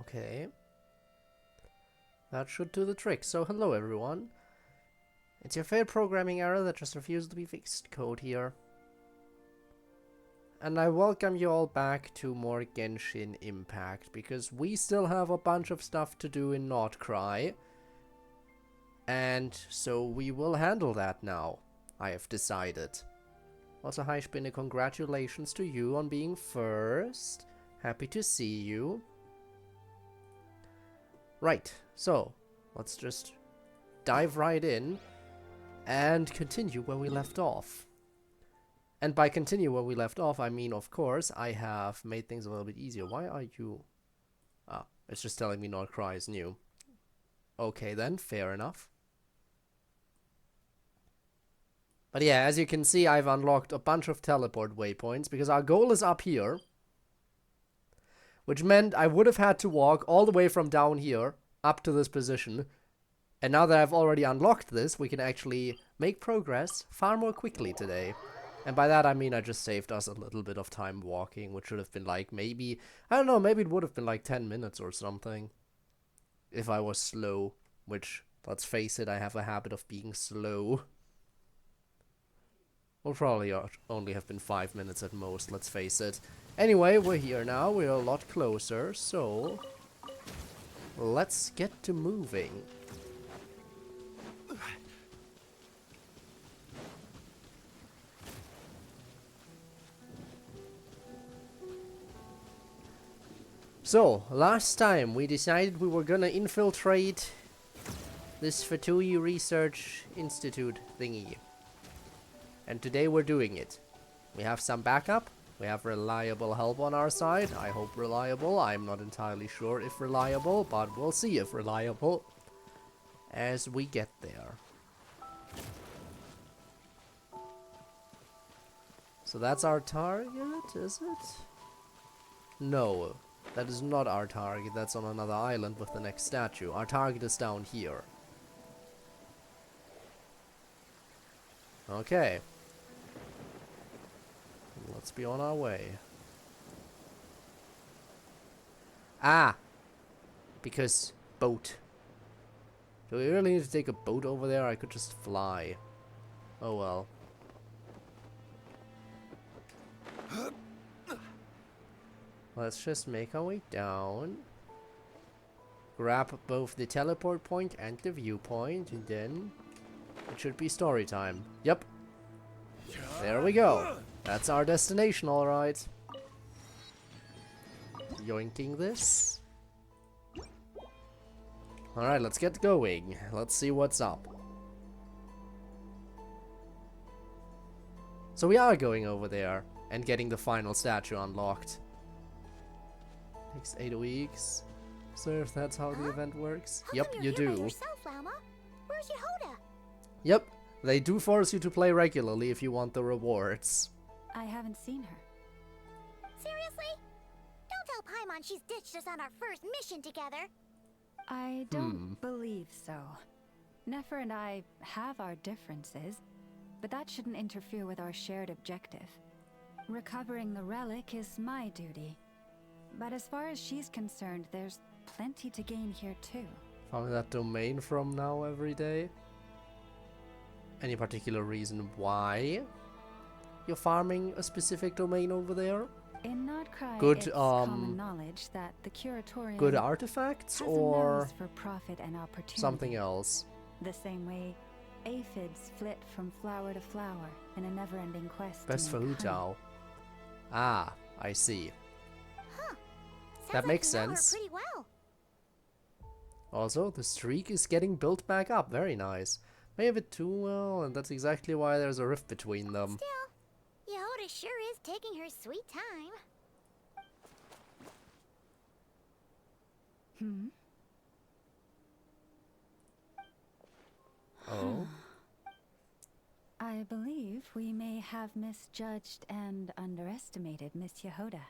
Okay. That should do the trick. So hello everyone. It's your failed programming error that just refused to be fixed code here. And I welcome you all back to more Genshin Impact, because we still have a bunch of stuff to do in Nod-Krai. And so we will handle that now, I have decided. Also, hi Spinne, congratulations to you on being first. Happy to see you. Right, so let's just dive right in and continue where we left off. And by continue where we left off, I mean, of course, I have made things a little bit easier. Why are you... Ah, it's just telling me Nod-Krai is new. Okay then, fair enough. But yeah, as you can see, I've unlocked a bunch of teleport waypoints, because our goal is up here. Which meant I would have had to walk all the way from down here up to this position. And now that I've already unlocked this, we can actually make progress far more quickly today. And by that I mean I just saved us a little bit of time walking, which should have been like maybe, I don't know, maybe it would have been like 10 minutes or something. If I was slow, which, let's face it, I have a habit of being slow. Will probably only have been 5 minutes at most, let's face it. Anyway, we're here now, we're a lot closer, so let's get to moving. So, last time we decided we were gonna infiltrate this Fatui Research Institute thingy. And today we're doing it. We have some backup. We have reliable help on our side. I hope reliable. I'm not entirely sure if reliable, but we'll see if reliable as we get there. So that's our target, is it? No, that is not our target. That's on another island with the next statue. Our target is down here. Okay. Let's be on our way. Ah! Because boat. Do we really need to take a boat over there? I could just fly. Oh well. Let's just make our way down. Grab both the teleport point and the viewpoint, and then it should be story time. Yep. There we go. That's our destination, alright. Yoinking this. Alright, let's get going. Let's see what's up. So we are going over there and getting the final statue unlocked. Takes 8 weeks. So if that's how the event works. Yep, you do. Where's Yehoda? Yep, they do force you to play regularly if you want the rewards. I haven't seen her. Seriously? Don't tell Paimon she's ditched us on our first mission together. I don't believe so. Nefer and I have our differences, but that shouldn't interfere with our shared objective. Recovering the relic is my duty. But as far as she's concerned, there's plenty to gain here too. Farming that domain from now every day? Any particular reason why you're farming a specific domain over there? In Nod-Krai, Good, it's common knowledge that the curatorium good artifacts has a or nose for profit and opportunity. something else? The same way aphids flit from flower to flower in a never-ending quest. Best for to make honey. Hutao. Ah, I see. Huh. That makes you know her sense. pretty well. Also, the streak is getting built back up. Very nice. Maybe a bit too well, and that's exactly why there's a rift between them. Still, Yehoda sure is taking her sweet time. Oh? I believe we may have misjudged and underestimated Miss Yehoda.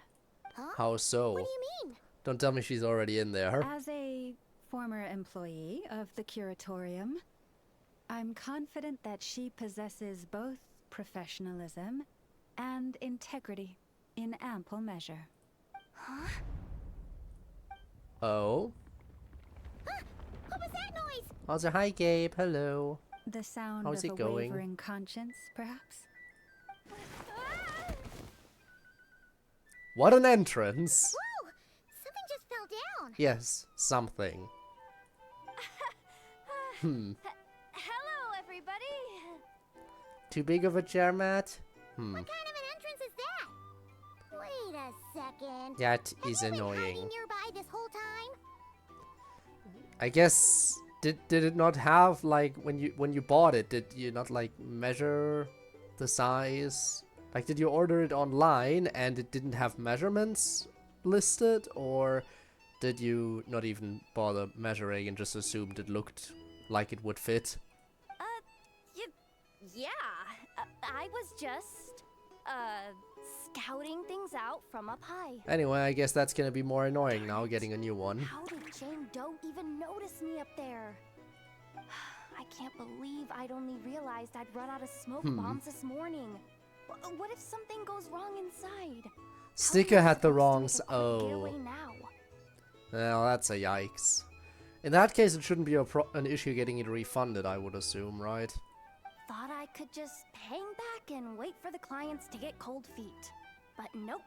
Huh? How so? What do you mean? Don't tell me she's already in there. As a former employee of the curatorium, I'm confident that she possesses both professionalism and integrity in ample measure. Huh? Oh. What was that noise? Also, hi Gabe, hello. The sound How's of it a going? wavering conscience, perhaps? Ah! What an entrance! Whoa! Something just fell down. Yes, something. Hello, everybody. Too big of a chair, Matt? What kind of an entrance is that? Wait a second. That Have is you been annoying. hiding nearby this whole time? I guess did it not have like when you bought it, did you not like measure the size? Like did you order it online and it didn't have measurements listed, or did you not even bother measuring and just assumed it looked like it would fit? Yeah. I was just, scouting things out from up high. Anyway, I guess that's gonna be more annoying now getting a new one. How did Jane Doe even notice me up there? I can't believe I'd only realized I'd run out of smoke bombs this morning. What if something goes wrong inside? Sticker had the wrong Oh. oh. Well, that's a yikes. In that case, it shouldn't be an issue getting it refunded, I would assume, right? Thought I could just hang back and wait for the clients to get cold feet. But nope.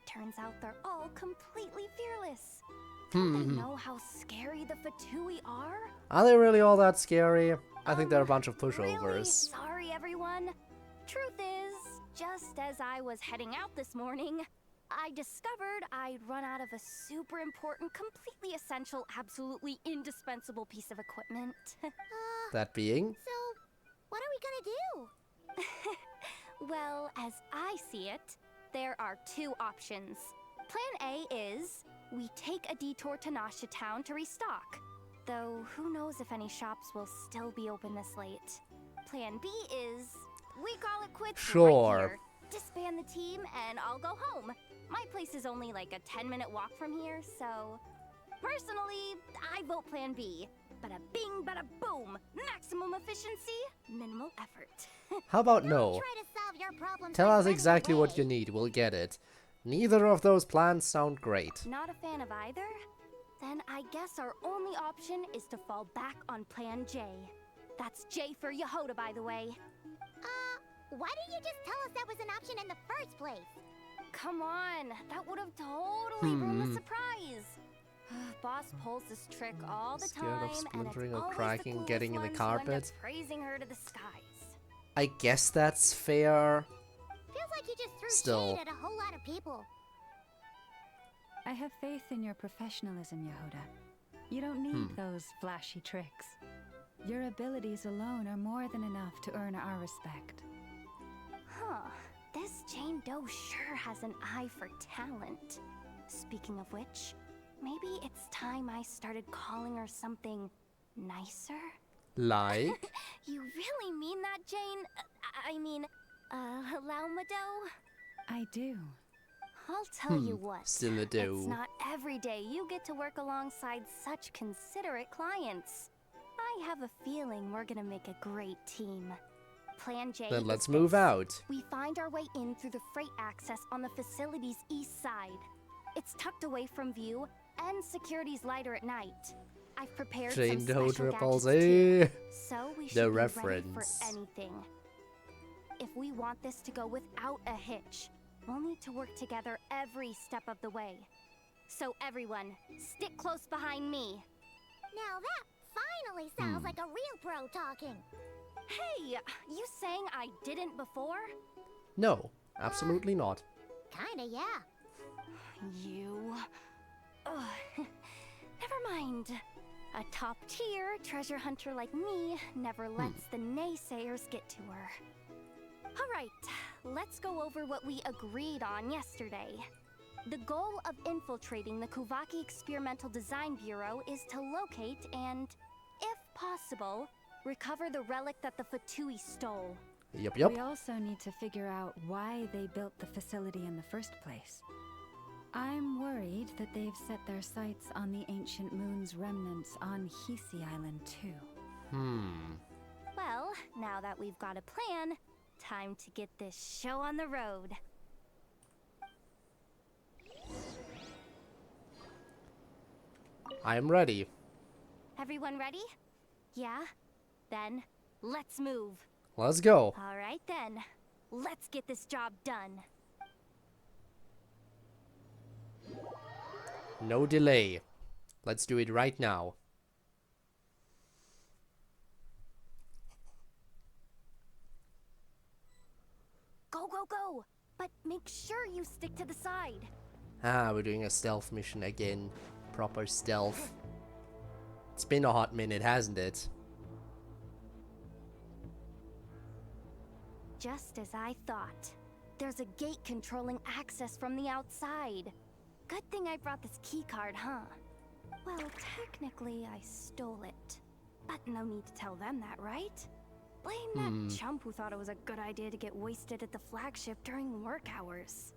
Turns out they're all completely fearless. Don't they know how scary the Fatui are? Are they really all that scary? I think they're a bunch of Really pushovers. sorry, everyone. Truth is, just as I was heading out this morning, I discovered I'd run out of a super important, completely essential, absolutely indispensable piece of equipment. That being? So, what are we gonna do? Well, as I see it, there are two options. Plan A is we take a detour to Nasha Town to restock. Though who knows if any shops will still be open this late. Plan B is we call it quits Sure. right here. Disband the team and I'll go home. My place is only like a 10-minute walk from here, so personally, I vote Plan B. Bada bing, bada boom. Maximum efficiency, minimal effort. How about Don't no? try to solve your problems Tell by us running exactly what away. you need, we'll get it. Neither of those plans sound great. Not a fan of either? Then I guess our only option is to fall back on Plan J. That's J for Yehoda, by the way. Why didn't you just tell us that was an option in the first place? Come on, that would have totally ruined the surprise. Boss pulls this trick all the Scared of time, and splintering it's or always cracking, the coolest getting in the ones who end up carpet? praising her to the skies. I guess that's fair. Feels like you just threw Still. shade at a whole lot of people. I have faith in your professionalism, Yehoda. You don't need those flashy tricks. Your abilities alone are more than enough to earn our respect. Huh, this Jane Doe sure has an eye for talent. Speaking of which, maybe it's time I started calling her something nicer? Like? You really mean that, Jane? Laumado? I do. I'll tell you what. Still a do. It's not every day you get to work alongside such considerate clients. I have a feeling we're gonna make a great team. Plan J Then is let's move this. out. We find our way in through the freight access on the facility's east side. It's tucked away from view, and security's lighter at night. I've prepared Jane some Doe special Triple gadgets too, Z. so we The should be ready reference. for anything. If we want this to go without a hitch, we'll need to work together every step of the way. So everyone, stick close behind me. Now that finally sounds like a real pro talking. Hey, you saying I didn't before? No, absolutely not. Kinda, yeah. You... Ugh. Never mind. A top-tier treasure hunter like me never lets the naysayers get to her. Alright, let's go over what we agreed on yesterday. The goal of infiltrating the Kuvaki Experimental Design Bureau is to locate and, if possible, recover the relic that the Fatui stole. Yup. We also need to figure out why they built the facility in the first place. I'm worried that they've set their sights on the ancient moon's remnants on Hisi Island too. Well, now that we've got a plan, time to get this show on the road. I am ready. Everyone ready? Yeah? Then, let's move. Let's go. Alright then, let's get this job done. No delay. Let's do it right now. Go, go, go! But make sure you stick to the side. Ah, we're doing a stealth mission again. Proper stealth. It's been a hot minute, hasn't it? Just as I thought. There's a gate controlling access from the outside. Good thing I brought this keycard, huh? Well, technically I stole it. But no need to tell them that, right? Blame that chump who thought it was a good idea to get wasted at the flagship during work hours.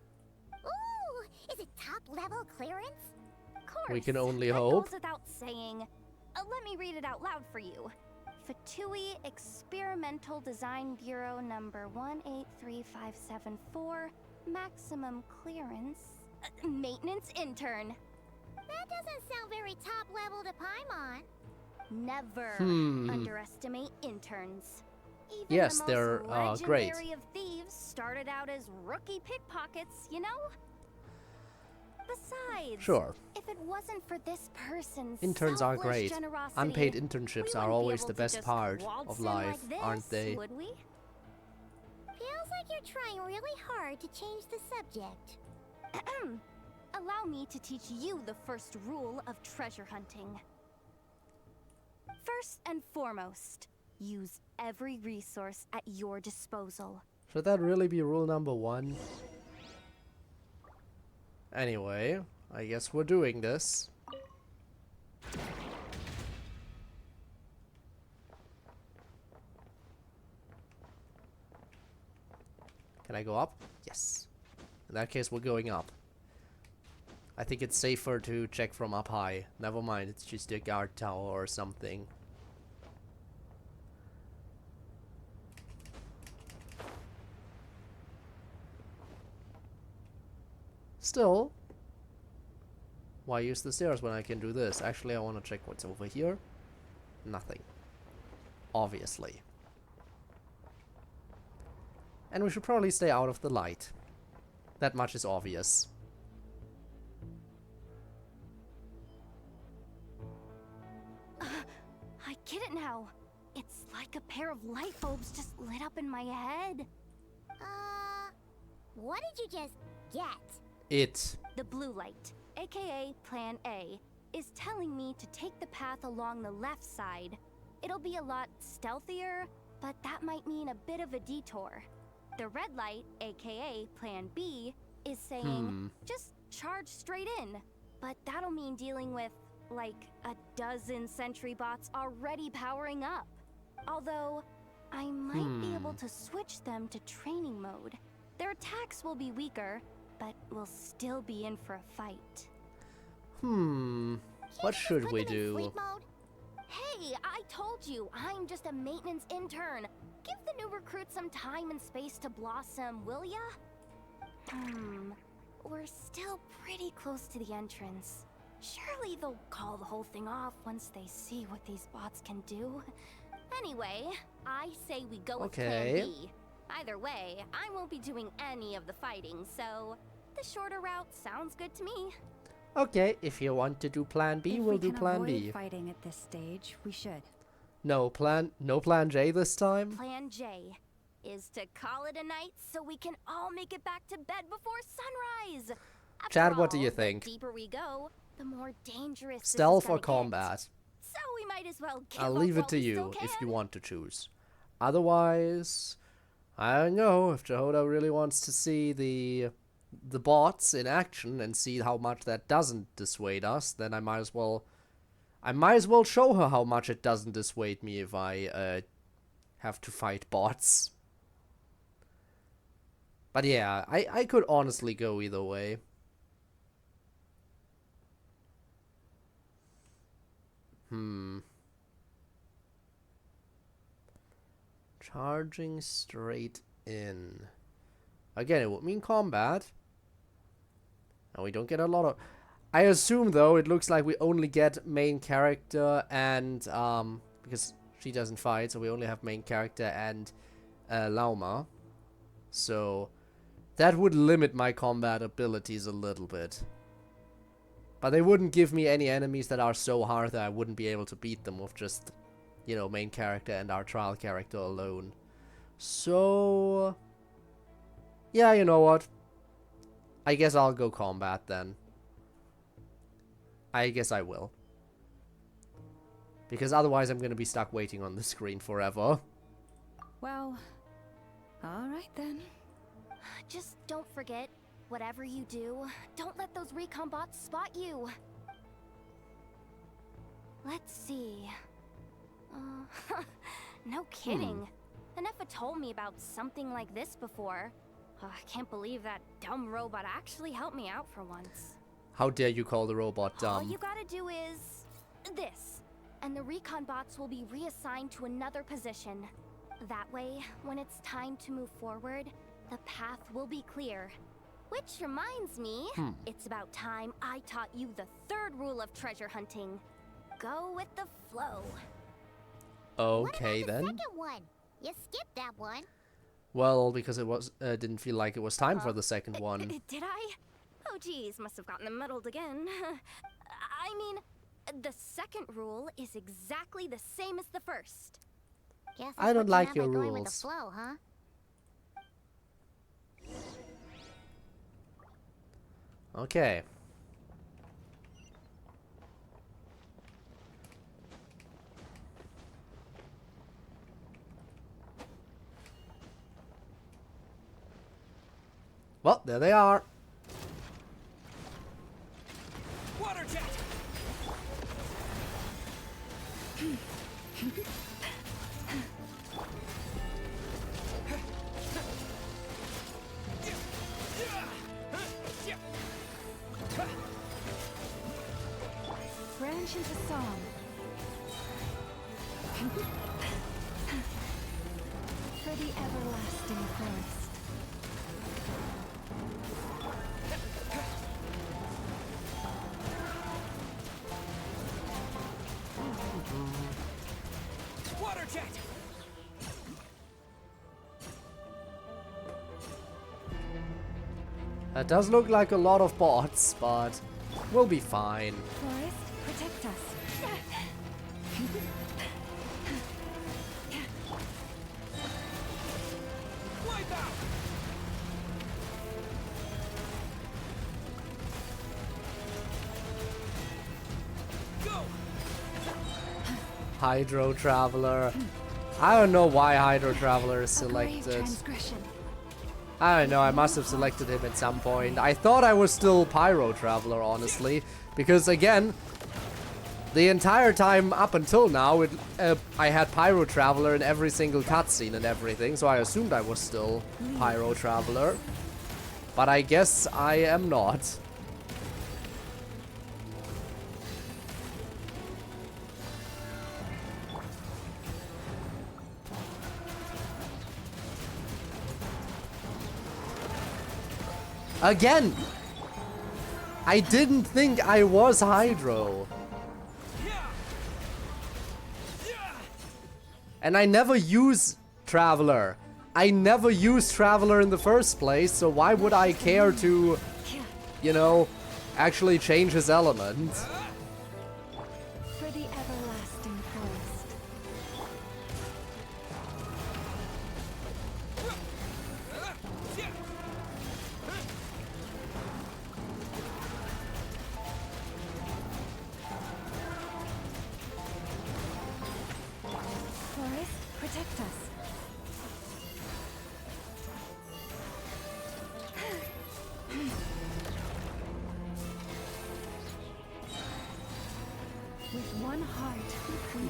Ooh, is it top level clearance? Of course. We can only that hope. Goes without saying. Let me read it out loud for you. Fatui Experimental Design Bureau number 183574, maximum clearance, maintenance intern. That doesn't sound very top level to Paimon. Never underestimate interns. Even Yes, the most they're great. legendary of thieves started out as rookie pickpockets, you know? Besides, Sure. if it wasn't for this person's Interns are selfless great. generosity, Unpaid we internships wouldn't are be always able the to best just part waltz of in life, like this, aren't they? Would we? Feels like you're trying really hard to change the subject. Allow me to teach you the first rule of treasure hunting. First and foremost, use every resource at your disposal. Should that really be rule number 1? Anyway, I guess we're doing this. Can I go up? Yes. In that case, we're going up. I think it's safer to check from up high. Never mind, it's just a guard tower or something. Still, why use the stairs when I can do this? Actually, I want to check what's over here. Nothing. Obviously. And we should probably stay out of the light. That much is obvious. I get it now. It's like a pair of light bulbs just lit up in my head. What did you just get? It. The blue light, aka Plan A, is telling me to take the path along the left side. It'll be a lot stealthier, but that might mean a bit of a detour. The red light, aka Plan B, is saying just charge straight in. But that'll mean dealing with, like, a dozen sentry bots already powering up. Although, I might be able to switch them to training mode. Their attacks will be weaker, but we'll still be in for a fight. What should we do? Sleep mode? Hey, I told you, I'm just a maintenance intern. Give the new recruit some time and space to blossom, will ya? We're still pretty close to the entrance. Surely they'll call the whole thing off once they see what these bots can do. Anyway, I say we go with Plan B. Either way, I won't be doing any of the fighting, so the shorter route sounds good to me. Okay, if you want to do Plan B, we'll do Plan B. If we can avoid fighting at this stage, we should. No plan J this time? Plan J is to call it a night so we can all make it back to bed before sunrise. After Chad, what do all, you think? The deeper we go, the more dangerous Stealth this or is gonna combat? get. So we might as well give I'll up leave it while to we still you if you can. want to choose. Otherwise, I don't know. If Jehoda really wants to see the bots in action and see how much that doesn't dissuade us, then I might as well show her how much it doesn't dissuade me if I have to fight bots. But yeah, I could honestly go either way. Charging straight in. Again, it would mean combat. And we don't get a lot of... I assume, though, it looks like we only get main character and, because she doesn't fight, so we only have main character and Lauma. So that would limit my combat abilities a little bit. But they wouldn't give me any enemies that are so hard that I wouldn't be able to beat them with just, you know, main character and our trial character alone. So, yeah, you know what? I guess I'll go combat then. I guess I will. Because otherwise I'm going to be stuck waiting on the screen forever. Well, alright then. Just don't forget, whatever you do, don't let those recon bots spot you. Let's see. No kidding. Nefa told me about something like this before. I can't believe that dumb robot actually helped me out for once. How dare you call the robot dumb? All you gotta do is this, and the recon bots will be reassigned to another position. That way, when it's time to move forward, the path will be clear. Which reminds me, it's about time I taught you the third rule of treasure hunting. Go with the flow. Okay, what about then. the second one? You skipped that one. Well, because it was didn't feel like it was time for the second one. Did I? Oh geez, must have gotten them muddled again. I mean, the second rule is exactly the same as the first. Guess I don't like your going with the rules. flow, huh? Okay. Well, there they are. Water jet. Branch into song. For the everlasting forest. Water jet. That does look like a lot of bots, but we'll be fine. Forest, protect us. Wipe out. Go. Hydro Traveler. I don't know why Hydro Traveler is A grave selected. transgression. I don't know, I must have selected him at some point. I thought I was still Pyro Traveler, honestly. Because, again, the entire time up until now, I had Pyro Traveler in every single cutscene and everything. So I assumed I was still Pyro Traveler. But I guess I am not. Again! I didn't think I was Hydro. And I never use Traveler. I never used Traveler in the first place, so why would I care to, you know, actually change his element? For the everlasting forest. Forest, protect us. With one heart, we pray.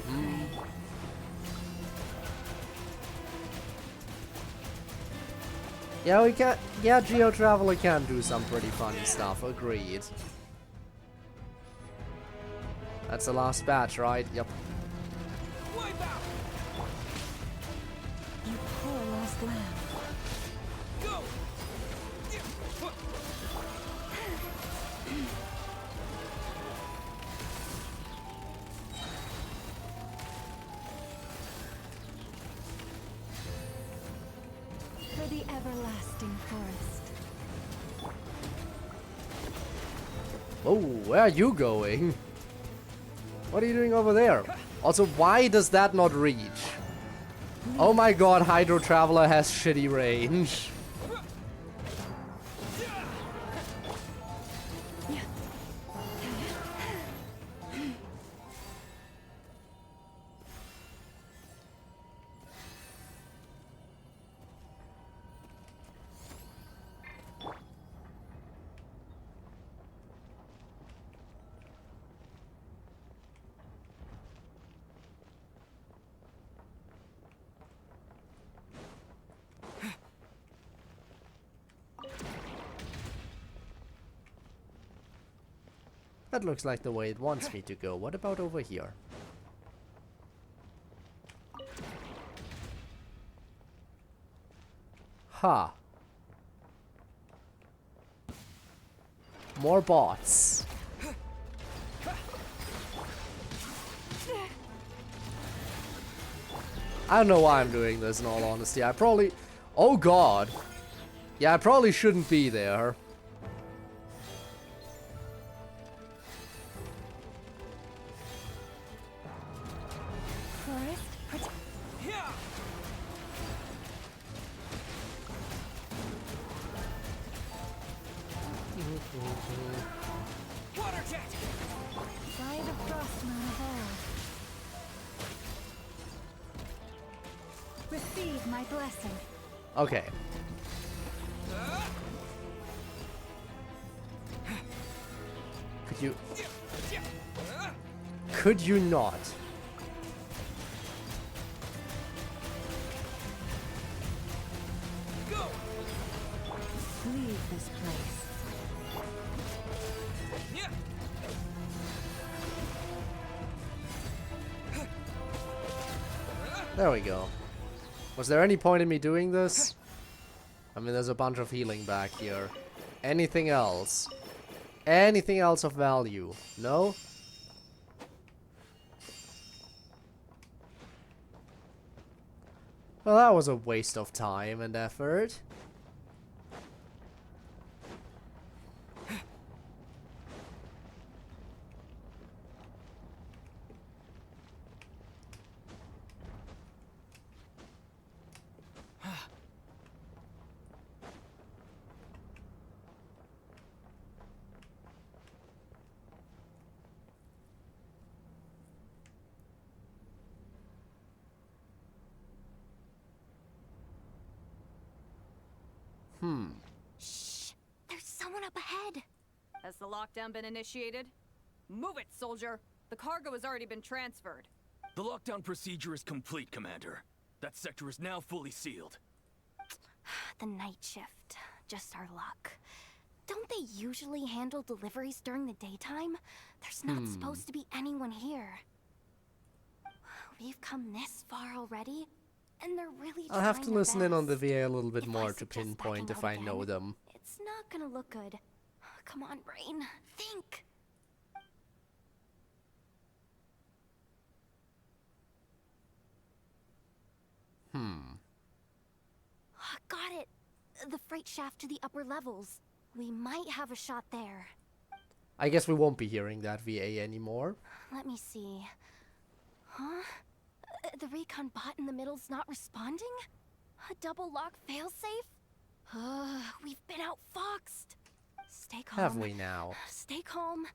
Yeah, we can. Yeah, Geo Traveler can do some pretty funny stuff. Agreed. That's the last batch, right? Yep. Wipe out. You poor lost lamb. Go. everlasting forest. Oh, where are you going? What are you doing over there? Also, why does that not reach? Oh my god, Hydro Traveler has shitty range. That looks like the way it wants me to go. What about over here? Ha. More bots. I don't know why I'm doing this in all honesty. I probably... Oh god. Yeah, I probably shouldn't be there. Water jet! Side of Frostmoon of old. Receive my blessing. Okay. Could you not? Go! Leave this place. Yeah. There we go. Was there any point in me doing this? I mean, there's a bunch of healing back here. Anything else? Anything else of value? No? Well, that was a waste of time and effort. Shh! There's someone up ahead! Has the lockdown been initiated? Move it, soldier! The cargo has already been transferred. The lockdown procedure is complete, Commander. That sector is now fully sealed. The night shift. Just our luck. Don't they usually handle deliveries during the daytime? There's not supposed to be anyone here. We've come this far already, and they're really I'll have to trying their listen in on the best. VA a little bit If I more to suggest pinpoint backing if out I know again, them. It's not gonna look good. Come on, brain. Think! Got it! The freight shaft to the upper levels. We might have a shot there. I guess we won't be hearing that VA anymore. Let me see. Huh? The recon bot in the middle's not responding? A double lock failsafe? We've been outfoxed. Stay calm. Have we now? Stay calm.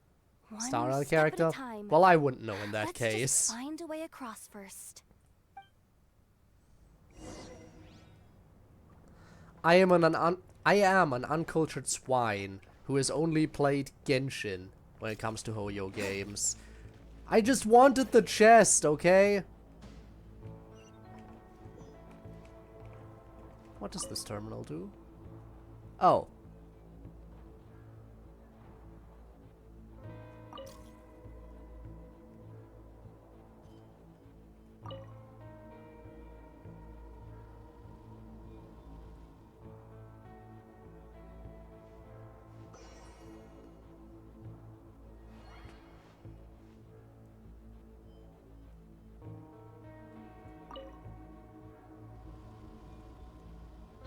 One Star on the step at a character? time. Well, I wouldn't know in that Let's case. just find a way across first. I am an uncultured swine who has only played Genshin when it comes to Hoyo games. I just wanted the chest, okay? What does this terminal do? Oh.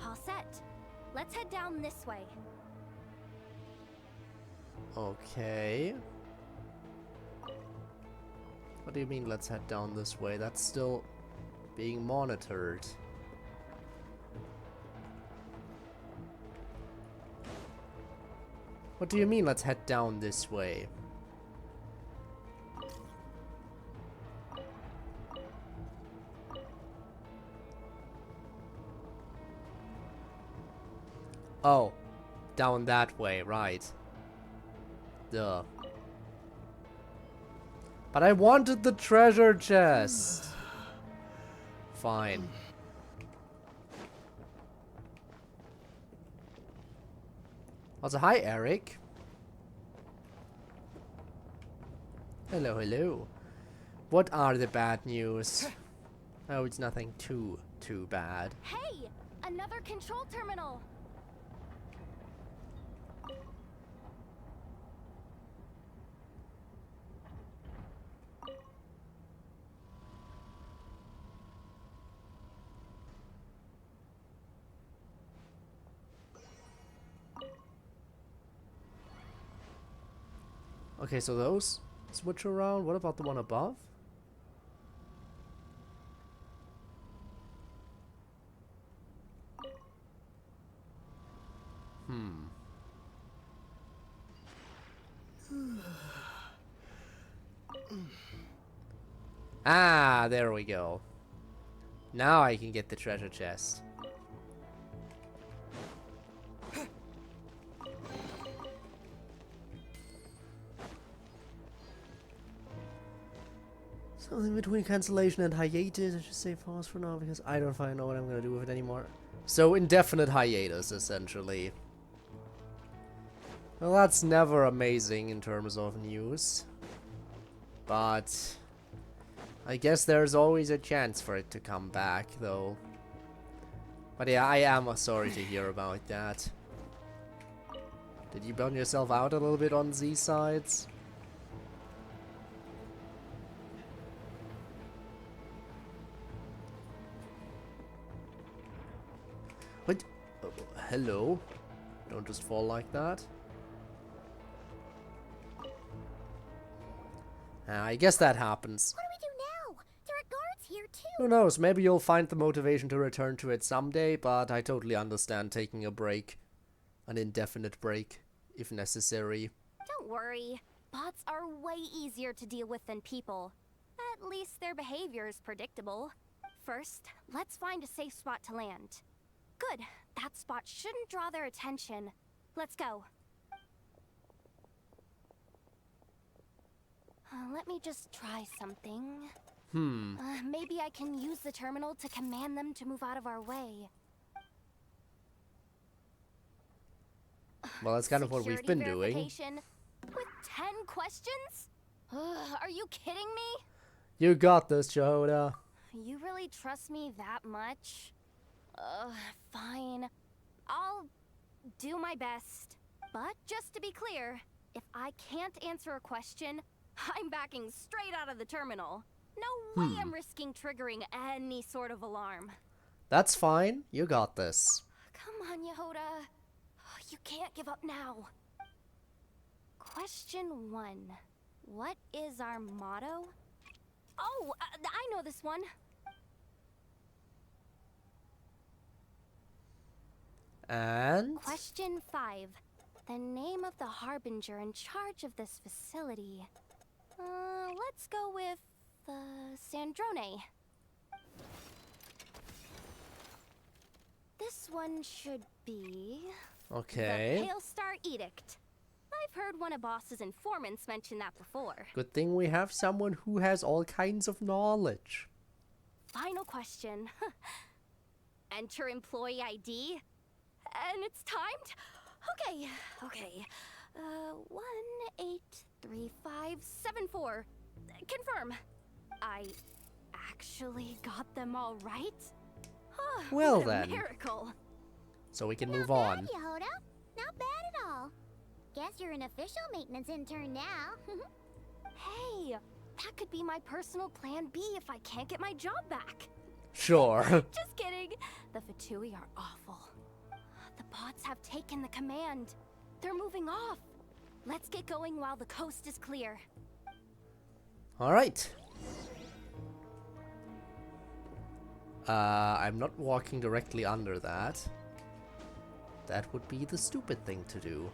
All set. Let's head down this way. Okay. What do you mean, let's head down this way? That's still being monitored. What do you mean, let's head down this way? Oh, down that way, right. Duh. But I wanted the treasure chest. Fine. Also, hi, Eric. Hello, hello. What are the bad news? Oh, it's nothing too bad. Hey! Another control terminal! Okay, so those switch around. What about the one above? Ah, there we go. Now I can get the treasure chest. Something between cancellation and hiatus. I should say pause for now because I don't know what I'm gonna do with it anymore. So indefinite hiatus, essentially. Well, that's never amazing in terms of news. But I guess there's always a chance for it to come back, though. But yeah, I am sorry to hear about that. Did you burn yourself out a little bit on these sides? What? Oh, hello? Don't just fall like that. I guess that happens. What do we do now? There are guards here too. Who knows, maybe you'll find the motivation to return to it someday, but I totally understand taking a break. An indefinite break, if necessary. Don't worry. Bots are way easier to deal with than people. At least their behavior is predictable. First, let's find a safe spot to land. Good. That spot shouldn't draw their attention. Let's go. Let me just try something. Maybe I can use the terminal to command them to move out of our way. Well, that's kind of what we've been doing. With 10 questions? Are you kidding me? You got this, Jehoda. You really trust me that much? Fine. I'll do my best. But just to be clear, if I can't answer a question, I'm backing straight out of the terminal. No way I'm risking triggering any sort of alarm. That's fine. You got this. Come on, Yehoda. You can't give up now. Question 1. What is our motto? Oh, I know this one. And? Question 5. The name of the harbinger in charge of this facility. Let's go with, Sandrone. This one should be... Okay. The Pale Star Edict. I've heard one of Boss's informants mention that before. Good thing we have someone who has all kinds of knowledge. Final question. Enter employee ID. And it's timed? Okay. 183574. Confirm. I actually got them all right? Well what a then. Miracle. So we can move Not on. bad, Yehoda. Not bad at all. Guess you're an official maintenance intern now. Hey, that could be my personal plan B if I can't get my job back. Sure. Just kidding. The Fatui are awful. The bots have taken the command. They're moving off. Let's get going while the coast is clear. Alright. I'm not walking directly under that. That would be the stupid thing to do.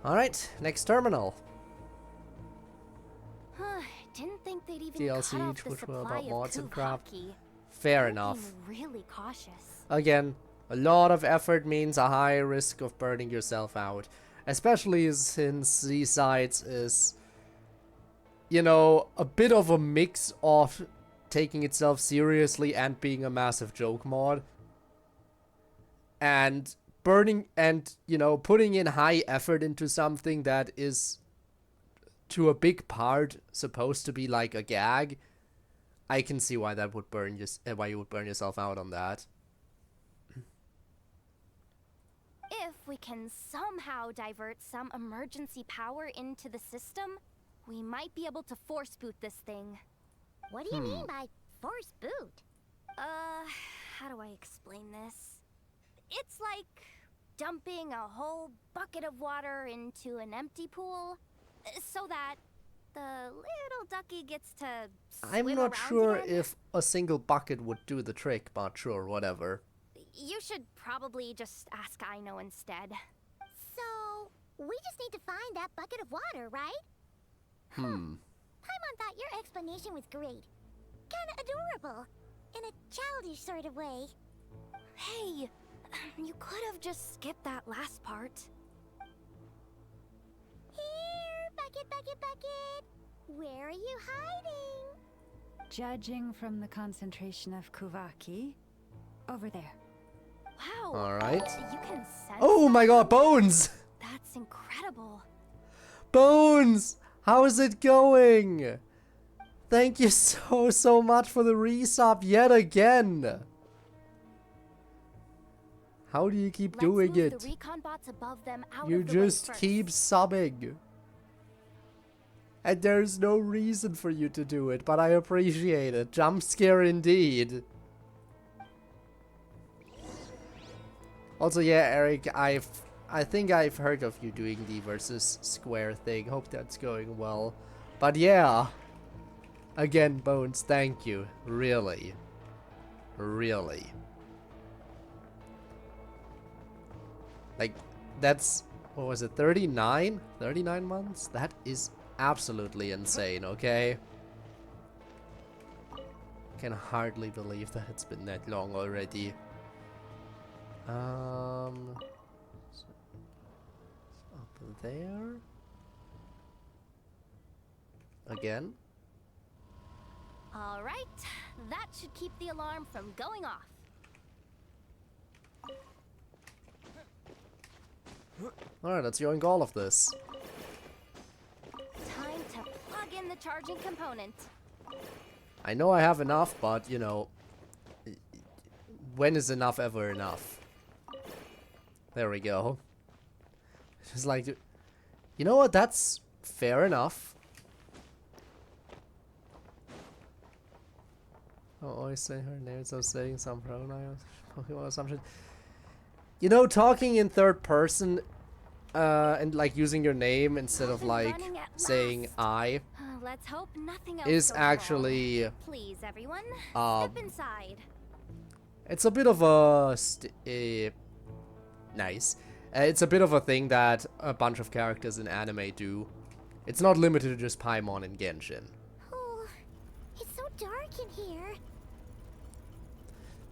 Alright, next terminal. Didn't think they'd even DLC, cut off the which were supply about of mods and crap. Kuvaki. Fair They're enough. being really cautious. Again, a lot of effort means a high risk of burning yourself out. Especially since these sites is, you know, a bit of a mix of taking itself seriously and being a massive joke mod. And burning and, you know, putting in high effort into something that is to a big part supposed to be like a gag. I can see why that would burn why you would burn yourself out on that. If we can somehow divert some emergency power into the system, we might be able to force boot this thing. What do you mean by force boot? How do I explain this? It's like dumping a whole bucket of water into an empty pool, so that the little ducky gets to I'm swim not around sure again. if a single bucket would do the trick, but sure, whatever. You should probably just ask Aino instead. So, we just need to find that bucket of water, right? Paimon thought your explanation was great. Kinda adorable. In a childish sort of way. Hey, you could have just skipped that last part. Here, bucket, bucket, bucket. Where are you hiding? Judging from the concentration of Kuvaki, over there. Wow. Alright. You can sense Oh my god, Bones! That's incredible. Bones! How's it going? Thank you so much for the resub yet again. How do you keep doing Let's move it? the recon bots above them out You of the way just first. keep subbing. And there's no reason for you to do it, but I appreciate it. Jump scare indeed. Also, yeah, Eric, I think I've heard of you doing the versus square thing. Hope that's going well. But yeah. Again, Bones, thank you. Really. Really. Like, that's, what was it, 39? 39 months? That is absolutely insane, okay? Can hardly believe that it's been that long already. Up there. Again. All right, that should keep the alarm from going off. Alright, let's yoink all of this. Time to plug in the charging component. I know I have enough, but, you know, when is enough ever enough? There we go. Just like, you know what, that's fair enough. I'll always say her name, so saying some pronouns, Pokemon assumption. You know, talking in third person, and like using your name instead of like Running at saying last. I, Let's hope nothing else is goes wrong. actually, Please, everyone, um, step inside. it's a bit of a nice. It's a bit of a thing that a bunch of characters in anime do. It's not limited to just Paimon and Genshin. Oh, it's so dark in here.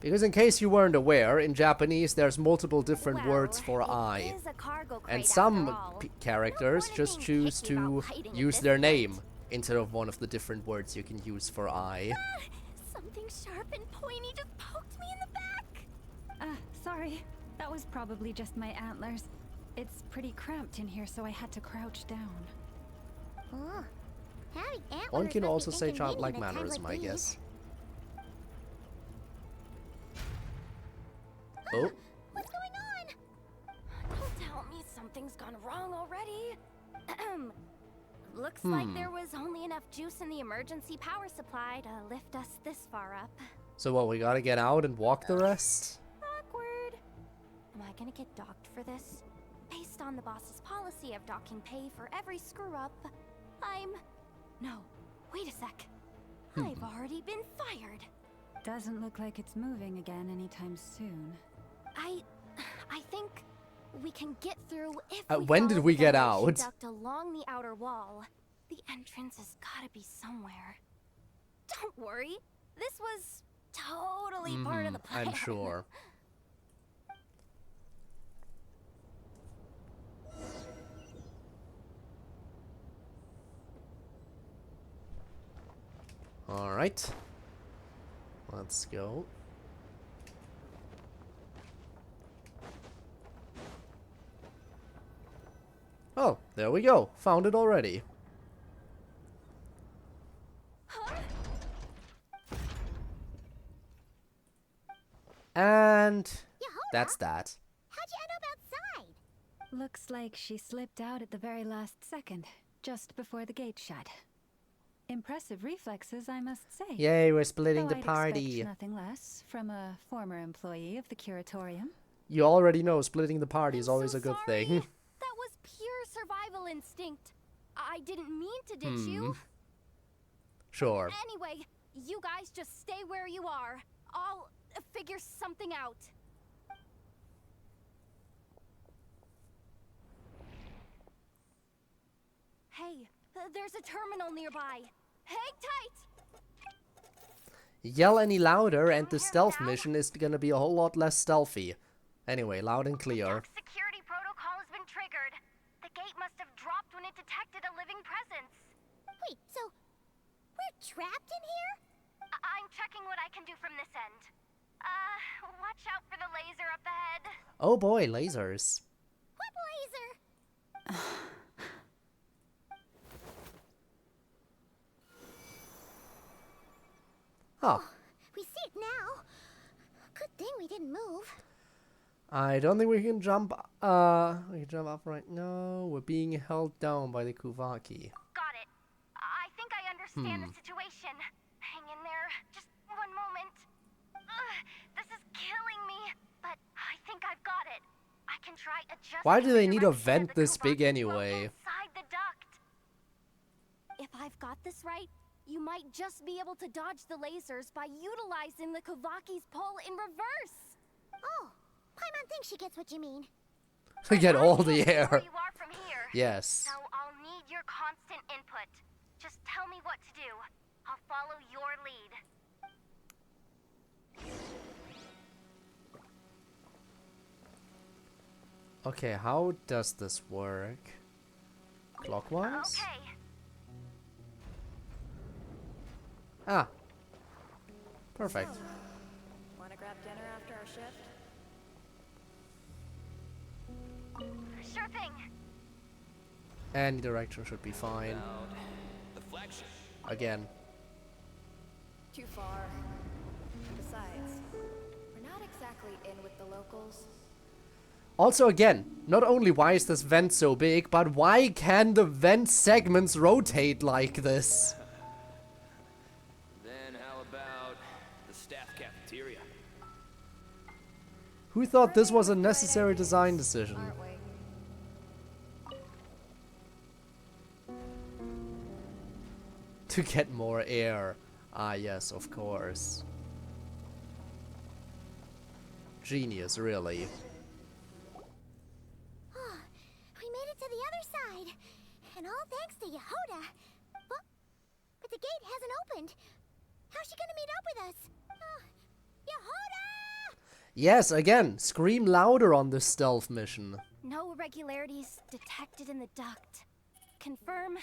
Because in case you weren't aware, in Japanese there's multiple different Well, words for it I. is a cargo crate And after some all. characters No point in just being choose picky to about hiding at use this their point. name instead of one of the different words you can use for I. Something sharp and pointy just poked me in the back. Sorry. That was probably just my antlers. It's pretty cramped in here, so I had to crouch down. Oh, having antlers One can must be also say inconvenient childlike at times mannerism, like I these. guess. Oh, What's going on? Looks like there was only enough juice in the emergency power supply to lift us this far up. So what, we gotta get out and walk the rest? Awkward. Am I gonna get docked for this? Based on the boss's policy of docking pay for every screw-up, No, wait a sec. I've already been fired. Doesn't look like it's moving again anytime soon. I think we can get through if when did follow we the get ventilation out? duct along the outer wall. The entrance has gotta be somewhere. Don't worry, this was totally part of the plan. I'm sure. Alright. Let's go. Oh, there we go. Found it already. And that's that. How'd you end up outside? Looks like she slipped out at the very last second, just before the gate shut. Impressive reflexes, I must say. Yay, we're splitting Though the I'd party. expect nothing less from a former employee of the curatorium. You already know splitting the party is I'm always so a good sorry. thing. That was pure survival instinct. I didn't mean to ditch you. Sure. Anyway, you guys just stay where you are. I'll figure something out. Hey, there's a terminal nearby. Hang tight! Yell any louder and the stealth mission is gonna be a whole lot less stealthy. Anyway, loud and clear. Security protocol has been triggered. The gate must have dropped when it detected a living presence. Wait, so we're trapped in here? I'm checking what I can do from this end. Watch out for the laser up ahead. Oh boy, lasers. What laser? Huh. We see it now. Good thing we didn't move. I don't think we can jump, we can jump up right now. We're being held down by the Kuvaki. Got it. I think I understand the situation. Hang in there. Just one moment. This is killing me, but I think I've got it. I can try adjusting. Why do they the need a direction of vent the this big Kuvaki's anyway? flow inside the duct. If I've got this right, you might just be able to dodge the lasers by utilizing the Kuvaki's pull in reverse. Oh, Paimon thinks she gets what you mean. To get all the Where air. you are from here. Yes. So I'll need your constant input. Just tell me what to do. I'll follow your lead. Okay, how does this work? Clockwise? Okay. Ah. Perfect. Wanna grab dinner after our shift? Sure thing. Any direction should be fine. The flagship. Again. Too far. Besides, we're not exactly in with the locals. Also again, not only why is this vent so big, but why can the vent segments rotate like this? Then how about the staff cafeteria? Who thought this was a necessary design decision? Aren't we? To get more air. Ah yes, of course. Genius, really. We made it to the other side. And all thanks to Yehoda. But the gate hasn't opened. How's she gonna meet up with us? Yehoda! Yes, again, scream louder on this stealth mission. No irregularities detected in the duct. Confirm.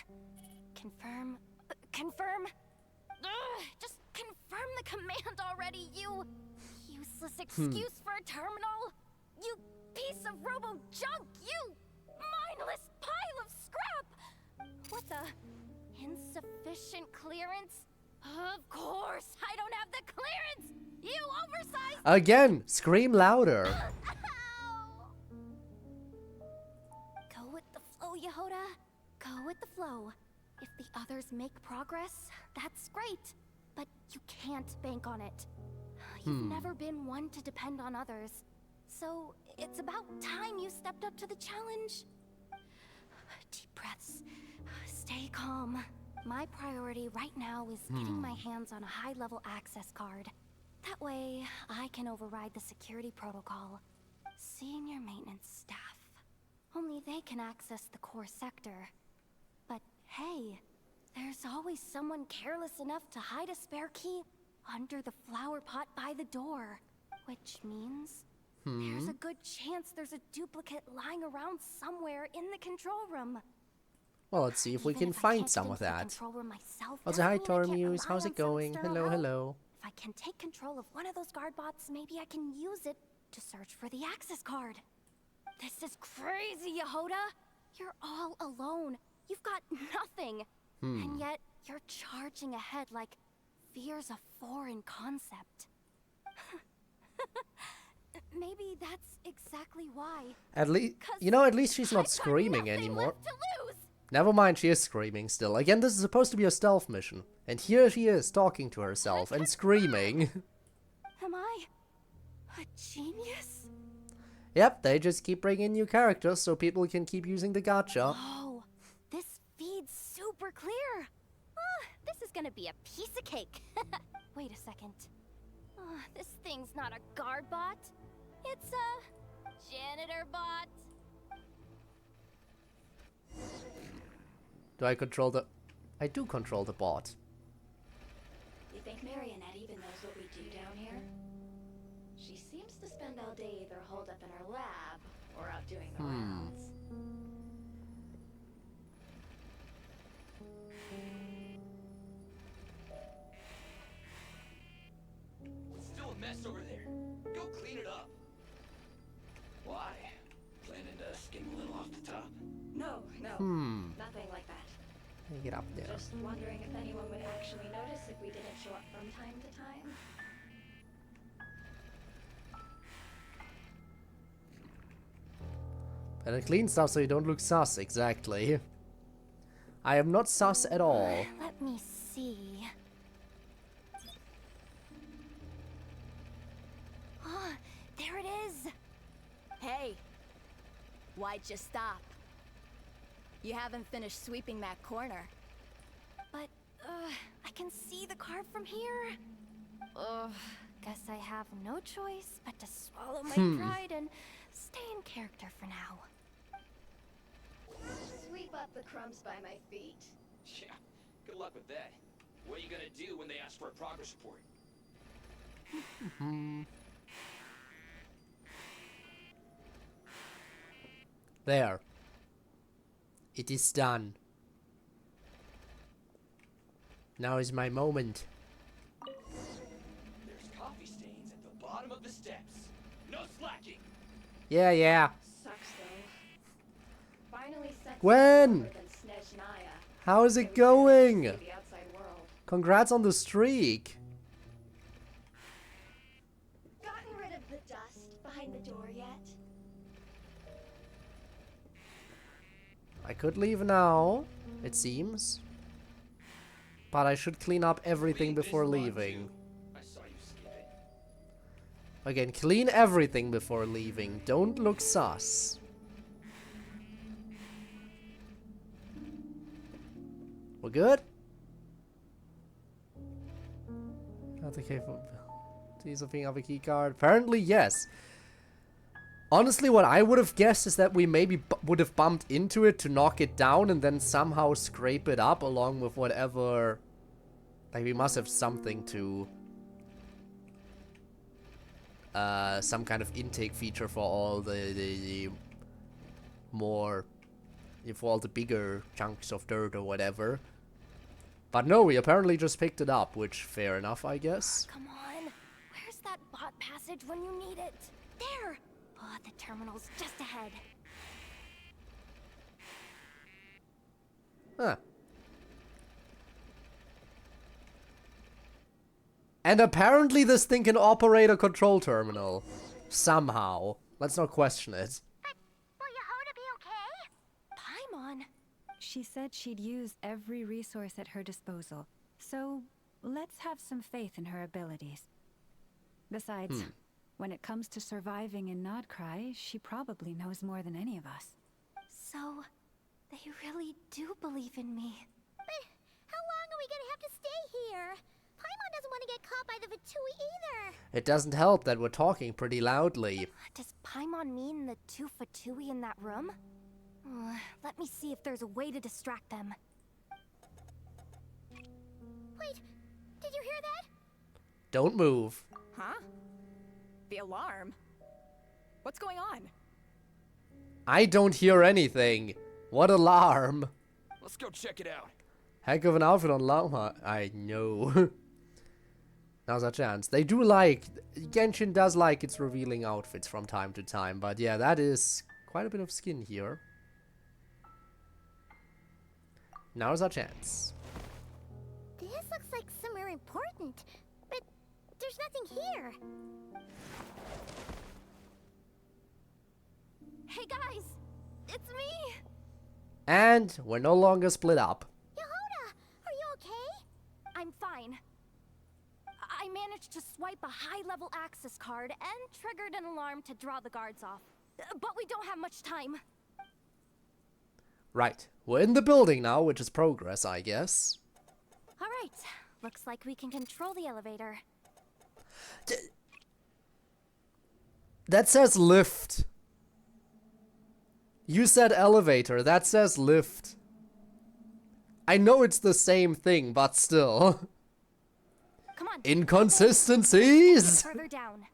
Confirm. Confirm. Just confirm the command already, you useless excuse for a terminal. You piece of robo junk. You mindless pile of scrap. What the? Insufficient clearance? Of course, I don't have the clearance. You oversized. Again, scream louder. Go with the flow, Yehoda. Go with the flow. If the others make progress, that's great. But you can't bank on it. You've never been one to depend on others. So it's about time you stepped up to the challenge. Deep breaths. Stay calm. My priority right now is getting my hands on a high-level access card. That way, I can override the security protocol. Senior maintenance staff. Only they can access the core sector. But hey, there's always someone careless enough to hide a spare key under the flower pot by the door. Which means there's a good chance there's a duplicate lying around somewhere in the control room. Well, let's see if we can find some of that. Also, hi Tormuse, how's it going? Hello, hello. If I can take control of one of those guard bots, maybe I can use it to search for the access card. This is crazy, Yehoda! You're all alone. You've got nothing. And yet, you're charging ahead like fear's a foreign concept. Maybe that's exactly why. At least, you know, at least she's not screaming anymore. Never mind, she is screaming still. Again, this is supposed to be a stealth mission. And here she is, talking to herself and screaming. Am I a genius? Yep, they just keep bringing new characters so people can keep using the gacha. Oh, this feed's super clear. This is gonna be a piece of cake. Wait a second. This thing's not a guard bot. It's a janitor bot. Do I control the... I do control the bot. You think Marionette even knows what we do down here? She seems to spend all day either holed up in her lab or out doing the rounds. It's still a mess over there. Go clean it up. Why? Planning to skim a little off the top? No, nothing like that. Get up there. Just wondering if anyone would actually notice if we didn't show up from time to time. Better clean stuff so you don't look sus, exactly. I am not sus at all. Let me see. There it is. Hey, why'd you stop? You haven't finished sweeping that corner. But, I can see the card from here. Guess I have no choice but to swallow my pride and stay in character for now. Sweep up the crumbs by my feet. Yeah, good luck with that. What are you gonna do when they ask for a progress report? There. It is done. Now is my moment. There's coffee stains at the bottom of the steps. No slacking. Yeah. Sucks though. Finally set Gwen! How is it going? the outside world. Congrats on the streak. Gotten rid of the dust behind the door yet? I could leave now, it seems. But I should clean up everything Leave this before one, leaving. too. I saw you skip it. Again, clean everything before leaving. Don't look sus. We're good? Not the capable. See something of a key card. Apparently, yes. Honestly, what I would have guessed is that we maybe would have bumped into it to knock it down and then somehow scrape it up along with whatever... Like, we must have something to... some kind of intake feature for all the more... for all the bigger chunks of dirt or whatever. But no, we apparently just picked it up, which, fair enough, I guess. Come on. Where's that bot passage when you need it? There! Oh, the terminal's just ahead. Huh. And apparently this thing can operate a control terminal. Somehow. Let's not question it. Will Yehoda be okay? Paimon, She said she'd use every resource at her disposal, so let's have some faith in her abilities. Besides, when it comes to surviving in Nod-Krai, she probably knows more than any of us. So, they really do believe in me. But how long are we gonna have to stay here? Paimon doesn't want to get caught by the Fatui either. It doesn't help that we're talking pretty loudly. Does Paimon mean the two Fatui in that room? Let me see if there's a way to distract them. Wait, did you hear that? Don't move. Huh? The alarm? What's going on? I don't hear anything. What alarm? Let's go check it out. Heck of an outfit on Llama. I know. Now's our chance. They do like... Genshin does like its revealing outfits from time to time. But yeah, that is quite a bit of skin here. Now's our chance. This looks like somewhere important, but there's nothing here. Hey guys! It's me! And we're no longer split up. Yehuda, are you okay? I'm fine. I managed to swipe a high-level access card and triggered an alarm to draw the guards off. But we don't have much time. Right. We're in the building now, which is progress, I guess. Alright, looks like we can control the elevator. That says lift. You said elevator, that says lift. I know it's the same thing, but still. Come on. Inconsistencies! Further down.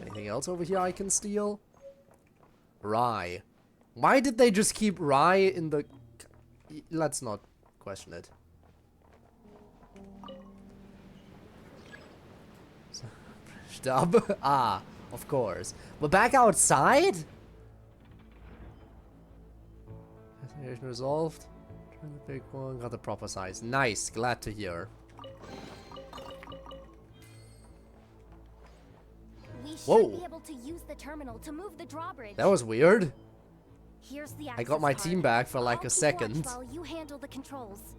Anything else over here I can steal? Rye. Why did they just keep rye in the... Let's not question it. Stop. Ah, of course. We're back outside? Investigation resolved. Turn the big one. Got the proper size. Nice. Glad to hear. We should Whoa. be able to use the terminal to move the drawbridge. That was weird. Here's the I got my access team card. back for like I'll a keep second. watch while you handle the controls.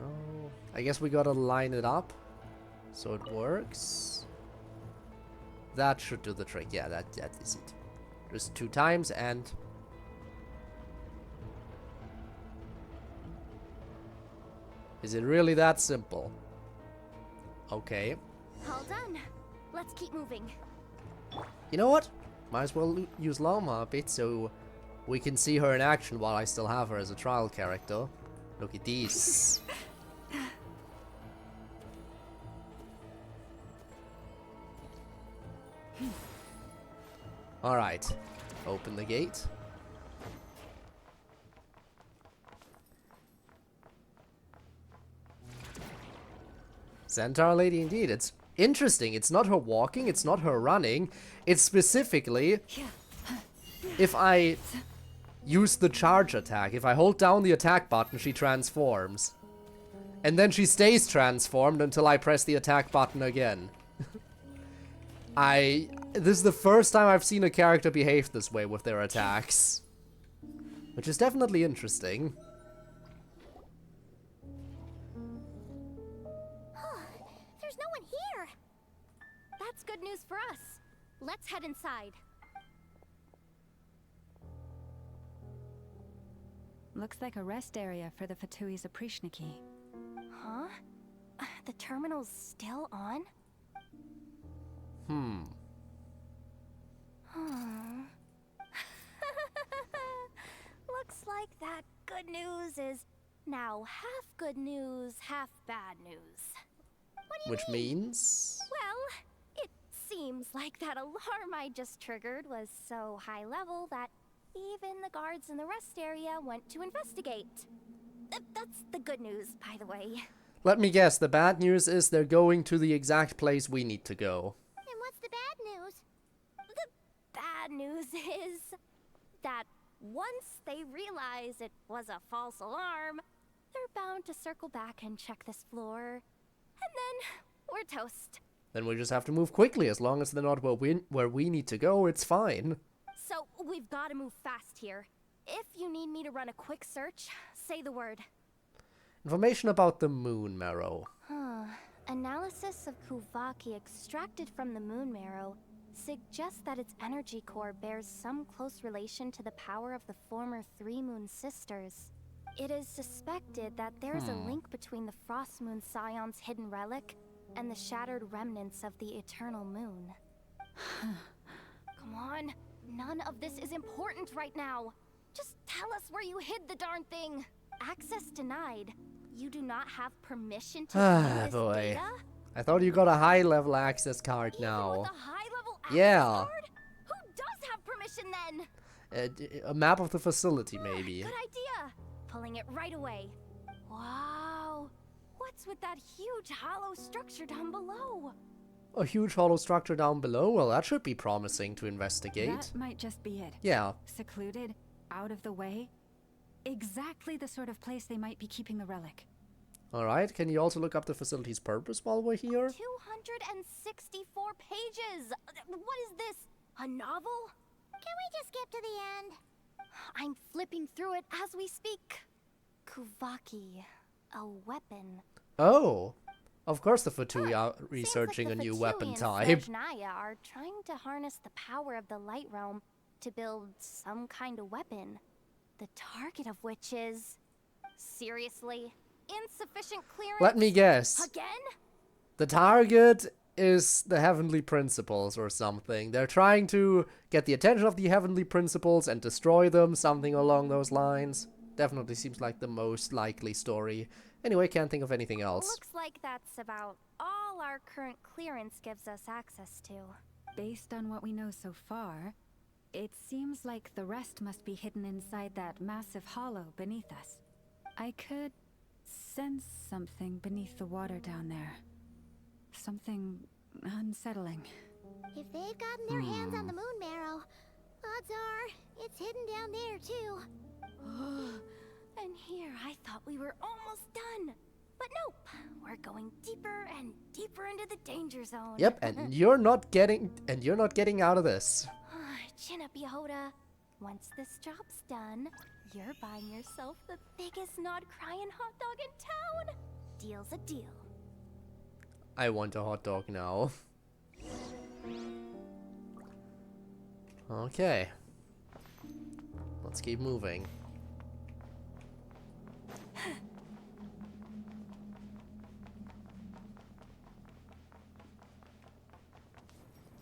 Oh, I guess we gotta line it up so it works. That should do the trick. Yeah, that is it. Just 2 times and... Is it really that simple? Okay. All done. Let's keep moving. You know what? Might as well use Llama a bit so we can see her in action while I still have her as a trial character. Look at these. Alright. Open the gate. Centaur Lady indeed. It's interesting. It's not her walking, it's not her running. It's specifically if I use the charge attack. If I hold down the attack button, she transforms. And then she stays transformed until I press the attack button again. This is the first time I've seen a character behave this way with their attacks. Which is definitely interesting. There's no one here. That's good news for us. Let's head inside. Looks like a rest area for the Fatui's Aprishniki. Huh? The terminal's still on? Looks like that good news is now half good news, half bad news. What do you Which means... Well, it seems like that alarm I just triggered was so high level that even the guards in the rest area went to investigate. That's the good news, by the way. Let me guess, the bad news is they're going to the exact place we need to go. And what's the bad news? The bad news is that once they realize it was a false alarm, they're bound to circle back and check this floor. And then we're toast. Then we just have to move quickly. As long as they're not where we need to go, it's fine. So we've got to move fast here. If you need me to run a quick search, say the word. Information about the moon marrow. Analysis of Kuvaki extracted from the moon marrow suggests that its energy core bears some close relation to the power of the former three moon sisters. It is suspected that there is a link between the Frost Moon Scion's hidden relic and the shattered remnants of the eternal moon. Come on, none of this is important right now. Just tell us where you hid the darn thing. Access denied. You do not have permission to view this boy. data? I thought you got a high-level access card Even now. with a high-level access Yeah. card? Who does have permission then? A map of the facility, maybe. Good idea. Pulling it right away. Wow. What's with that huge hollow structure down below? A huge hollow structure down below? Well, that should be promising to investigate. That might just be it. Yeah. Secluded, out of the way. Exactly the sort of place they might be keeping the relic. Alright, can you also look up the facility's purpose while we're here? 264 pages. What is this? A novel? Can we just skip to the end? I'm flipping through it as we speak. Kuvaki, a weapon. Oh, of course the Fatui are Seems researching like a the new Fatui weapon and type. Snezhnaya are trying to harness the power of the light realm to build some kind of weapon. The target of which is... seriously? Insufficient clearance? Let me guess. Again? The target is the Heavenly Principles or something. They're trying to get the attention of the Heavenly Principles and destroy them, something along those lines. Definitely seems like the most likely story. Anyway, can't think of anything else. Looks like that's about all our current clearance gives us access to. Based on what we know so far, it seems like the rest must be hidden inside that massive hollow beneath us. I could sense something beneath the water down there. Something unsettling. If they've gotten their hands on the moon marrow, odds are it's hidden down there too. And here I thought we were almost done. But nope, we're going deeper and deeper into the danger zone. Yep, and you're not getting out of this. Chin up, Yehoda. Once this job's done, you're buying yourself the biggest Nod-Krai hot dog in town. Deal's a deal. I want a hot dog now. Okay. Let's keep moving.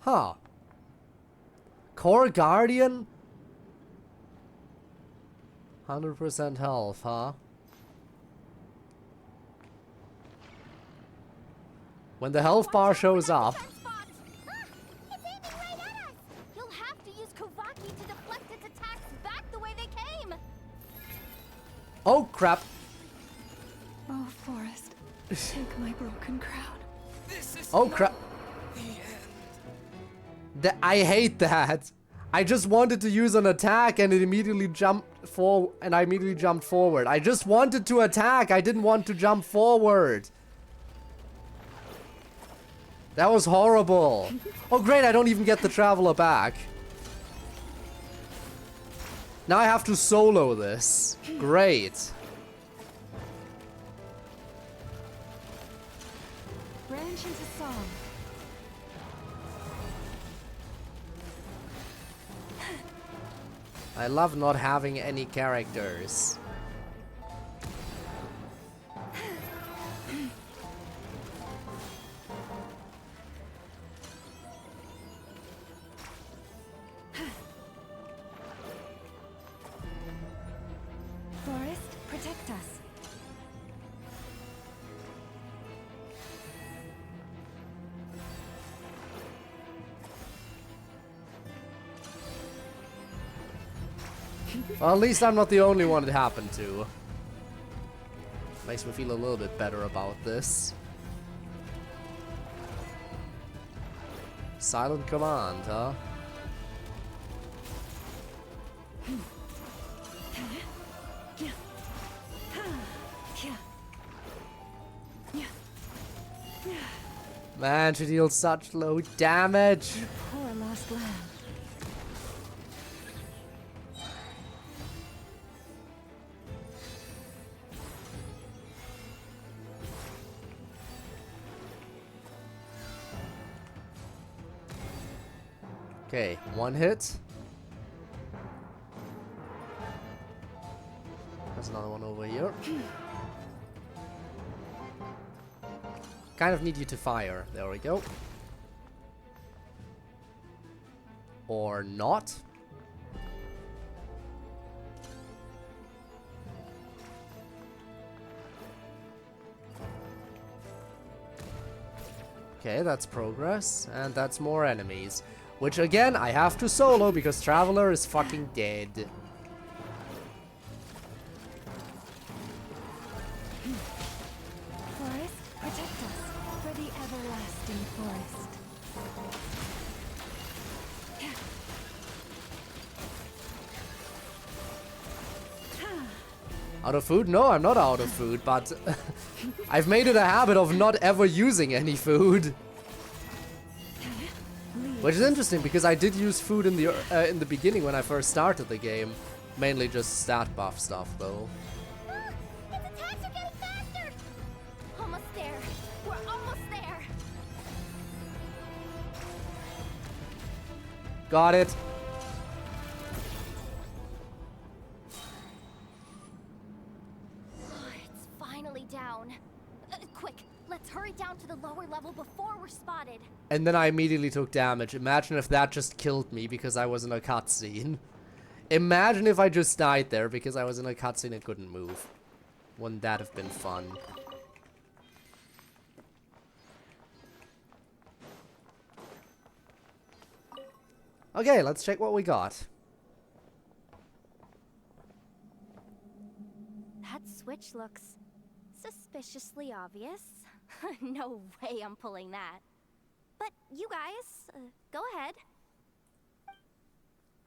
Huh. Core Guardian? 100% health, huh? When the health bar shows up... It's aiming right at us! You'll have to use Kuvaki to deflect its attacks back the way they came. Oh, crap. Oh, Forest, take my broken crown. This is Oh, crap. the end. I hate that. I just wanted to use an attack and it immediately jumped I immediately jumped forward. I just wanted to attack. I didn't want to jump forward. That was horrible. Oh great, I don't even get the Traveler back. Now I have to solo this. Great. Branch into song. I love not having any characters. Forest, protect us. Well, at least I'm not the only one it happened to. Makes me feel a little bit better about this. Silent command, huh? Man, she deals such low damage. Poor lost lamb. Okay, one hit. There's another one over here. Kind of need you to fire. There we go. Or not. Okay, that's progress. And that's more enemies. Which again, I have to solo because Traveler is fucking dead. Forest, protect us for the everlasting forest. Out of food? No, I'm not out of food, but I've made it a habit of not ever using any food. Which is interesting because I did use food in the beginning when I first started the game. Mainly just stat buff stuff though. Its attacks are getting faster! Almost there. We're almost there. Got it. It's finally down. Quick, let's hurry down to the lower level before we're spotted. And then I immediately took damage. Imagine if that just killed me because I was in a cutscene. Imagine if I just died there because I was in a cutscene and couldn't move. Wouldn't that have been fun? Okay, let's check what we got. That switch looks suspiciously obvious. No way I'm pulling that. But you guys, go ahead.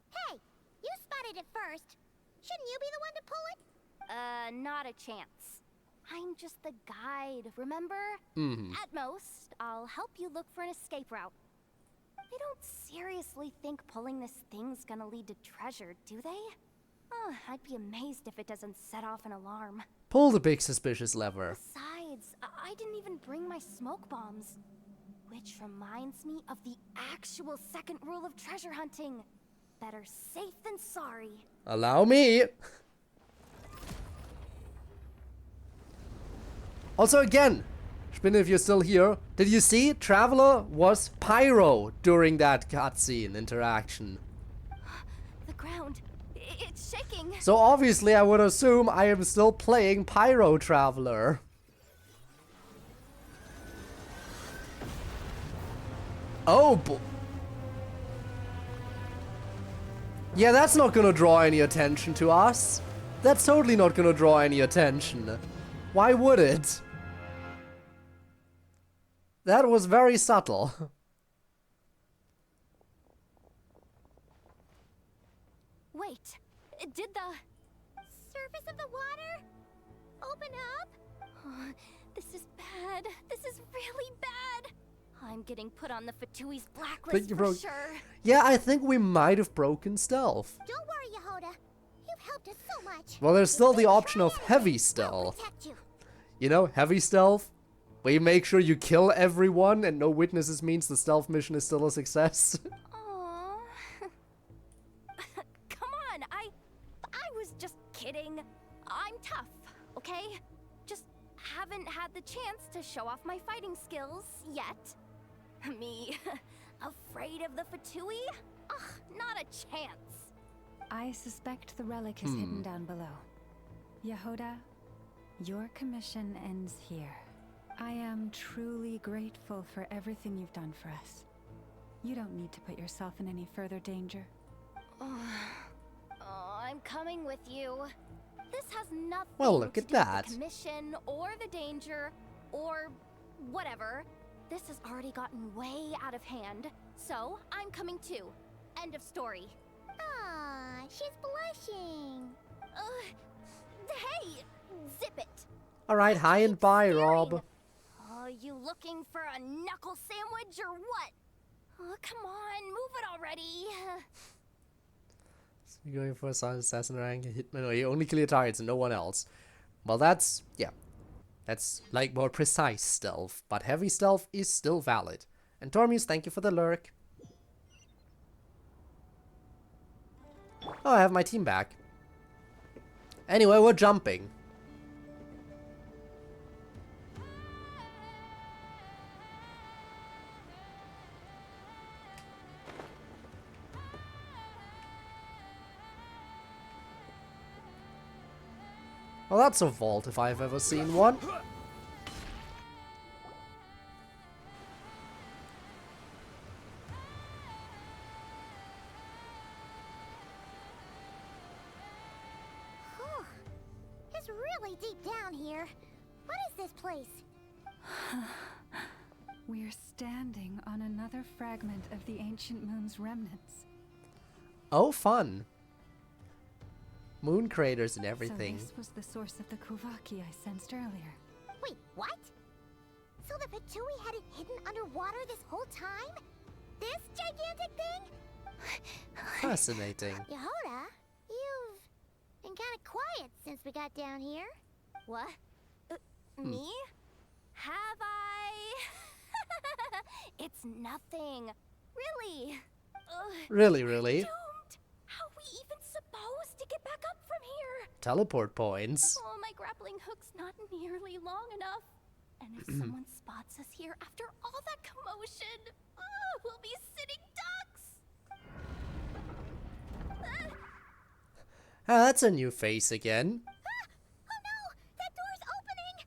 Hey, you spotted it first. Shouldn't you be the one to pull it? Not a chance. I'm just the guide, remember? Mm-hmm. At most, I'll help you look for an escape route. They don't seriously think pulling this thing's gonna lead to treasure, do they? I'd be amazed if it doesn't set off an alarm. Pull the big suspicious lever. Besides, I didn't even bring my smoke bombs. Which reminds me of the actual second rule of treasure hunting. Better safe than sorry. Allow me. Also again, Spinne, if you're still here, did you see Traveler was pyro during that cutscene interaction? The ground, it's shaking. So obviously I would assume I am still playing Pyro Traveler. Oh, yeah, that's not gonna draw any attention to us. That's totally not gonna draw any attention. Why would it? That was very subtle. Wait, did the Surface of the water? Open up? Oh, this is bad. This is really bad. I'm getting put on the Fatui's blacklist for sure. Yeah, I think we might have broken stealth. Don't worry, Yehoda. You've helped us so much. Well, there's still the option of heavy stealth. Protect you. You know, heavy stealth, where you make sure you kill everyone and no witnesses means the stealth mission is still a success. Aww. Come on, I was just kidding. I'm tough, okay? Just haven't had the chance to show off my fighting skills yet. Me, afraid of the Fatui? Ugh, not a chance. I suspect the relic is hidden down below. Yehoda, your commission ends here. I am truly grateful for everything you've done for us. You don't need to put yourself in any further danger. Oh, I'm coming with you. This has nothing Well, look to at do with that. the commission or the danger or whatever. This has already gotten way out of hand. So, I'm coming too. End of story. Aw, she's blushing. Hey, zip it. Alright, hi and bye, Rob. You looking for a knuckle sandwich or what? Oh, come on, move it already. So you're going for a silent assassin rank, hitman, or you only clear targets and no one else. Well, that's, yeah. That's like more precise stealth, but heavy stealth is still valid. And Tormius, thank you for the lurk. Oh, I have my team back. Anyway, we're jumping. Well, that's a vault if I've ever seen one. Whew. It's really deep down here. What is this place? We're standing on another fragment of the ancient moon's remnants. Oh, fun. Moon craters and everything. So this was the source of the Kuvaki I sensed earlier. Wait, what? So the Fatui had it hidden underwater this whole time? This gigantic thing? Fascinating. Yehoda, you've been kind of quiet since we got down here. What? Me? Have I? It's nothing. Really. Really, really. Doomed. How are we even supposed to get back up from here? Teleport points. Oh, my grappling hook's not nearly long enough. And if someone spots us here after all that commotion, we'll be sitting ducks. Ah, that's a new face again. Oh no! That door's opening!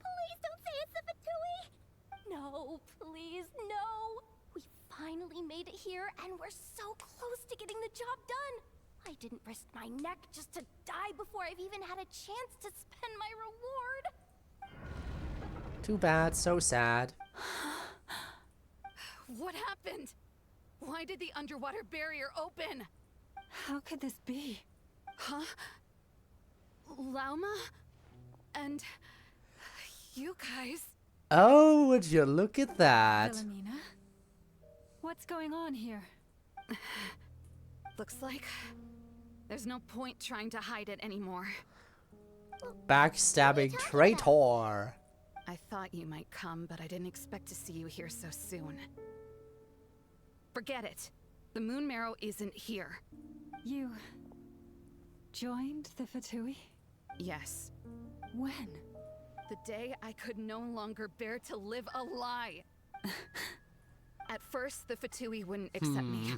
Please don't say it's the Fatui! No, please, no. We finally made it here, and we're so close to getting the job done. I didn't risk my neck just to die before I've even had a chance to spend my reward. Too bad, so sad. What happened? Why did the underwater barrier open? How could this be? Huh? Lauma? And you guys? Oh, would you look at that? Philomena? What's going on here? Looks like there's no point trying to hide it anymore. Backstabbing traitor. I thought you might come, but I didn't expect to see you here so soon. Forget it. The Moon Marrow isn't here. You joined the Fatui? Yes. When? The day I could no longer bear to live a lie. At first, the Fatui wouldn't accept me.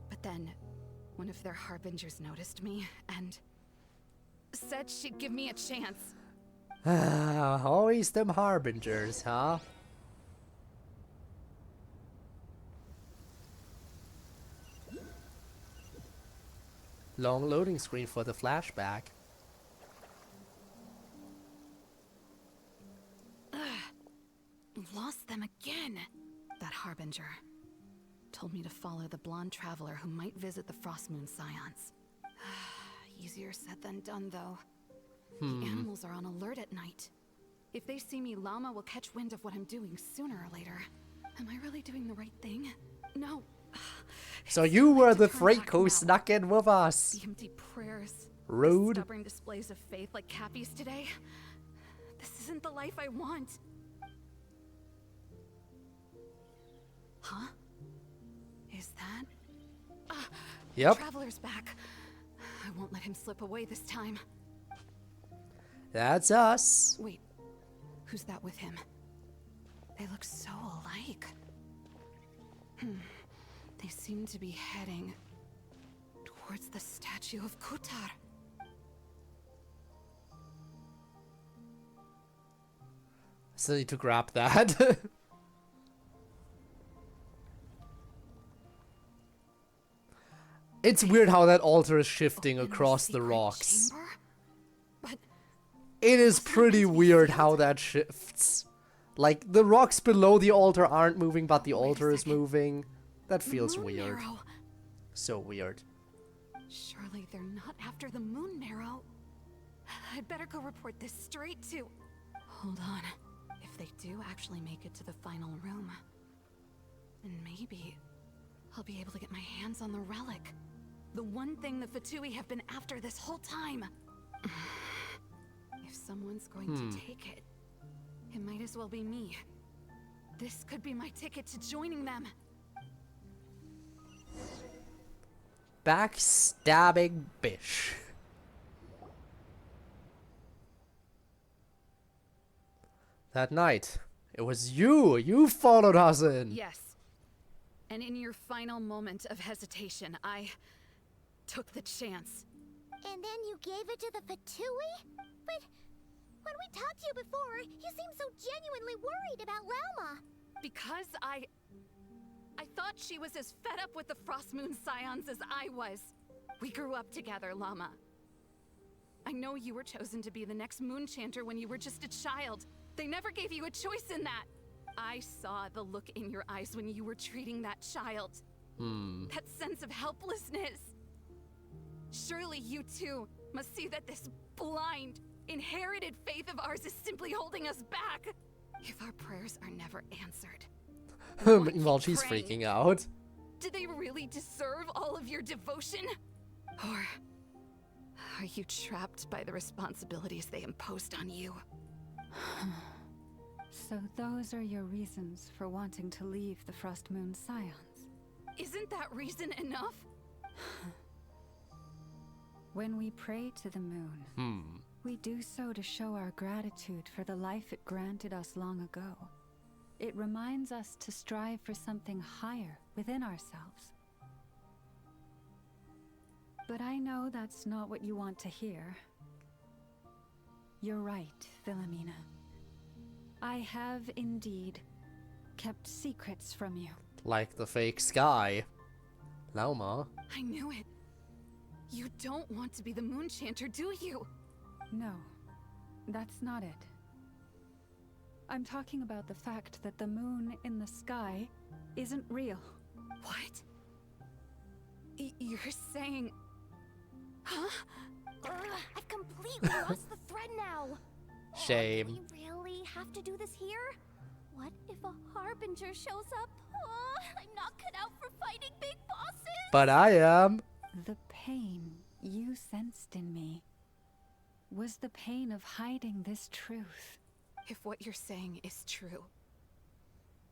But then, one of their harbingers noticed me and said she'd give me a chance. Always them harbingers, huh? Long loading screen for the flashback. Lost them again. That harbinger told me to follow the blonde traveler who might visit the Frostmoon Scions. Easier said than done, though. The animals are on alert at night. If they see me, Llama will catch wind of what I'm doing sooner or later. Am I really doing the right thing? No. So you were the freak who snuck in with us. The empty prayers. Rude. The stubborn displays of faith like Cappy's today. This isn't the life I want. Huh? Is that? Yep. Traveler's back. I won't let him slip away this time. That's us. Wait, who's that with him? They look so alike. They seem to be heading towards the statue of Kutar. Still need to grab that. It's weird how that altar is shifting across The the secret rocks. chamber? It is pretty weird how that shifts. Like, the rocks below the altar aren't moving, but the altar is moving. That feels weird. Marrow. So weird. Surely they're not after the moon marrow. I'd better go report this straight to... Hold on. If they do actually make it to the final room, then maybe I'll be able to get my hands on the relic. The one thing the Fatui have been after this whole time. If someone's going to take it, it might as well be me. This could be my ticket to joining them. Backstabbing bish. That night, it was you. You followed us in. Yes. And in your final moment of hesitation, I took the chance. And then you gave it to the Fatui? But when we talked to you before, you seemed so genuinely worried about Lauma. Because I thought she was as fed up with the Frost Moon Scions as I was. We grew up together, Llama. I know you were chosen to be the next Moon Chanter when you were just a child. They never gave you a choice in that. I saw the look in your eyes when you were treating that child. That sense of helplessness. Surely you too must see that this blind, inherited faith of ours is simply holding us back. If our prayers are never answered. Meanwhile, she's freaking out. Do they really deserve all of your devotion? Or are you trapped by the responsibilities they imposed on you? So those are your reasons for wanting to leave the Frost Moon Scions? Isn't that reason enough? When we pray to the moon, we do so to show our gratitude for the life it granted us long ago. It reminds us to strive for something higher within ourselves. But I know that's not what you want to hear. You're right, Philomena. I have indeed kept secrets from you. Like the fake sky. Lauma. I knew it. You don't want to be the Moon Chanter, do you? No, that's not it. I'm talking about the fact that the moon in the sky isn't real. What? You're saying... Huh? I've completely lost the thread now. Shame. Do we really have to do this here? What if a Harbinger shows up? Oh, I'm not cut out for fighting big bosses. But I am. The pain you sensed in me was the pain of hiding this truth. If what you're saying is true,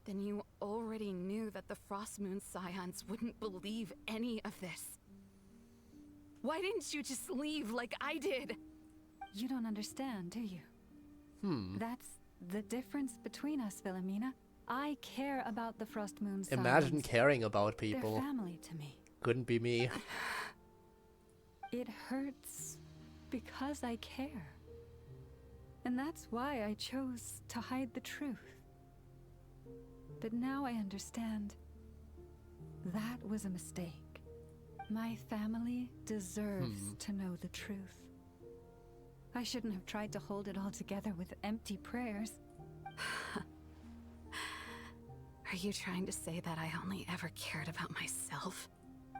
then you already knew that the Frost Moon Scions wouldn't believe any of this. Why didn't you just leave like I did? You don't understand, do you? That's the difference between us, Philomena. I care about the Frost Moon Scions. Imagine caring about people. They're family to me. Couldn't be me. It hurts because I care. And that's why I chose to hide the truth. But now I understand that was a mistake. My family deserves to know the truth. I shouldn't have tried to hold it all together with empty prayers. Are you trying to say that I only ever cared about myself?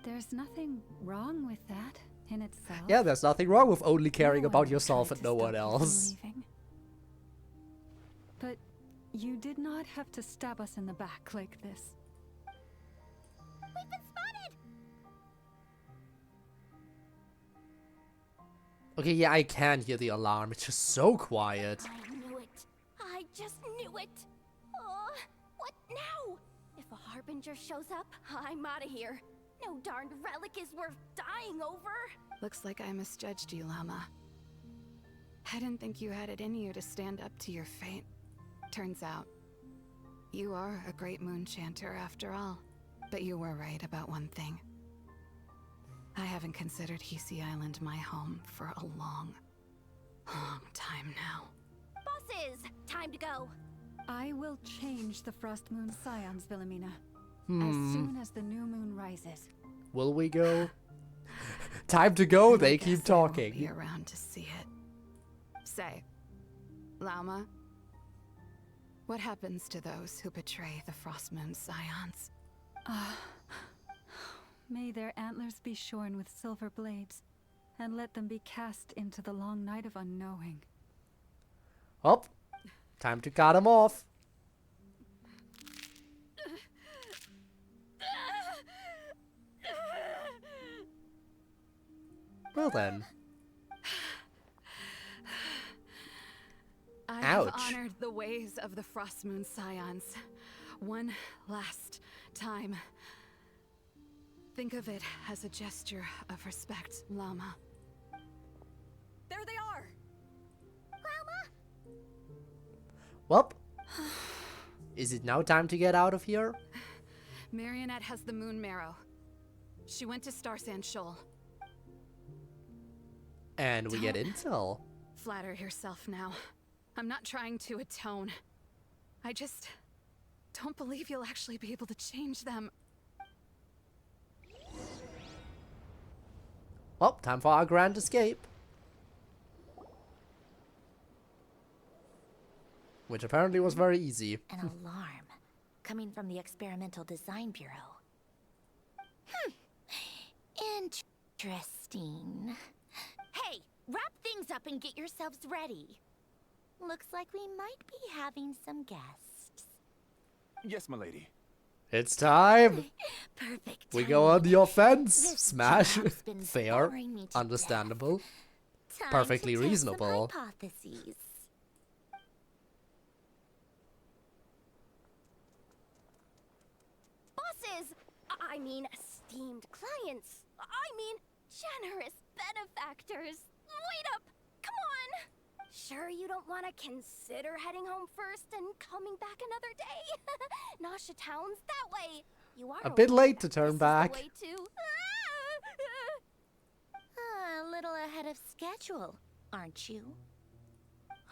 There's nothing wrong with that in itself. Yeah, there's nothing wrong with only caring No about one yourself tried and to no one stop you from else. leaving. But you did not have to stab us in the back like this. We've been spotted. Okay, yeah, I can hear the alarm. It's just so quiet. I knew it. I just knew it. Oh, what now? If a Harbinger shows up, I'm out of here. No darned relic is worth dying over. Looks like I misjudged you, Llama. I didn't think you had it in you to stand up to your fate. Turns out, you are a great Moon Chanter after all. But you were right about one thing. I haven't considered Hisi Island my home for a long, long time now. Bosses, time to go. I will change the Frost Moon Scions, Philomena. As soon as the new moon rises. Will we go? Time to go, they I keep guess I won't be talking. around to see it. Say, Lauma, what happens to those who betray the Frostmoon Scions? May their antlers be shorn with silver blades, and let them be cast into the long night of unknowing. Oh, time to cut him off. Well then. I Ouch. have honored the ways of the Frostmoon Scions one last time. Think of it as a gesture of respect, Llama. There they are! Well, is it now time to get out of here? Marionette has the Moon Marrow. She went to Star Sand Shoal. And we get intel. Flatter yourself now. I'm not trying to atone. I just don't believe you'll actually be able to change them. Well, time for our grand escape. Which apparently was very easy. An alarm coming from the Experimental Design Bureau. Interesting. Hey, wrap things up and get yourselves ready. Looks like we might be having some guests. Yes, my lady. It's time. Perfect. We go on the offense. This Smash. job's been Fair. boring me to Understandable. Time Perfectly to test reasonable. Some hypotheses. Bosses! I mean, esteemed clients. I mean, generous benefactors. Wait up! Come on! Sure you don't want to consider heading home first and coming back another day? Nasha Town's that way. You are A bit aware late to that turn this is back. the way to... A little ahead of schedule, aren't you?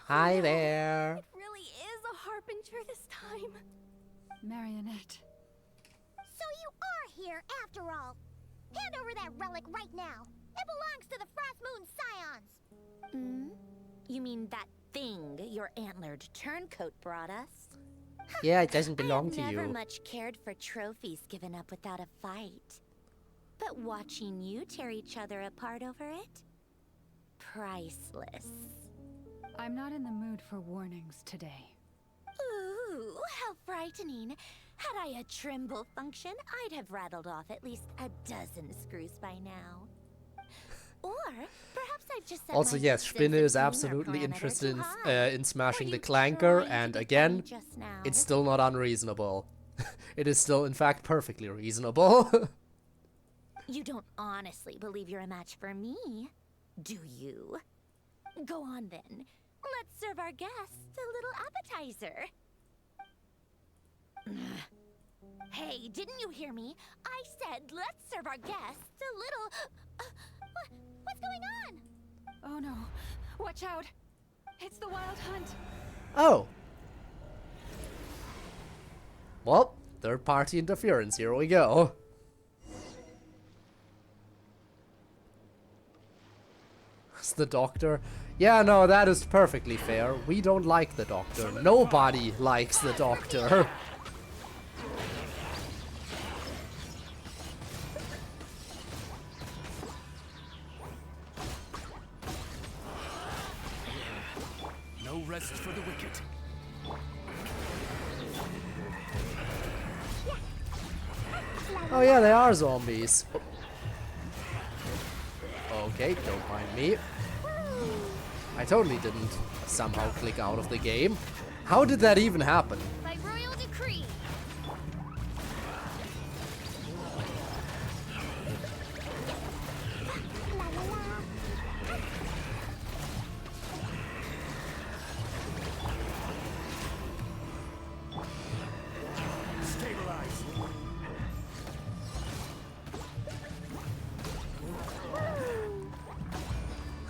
Hi there. It really is a harbinger this time. Marionette. So you are here after all. Hand over that relic right now. It belongs to the Frostmoon Scions. You mean that thing your antlered turncoat brought us? Yeah, it doesn't belong I to have never you. much cared for trophies given up without a fight. But watching you tear each other apart over it? Priceless. I'm not in the mood for warnings today. Ooh, how frightening. Had I a trimble function, I'd have rattled off at least a dozen screws by now. Or perhaps I've just set Also, my yes, sense of Spinne is humor absolutely parameter interested too high. in smashing Were the you clanker, trying to and be again, funny just now? it's still not unreasonable. It is still, in fact, perfectly reasonable. You don't honestly believe you're a match for me, do you? Go on then. Let's serve our guests a little appetizer. Hey, didn't you hear me? I said let's serve our guests a little... what's going on? Oh no. Watch out. It's the Wild Hunt. Oh. Well, third-party interference. Here we go. It's the doctor. Yeah, no, that is perfectly fair. We don't like the doctor. Nobody likes the doctor. No rest for the wicked. Oh yeah, they are zombies. Okay, don't mind me. I totally didn't somehow click out of the game. How did that even happen? By royal decree. Stabilize.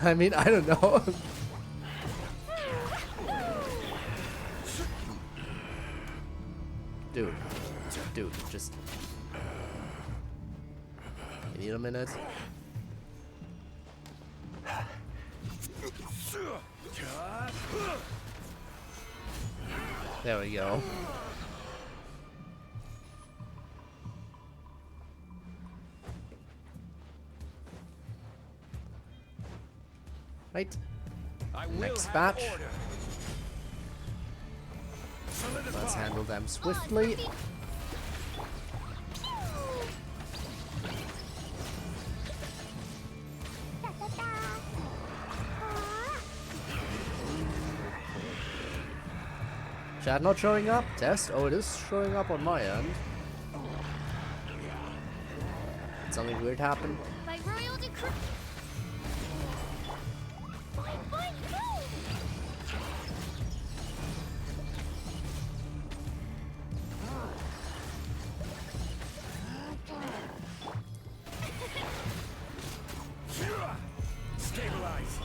I mean, I don't know. Dude, just... You need a minute? There we go. Right. Next batch. Let's handle them swiftly. Chat not showing up? Test? Oh, it is showing up on my end. Did something weird happen? By royal decree. Stabilize.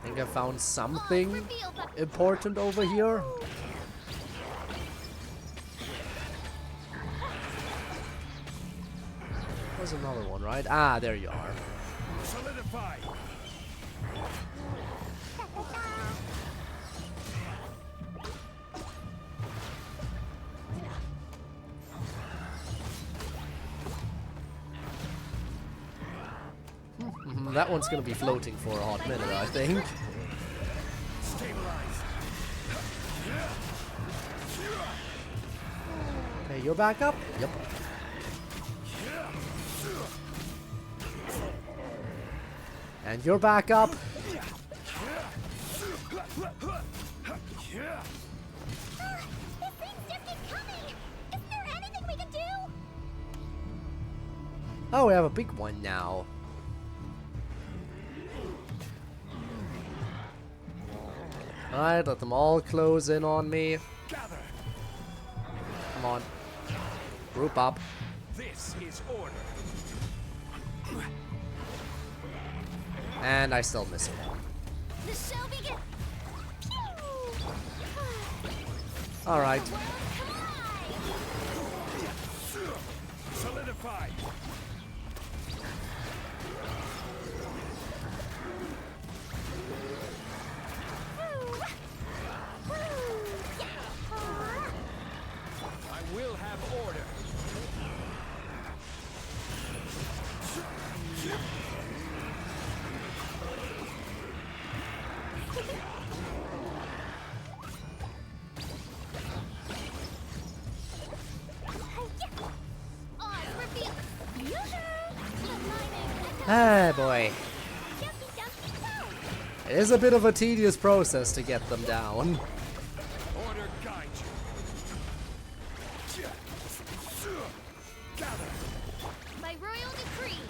I think I found something important over here. There's another one, right? Ah, there you are. Solidify. That one's gonna be floating for a hot minute, I think. Stabilize. Okay, you're back up? Yep. And you're back up. This thing's just keep coming. Isn't there anything we can do? Oh, we have a big one now. Alright, let them all close in on me. Gather. Come on. Group up. This is order. And I still miss it. The show begins. Alright. Solidify. I will have order. Ah, boy. It is a bit of a tedious process to get them down. Order guide you. Gather. By royal decree,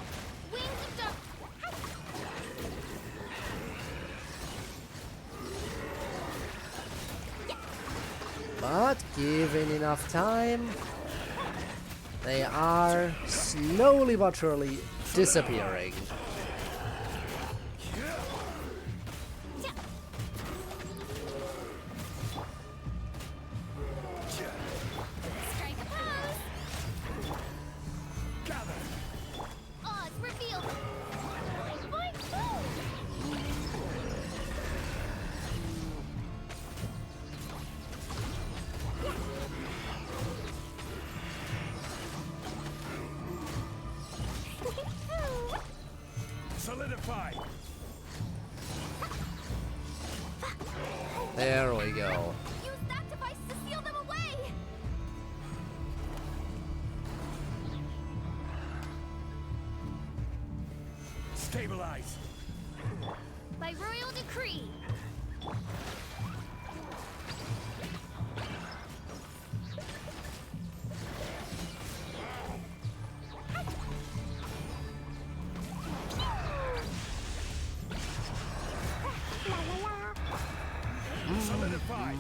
wings of dark. But given enough time, they are slowly but surely disappearing. Strike a pose. Gather. Oz revealed. Solidify. There we go. Use that device to seal them away. Stabilize. By royal decree. Solidify.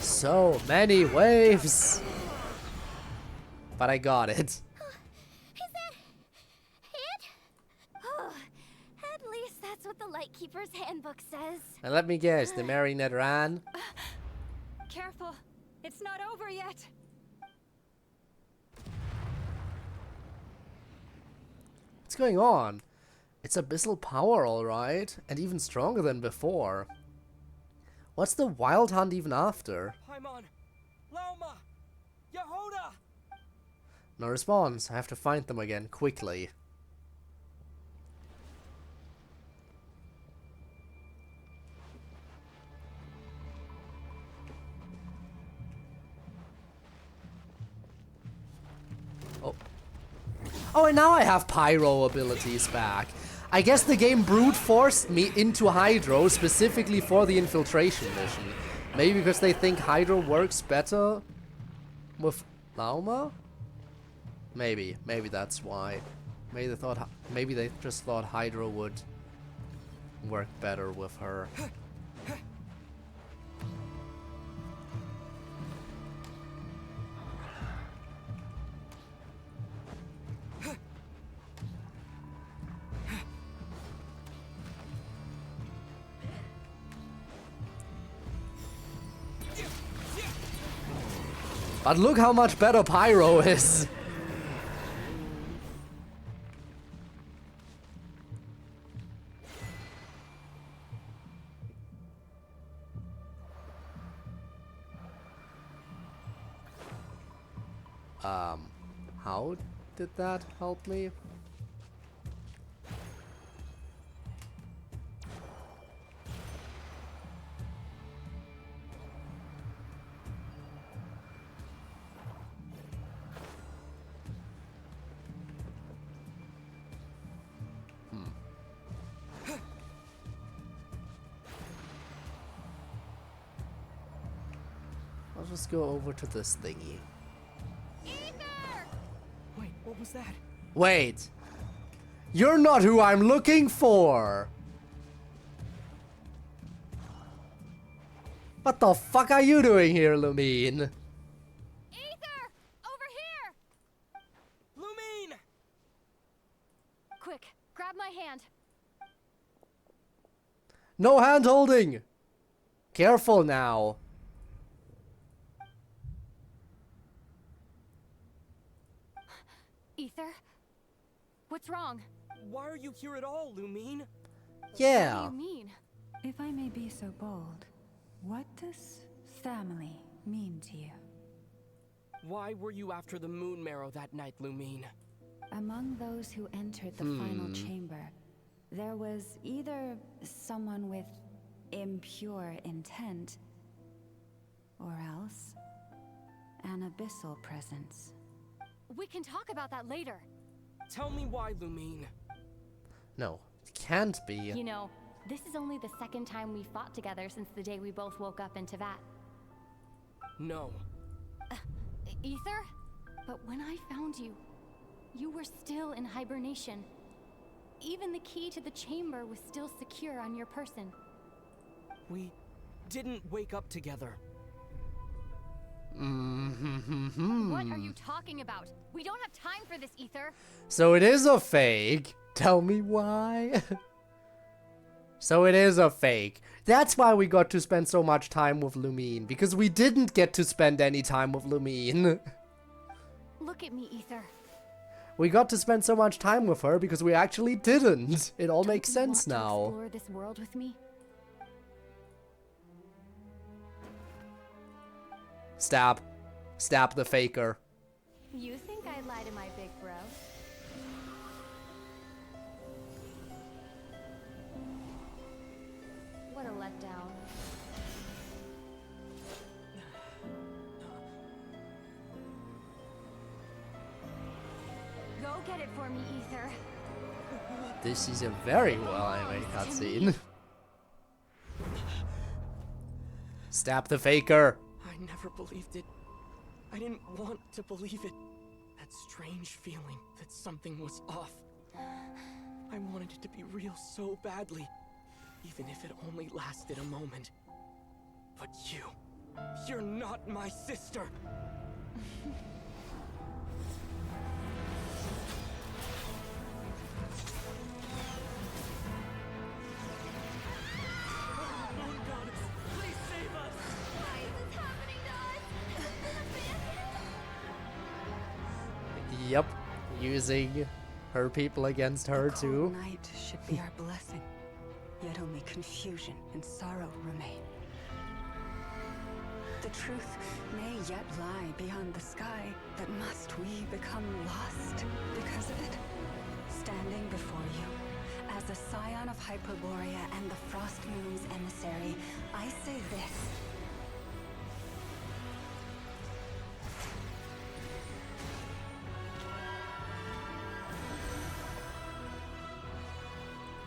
So many waves. But I got it. Is that it? At least that's what the Lightkeeper's handbook says. And let me guess, the marionette ran? Careful. It's not over yet. What's going on? It's abyssal power, alright. And even stronger than before. What's the wild hunt even after? Paimon! Lauma! Yehoda! No response. I have to find them again, quickly. Oh. Oh, and now I have pyro abilities back. I guess the game brute forced me into Hydro specifically for the infiltration mission. Maybe because they think Hydro works better with Lauma? Maybe that's why. Maybe they just thought Hydro would work better with her. But look how much better Pyro is. How did that help me? I'll just go over to this thingy. Wait, what was that? Wait! You're not who I'm looking for! What the fuck are you doing here, Lumine? Ether! Over here! Lumine! Quick, grab my hand. No hand holding! Careful now. Ether? What's wrong? Why are you here at all, Lumine? Yeah. What do you mean? If I may be so bold, what does family mean to you? Why were you after the moon marrow that night, Lumine? Among those who entered the final chamber, there was either someone with impure intent, or else an abyssal presence. We can talk about that later. Tell me why, Lumine. No, it can't be. You know, this is only the second time we fought together since the day we both woke up in Teyvat. No. Ether? But when I found you, you were still in hibernation. Even the key to the chamber was still secure on your person. We didn't wake up together. What are you talking about? We don't have time for this, Ether. So it is a fake. Tell me why. So it is a fake. That's why we got to spend so much time with Lumine. Because we didn't get to spend any time with Lumine. Look at me, Ether. We got to spend so much time with her because we actually didn't. It all makes Don't you sense want to now. explore this world with me? Stab. Stab the faker. You think I lie to my big bro? What a letdown. Go get it for me, Ether. This is a very well animated cutscene. Stab the faker. I never believed it. I didn't want to believe it. That strange feeling that something was off. I wanted it to be real so badly, even if it only lasted a moment. But you, You're not my sister. Moon goddess, please save us! Why is this happening to us? Yep, using her people against her The too. cold night should be our blessing, yet only confusion and sorrow remain. The truth may yet lie beyond the sky, but must we become lost because of it? Standing before you, as a scion of Hyperborea and the Frost Moon's emissary, I say this.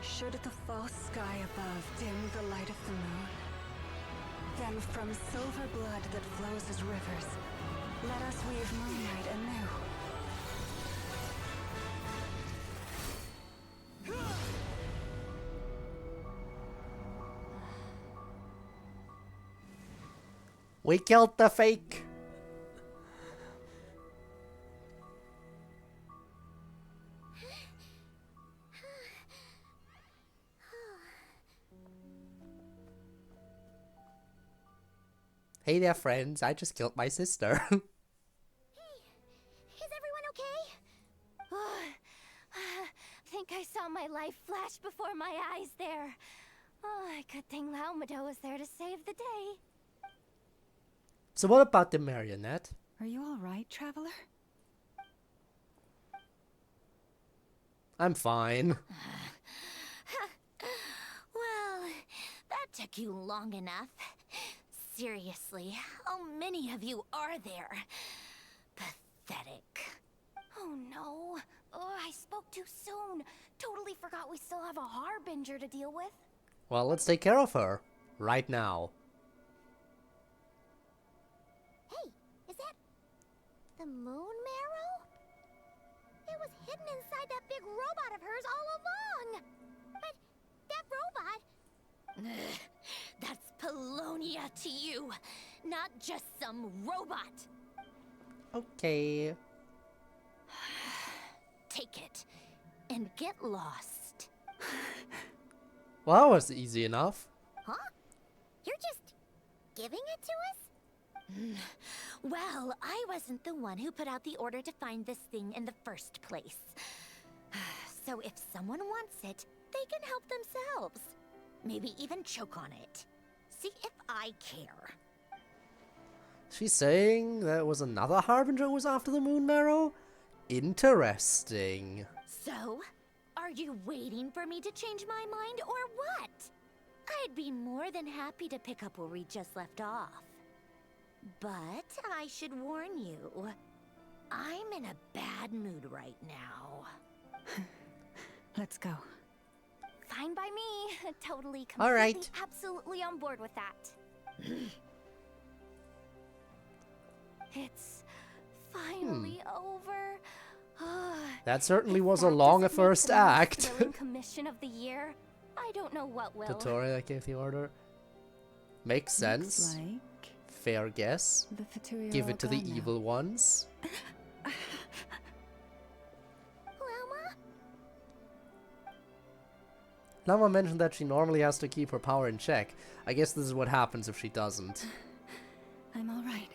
Should the false sky above dim the light of the moon, then from silver blood that flows as rivers, let us weave moonlight anew. We killed the fake. Hey there, friends. I just killed my sister. Hey, is everyone okay? I think I saw my life flash before my eyes there. Oh, good thing Laumado was there to save the day. So what about the marionette? Are you all right, traveler? I'm fine. Well, that took you long enough. Seriously, how many of you are there? Pathetic. Oh no. Oh, I spoke too soon. Totally forgot we still have a harbinger to deal with. Well, let's take care of her. Right now. Hey, is that the moon marrow? It was hidden inside that big robot of hers all along. But that robot... That's Polonia to you, not just some robot. Okay. Take it and get lost. Well, that was easy enough. Huh? You're just giving it to us? Well, I wasn't the one who put out the order to find this thing in the first place. So if someone wants it, they can help themselves. Maybe even choke on it. See if I care. She's saying there was another harbinger who was after the moon marrow? Interesting. So, are you waiting for me to change my mind or what? I'd be more than happy to pick up where we just left off. But I should warn you, I'm in a bad mood right now. Let's go. Fine by me. Totally, completely, All right. absolutely on board with that. It's finally over. That certainly If was that a long doesn't make first the most act. thrilling commission of the year, I don't know what will. Tutorial that gave the order. Makes sense. Looks like Fair guess. the Fatui are Give all it to the gone now. evil ones. Wilma? Lama mentioned that she normally has to keep her power in check. I guess this is what happens if she doesn't. I'm all right.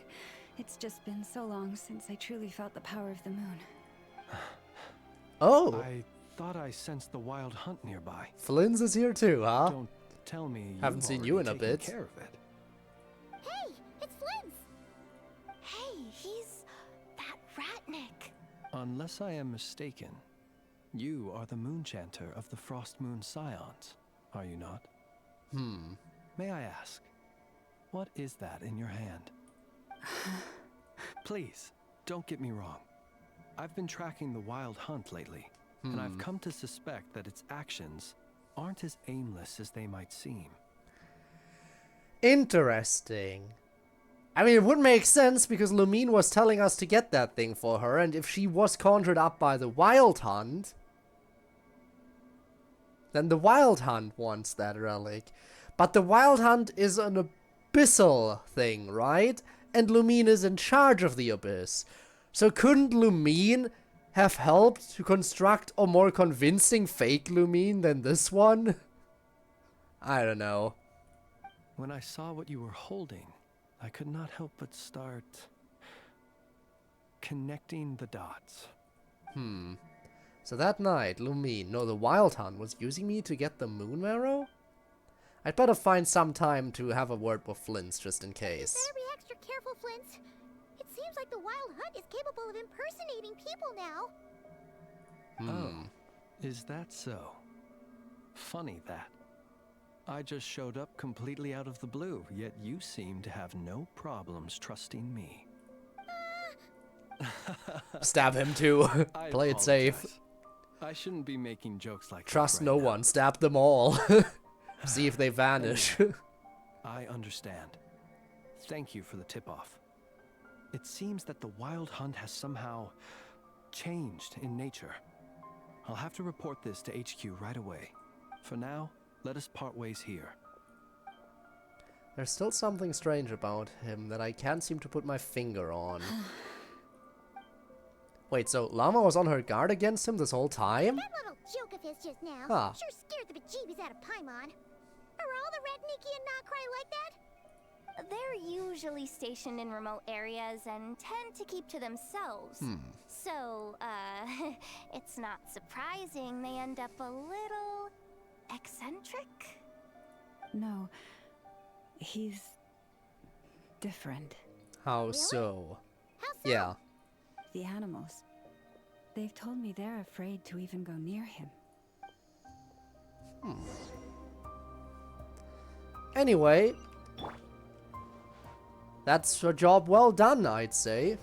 It's just been so long since I truly felt the power of the moon. Oh! I thought I sensed the wild hunt nearby. Flynn's is here too, huh? Don't tell me Haven't you've seen you in a already taken bit. care of it. Hey, it's Flynn's. Hey, he's that Ratnik. Unless I am mistaken, you are the moon chanter of the Frost Moon Scions, are you not? May I ask, what is that in your hand? Please, don't get me wrong. I've been tracking the wild hunt lately, and I've come to suspect that its actions aren't as aimless as they might seem. Interesting. I mean, it would make sense because Lumine was telling us to get that thing for her, and if she was conjured up by the Wild Hunt, then the Wild Hunt wants that relic. But the Wild Hunt is an abyssal thing, right? And Lumine is in charge of the abyss. So couldn't Lumine have helped to construct a more convincing fake Lumine than this one? I don't know. When I saw what you were holding, I could not help but start connecting the dots. So that night, Lumine, no, the Wild Hunt, was using me to get the Moon Marrow? I'd better find some time to have a word with Flint, just in case. Better be extra careful, Flint. It seems like the Wild Hunt is capable of impersonating people now. Oh, is that so? Funny that. I just showed up completely out of the blue, yet you seem to have no problems trusting me. Stab him too. Play it safe. I shouldn't be making jokes like Trust this right no now. one. Stab them all. See if they vanish. I understand. Thank you for the tip-off. It seems that the Wild Hunt has somehow changed in nature. I'll have to report this to HQ right away. For now, let us part ways here. There's still something strange about him that I can't seem to put my finger on. Wait, so Llama was on her guard against him this whole time? That little joke of his just now Huh. sure scared the bejeebies out of Paimon. Are all the Redniki and Nod-Krai like that? They're usually stationed in remote areas and tend to keep to themselves. So, it's not surprising they end up a little eccentric. No, he's different. How so? How so? Yeah. The animals. They've told me they're afraid to even go near him. Anyway, that's a job well done, I'd say.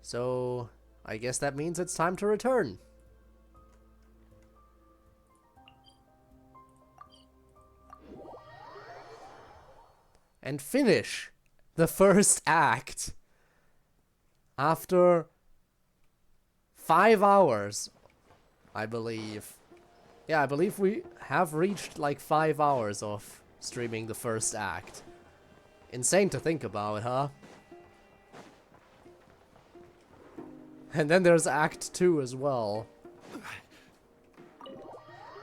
So, I guess that means it's time to return. And finish the first act. After 5 hours, I believe. Yeah, I believe we have reached like 5 hours of streaming the first act. Insane to think about, huh? And then there's Act 2 as well.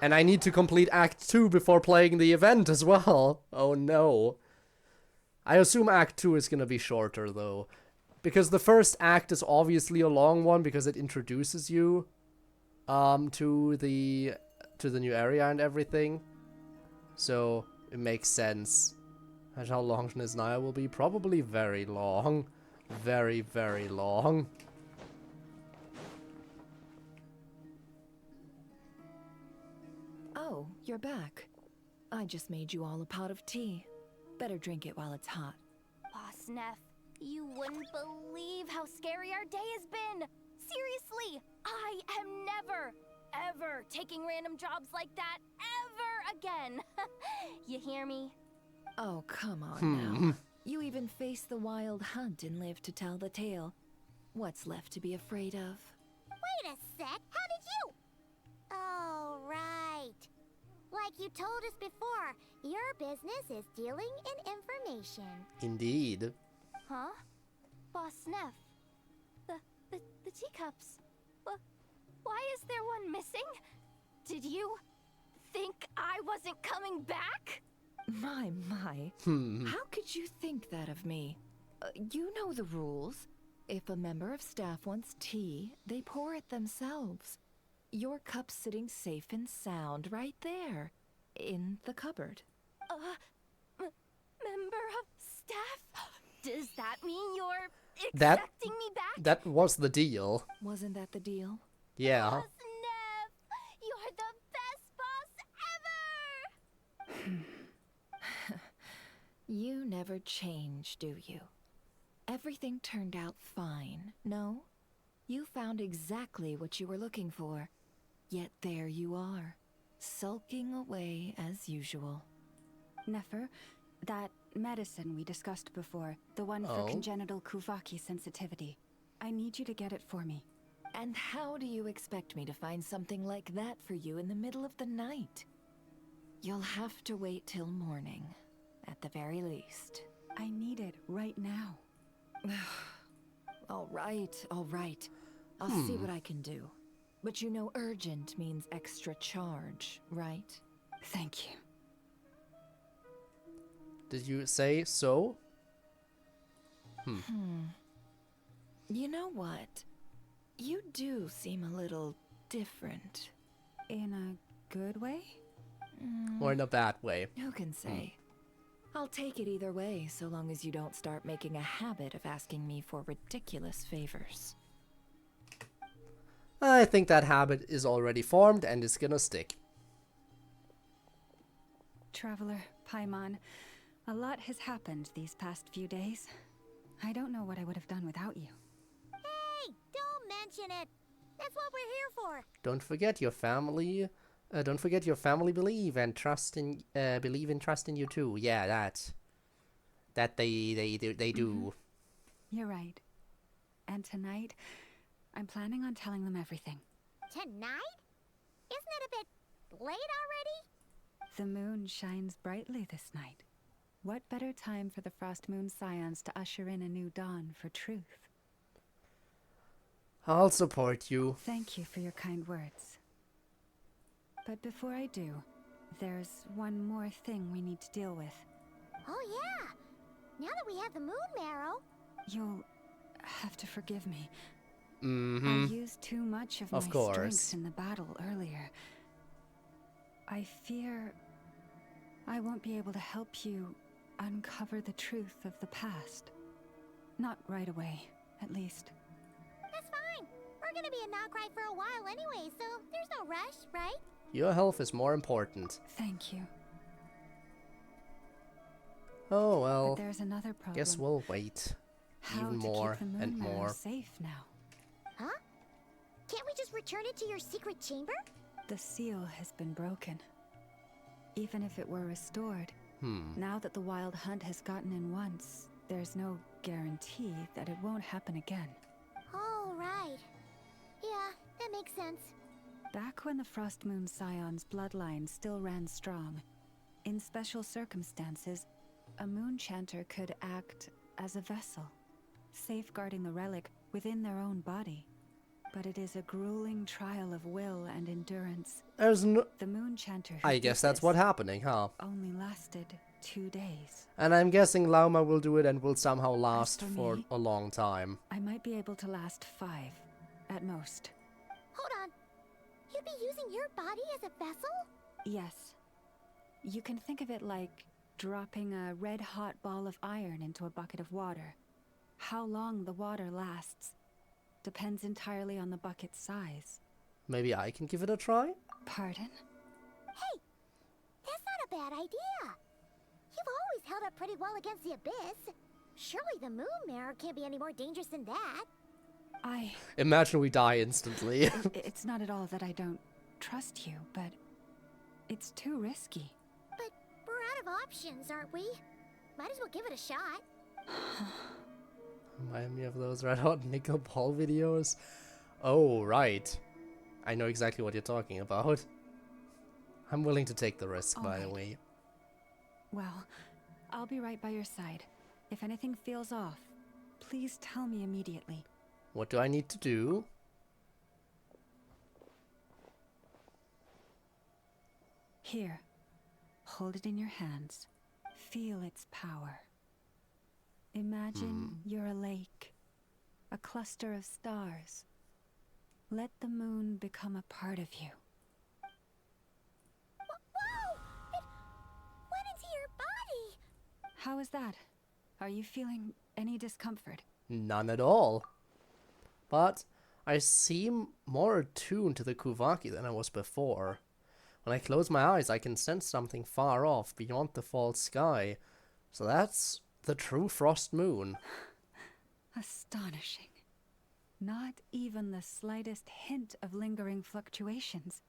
And I need to complete Act 2 before playing the event as well. Oh no. I assume Act 2 is gonna be shorter though. Because the first act is obviously a long one because it introduces you to the new area and everything. So it makes sense. And how long Nizhaya will be? Probably very long. Very, very long. Oh, you're back. I just made you all a pot of tea. Better drink it while it's hot. Boss Neff, you wouldn't believe how scary our day has been. Seriously, I am never, ever taking random jobs like that ever again. You hear me? Oh, come on now. You even faced the Wild Hunt and lived to tell the tale. What's left to be afraid of? Wait a sec, how did you? Oh, right. Like you told us before, your business is dealing in information. Indeed. Huh? Boss Neff, the teacups. Why is there one missing? Did you think I wasn't coming back? My. How could you think that of me? You know the rules. If a member of staff wants tea, they pour it themselves. Your cup's sitting safe and sound right there, in the cupboard. Member of staff? Does that mean you're That- accepting me back? That was the deal. Wasn't that the deal? Yeah. Boss Neff, you're the best boss ever! You never change, do you? Everything turned out fine, no? You found exactly what you were looking for. Yet there you are, sulking away as usual. Nefer, that medicine we discussed before, the one for congenital Kuvaki sensitivity. I need you to get it for me. And how do you expect me to find something like that for you in the middle of the night? You'll have to wait till morning. at the very least. I need it right now. All right, all right. I'll see what I can do. But you know urgent means extra charge, right? Thank you. Did you say so? You know what? You do seem a little different. In a good way? Or in a bad way? Who can say? I'll take it either way, so long as you don't start making a habit of asking me for ridiculous favors. I think that habit is already formed and is gonna stick. Traveler, Paimon, a lot has happened these past few days. I don't know what I would have done without you. Hey, don't mention it. That's what we're here for. Don't forget your family. Don't forget your family believe and trust in believe and trust in you too. Yeah, that they do. You're right. And tonight, I'm planning on telling them everything. Tonight? Isn't it a bit late already? The moon shines brightly this night. What better time for the Frost Moon Scions to usher in a new dawn for truth? I'll support you. Thank you for your kind words. But before I do, there's one more thing we need to deal with. Oh yeah. Now that we have the moon marrow. You'll have to forgive me. Mm-hmm. I used too much of my course. strength in the battle earlier. I fear I won't be able to help you uncover the truth of the past. Not right away, at least. That's fine. We're gonna be in Nod-Krai for a while anyway, so there's no rush, right? Your health is more important. Thank you. Oh well. But there's another problem. Guess we'll wait. How Even to more keep the moon and marrow more. safe now. Huh? Can't we just return it to your secret chamber? The seal has been broken. Even if it were restored, now that the wild hunt has gotten in once, there's no guarantee that it won't happen again. Oh, right. Yeah, that makes sense. Back when the Frost Moon Scion's bloodline still ran strong, in special circumstances, a moon chanter could act as a vessel, safeguarding the relic within their own body. But it is a grueling trial of will and endurance. There's no... The moon chanter who I did guess that's this what's happening, huh? only lasted 2 days. And I'm guessing Lauma will do it and will somehow last for for me, a long time. I might be able to last 5, at most. Hold on. You'd be using your body as a vessel? Yes. You can think of it like dropping a red-hot ball of iron into a bucket of water. How long the water lasts depends entirely on the bucket's size. Maybe I can give it a try? Pardon? Hey, that's not a bad idea. You've always held up pretty well against the abyss. Surely the moon mirror can't be any more dangerous than that. Imagine we die instantly. It's not at all that I don't trust you, but it's too risky. But we're out of options, aren't we? Might as well give it a shot. Remind me of those red hot nickel ball videos. Oh, right. I know exactly what you're talking about. I'm willing to take the risk, by the way. Well, I'll be right by your side. If anything feels off, please tell me immediately. What do I need to do? Here. Hold it in your hands. Feel its power. Imagine you're a lake, a cluster of stars. Let the moon become a part of you. Whoa! It went into your body! How is that? Are you feeling any discomfort? None at all. But I seem more attuned to the Kuvaki than I was before. When I close my eyes, I can sense something far off beyond the false sky. So that's the true frost moon. Astonishing. Not even the slightest hint of lingering fluctuations.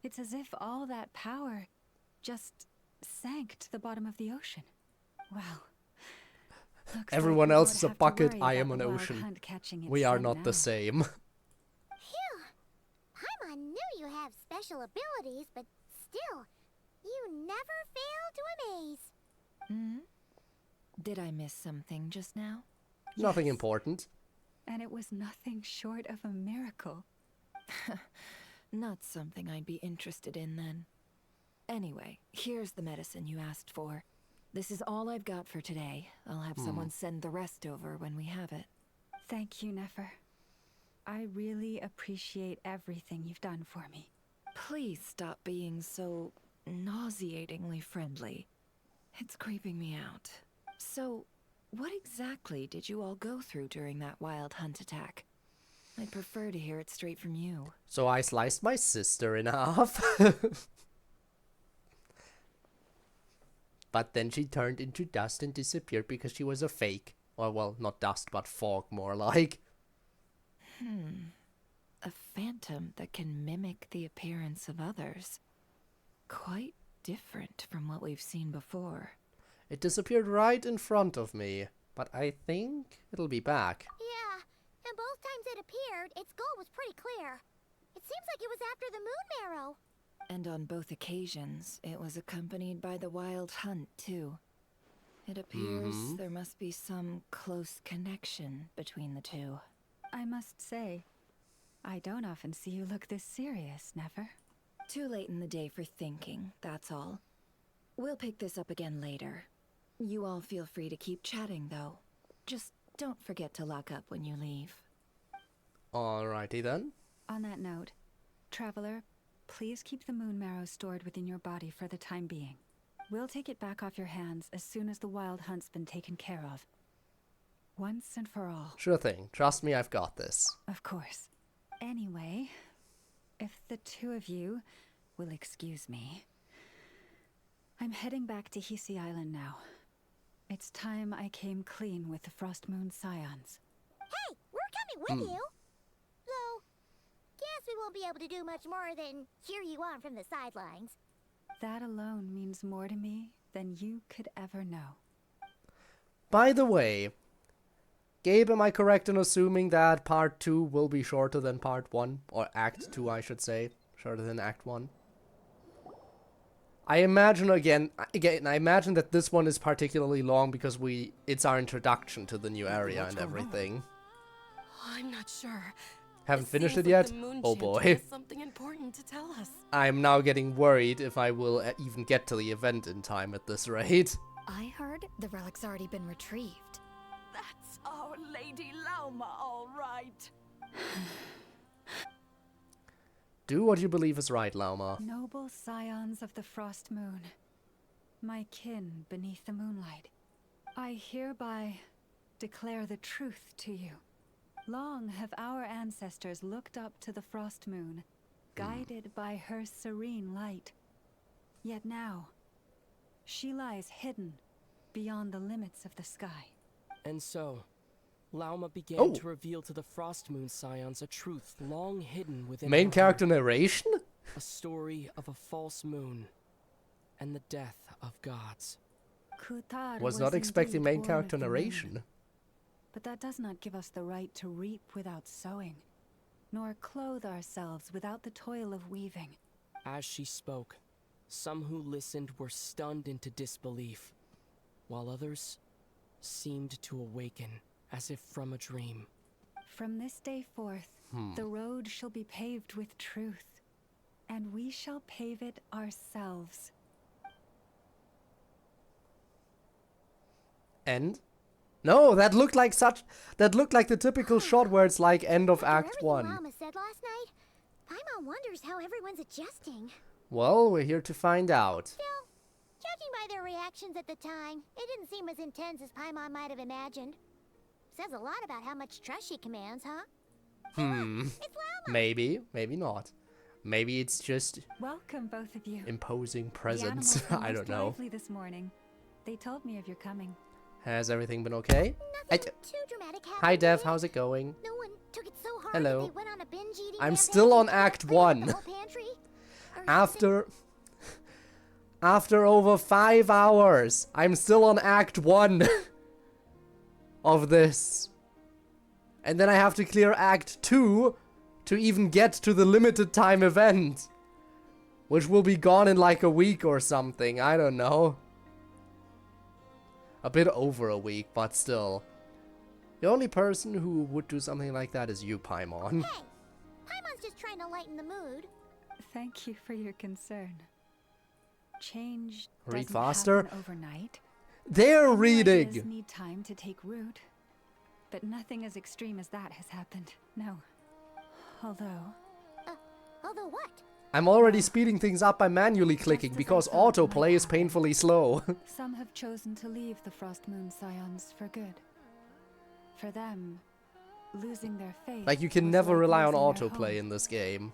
It's as if all that power just sank to the bottom of the ocean. Well, everyone else is a bucket, I am an ocean. We are not the same. Phew! Paimon knew you have special abilities, but still, you never fail to amaze. Hmm? Did I miss something just now? Nothing Yes. important. And it was nothing short of a miracle. Not something I'd be interested in then. Anyway, here's the medicine you asked for. This is all I've got for today. I'll have someone send the rest over when we have it. Thank you, Nefer. I really appreciate everything you've done for me. Please stop being so nauseatingly friendly. It's creeping me out. So, what exactly did you all go through during that wild hunt attack? I'd prefer to hear it straight from you. So I sliced my sister in half. But then she turned into dust and disappeared because she was a fake. Or, well, not dust, but fog, more like. A phantom that can mimic the appearance of others. Quite different from what we've seen before. It disappeared right in front of me. But I think it'll be back. Yeah, and both times it appeared, its goal was pretty clear. It seems like it was after the moon marrow. And on both occasions, it was accompanied by the wild hunt, too. It appears there must be some close connection between the two. I must say, I don't often see you look this serious, Nefer. Too late in the day for thinking, that's all. We'll pick this up again later. You all feel free to keep chatting, though. Just don't forget to lock up when you leave. Alrighty then. On that note, Traveler, please keep the moon marrow stored within your body for the time being. We'll take it back off your hands as soon as the wild hunt's been taken care of. Once and for all. Sure thing. Trust me, I've got this. Of course. Anyway, if the two of you will excuse me, I'm heading back to Hisi Island now. It's time I came clean with the Frost Moon Scions. Hey, we're coming with you. Though, guess we won't be able to do much more than cheer you on from the sidelines. That alone means more to me than you could ever know. By the way, Gabe, am I correct in assuming that part 2 will be shorter than part 1? Or act 2, I should say. Shorter than act 1. I imagine, again, I imagine that this one is particularly long because it's our introduction to the new area and everything. I'm not sure. Haven't finished it yet? Oh boy. Something important to tell us. I'm now getting worried if I will even get to the event in time at this rate. I heard the relic's already been retrieved. That's our Lady Lauma, all right. Do what you believe is right, Lauma. Noble scions of the Frost Moon, my kin beneath the moonlight, I hereby declare the truth to you. Long have our ancestors looked up to the Frost Moon, guided by her serene light. Yet now, she lies hidden beyond the limits of the sky. And so, Lauma began to reveal to the Frost Moon Scions a truth long hidden within Main her character heart. narration? A story of a false moon and the death of gods. Kutar Was not expecting indeed main born character of the moon. narration. But that does not give us the right to reap without sowing, nor clothe ourselves without the toil of weaving. As she spoke, some who listened were stunned into disbelief, while others seemed to awaken as if from a dream. From this day forth, the road shall be paved with truth, and we shall pave it ourselves. End? No, that looked like the typical shot where it's like end of Act 1. Mama said last night, Paimon wonders how everyone's adjusting. Well, we're here to find out. Still, judging by their reactions at the time, it didn't seem as intense as Paimon might have imagined. Says a lot about how much trust she commands, huh? It's Lauma. Maybe, maybe not. Maybe it's just Welcome, both of you. imposing The presence. animals were I don't most know. lively this morning. They told me of your coming. Has everything been okay? Nothing too dramatic happened. Hi, Dev. did it? How's it going? No one took it so hard Hello. that they went on a binge eating I'm rampage still on and Act cleaned up 1. the whole pantry? Or After over 5 hours, I'm still on Act 1 of this. And then I have to clear Act 2 to even get to the limited time event. Which will be gone in like a week or something, I don't know. A bit over a week, but still. The only person who would do something like that is you, Paimon. Hey! Paimon's just trying to lighten the mood. Thank you for your concern. Change Read doesn't faster. happen overnight. They're Some reading! ideas need time to take root. But nothing as extreme as that has happened. No. Although... Although what? I'm already speeding things up by manually clicking because autoplay is painfully slow. Some have chosen to leave the Frost Moon Scions for good. For them, losing their faith Like, you can was never like rely on losing their autoplay home. in this game.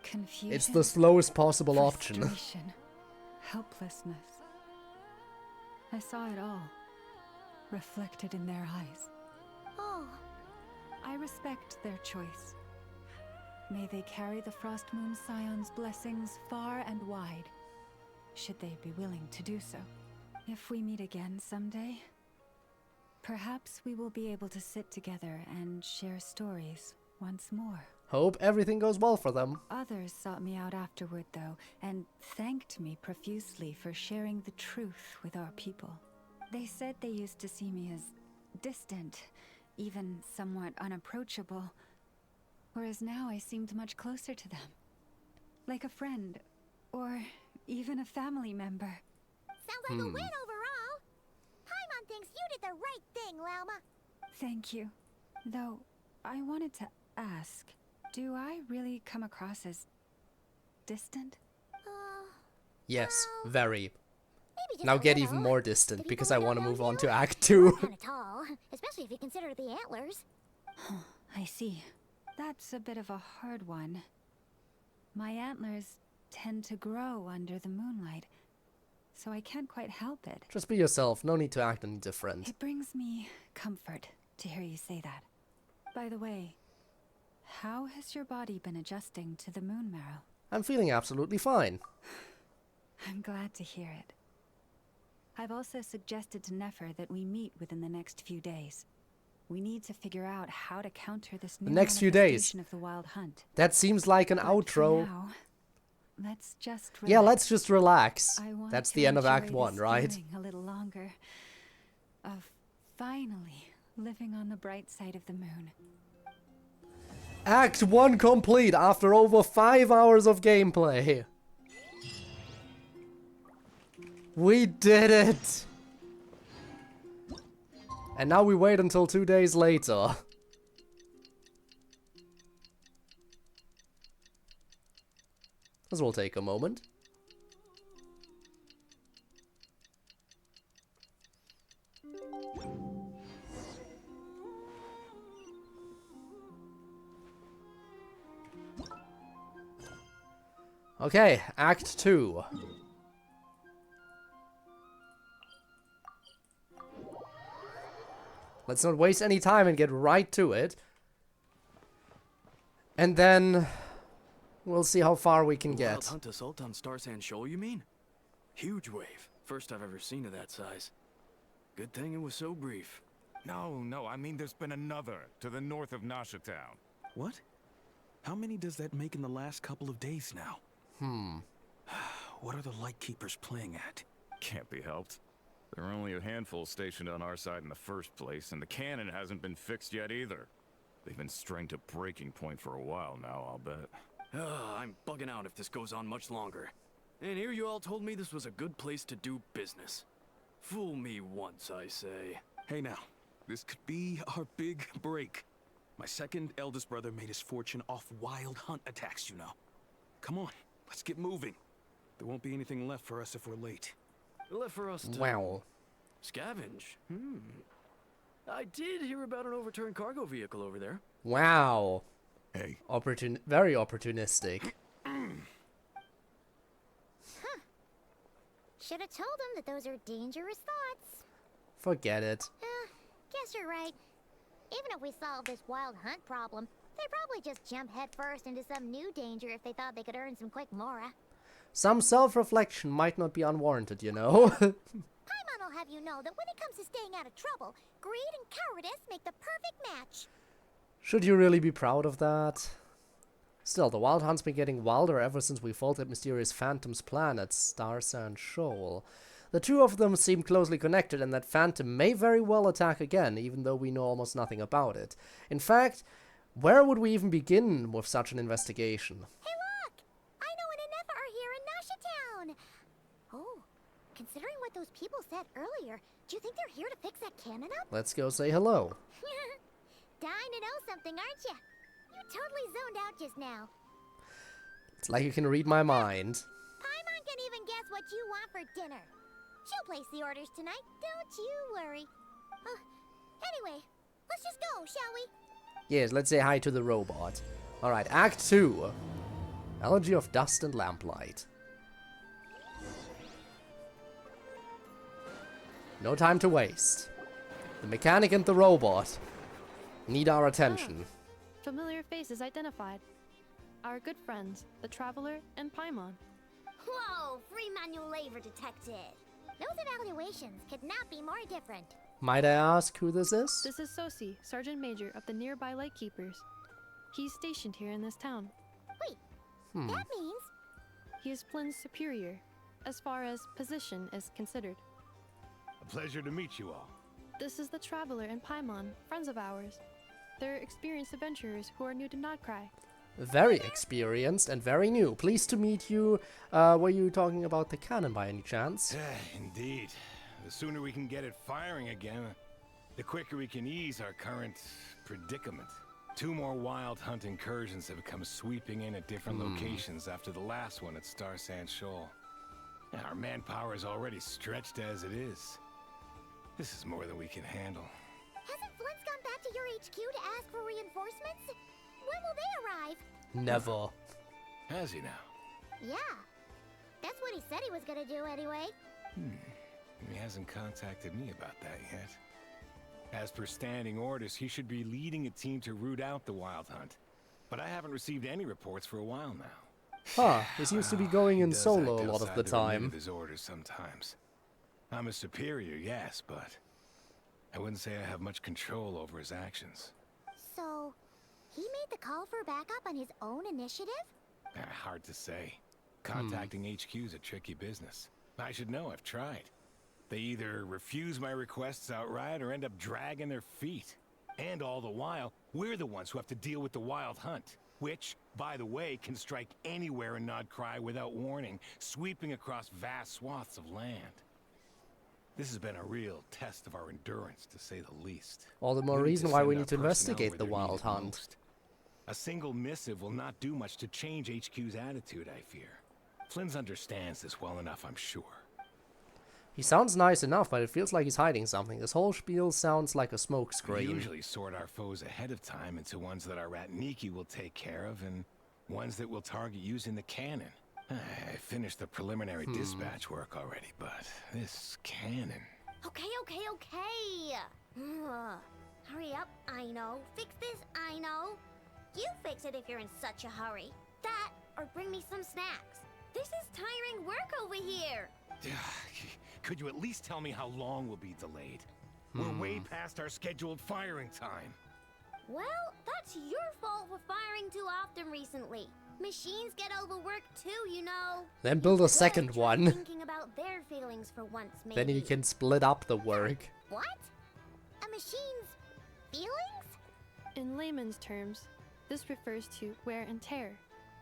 Confusion, It's the slowest possible option. frustration, helplessness. I saw it all, reflected in their eyes. Oh. I respect their choice. May they carry the Frost Moon Scion's blessings far and wide, should they be willing to do so. If we meet again someday, perhaps we will be able to sit together and share stories once more. Hope everything goes well for them. Others sought me out afterward, though, and thanked me profusely for sharing the truth with our people. They said they used to see me as distant, even somewhat unapproachable, whereas now I seemed much closer to them. Like a friend, or even a family member. Sounds like a win overall. Paimon thinks you did the right thing, Lauma. Thank you. Though, I wanted to ask, do I really come across as distant? Yes, very. Maybe just Now a get little. even more distant The because people I we want to know move around on to here Act are 2. kinda tall, especially if you consider the antlers. I see. That's a bit of a hard one. My antlers tend to grow under the moonlight, so I can't quite help it. Just be yourself, no need to act any different. It brings me comfort to hear you say that. By the way, how has your body been adjusting to the moon marrow? I'm feeling absolutely fine. I'm glad to hear it. I've also suggested to Nefer that we meet within the next few days. We need to figure out how to counter this new next few days. manifestation of the wild hunt. That seems like an But outro. for now, let's just Yeah, relax. let's just relax. I want That's to the end of Act enjoy 1, this right? feeling a little longer of finally living on the bright side of the moon. Act 1 complete after over 5 hours of gameplay. We did it! And now we wait until 2 days later. This will take a moment. Okay, Act 2. Let's not waste any time and get right to it. And then we'll see how far we can Wild get. hunt assault on Star Sand Shoal, you mean? Huge wave. First I've ever seen of that size. Good thing it was so brief. No, I mean there's been another to the north of Nasha Town. What? How many does that make in the last couple of days now? What are the Lightkeepers playing at? Can't be helped. There are only a handful stationed on our side in the first place, and the cannon hasn't been fixed yet either. They've been strained to breaking point for a while now, I'll bet. I'm bugging out if this goes on much longer. And here you all told me this was a good place to do business. Fool me once, I say. Hey now, this could be our big break. My second eldest brother made his fortune off wild hunt attacks, you know. Come on, let's get moving. There won't be anything left for us if we're late. Left for us to... Wow. Scavenge? I did hear about an overturned cargo vehicle over there. Wow. Hey. Very opportunistic. Should have told him that those are dangerous thoughts. Forget it. Guess you're right. Even if we solve this wild hunt problem, they'd probably just jump headfirst into some new danger if they thought they could earn some quick mora. Some self-reflection might not be unwarranted, you know. Paimon will have you know that when it comes to staying out of trouble, greed and cowardice make the perfect match. Should you really be proud of that? Still, the Wild Hunt's been getting wilder ever since we fought that mysterious Phantom's plan at Star Sand Shoal. The two of them seem closely connected, and that Phantom may very well attack again, even though we know almost nothing about it. In fact, where would we even begin with such an investigation? Hey look! I know an Nefer are here in Nasha Town! Oh, considering what those people said earlier, do you think they're here to fix that cannon up? Let's go say hello. Dying to know something, aren't you? You totally zoned out just now. It's like you can read my mind. Paimon can even guess what you want for dinner. She'll place the orders tonight, don't you worry. Anyway, let's just go, shall we? Yes, let's say hi to the robot. Alright, Act 2. Elegy of Dust and Lamplight. No time to waste. The mechanic and the robot need our attention. Familiar faces identified. Our good friends, the Traveler and Paimon. Whoa, free manual labor detected. Those evaluations could not be more different. Might I ask who this is? This is Sosi, Sergeant Major of the nearby Lightkeepers. He's stationed here in this town. Wait, that means... He is Flynn's superior, as far as position is considered. A pleasure to meet you all. This is the Traveler and Paimon, friends of ours. They're experienced adventurers who are new to Nod-Krai. Very experienced and very new. Pleased to meet you. Were you talking about the cannon by any chance? Indeed. The sooner we can get it firing again, the quicker we can ease our current predicament. 2 more wild hunt incursions have come sweeping in at different locations after the last one at Star Sand Shoal. Our manpower is already stretched as it is. This is more than we can handle. Hasn't Flint's gone back to your HQ to ask for reinforcements? When will they arrive? Never. Has he now? Yeah. That's what he said he was gonna do anyway. He hasn't contacted me about that yet. As per standing orders, he should be leading a team to root out the wild hunt. But I haven't received any reports for a while now. Huh, he seems to be going in He does solo act a lot of outside the remit time. of his orders sometimes. I'm a superior, yes, but I wouldn't say I have much control over his actions. So, he made the call for backup on his own initiative? Hard to say. Contacting HQ's a tricky business. I should know, I've tried. They either refuse my requests outright or end up dragging their feet. And all the while, we're the ones who have to deal with the wild hunt. Which, by the way, can strike anywhere in Nod-Krai without warning, sweeping across vast swaths of land. This has been a real test of our endurance, to say the least. All the more We need reason to why send we our need to personnel investigate where the they're wild needed hunt. most. A single missive will not do much to change HQ's attitude, I fear. Flynn's understands this well enough, I'm sure. He sounds nice enough, but it feels like he's hiding something. This whole spiel sounds like a We smokescreen. usually sort our foes ahead of time into ones that our Ratniki will take care of and ones that will target using the cannon. I finished the preliminary dispatch work already, but this cannon... Okay. Hurry up, I know. Fix this, I know. You fix it if you're in such a hurry. That, or bring me some snacks. This is tiring work over here. Could you at least tell me how long we'll be delayed? We're way past our scheduled firing time. Well, that's your fault for firing too often recently. Machines get overworked too, you know. Then build a second one. Thinking about their feelings for once, maybe. Then he can split up the work. What? A machine's feelings? In layman's terms, this refers to wear and tear.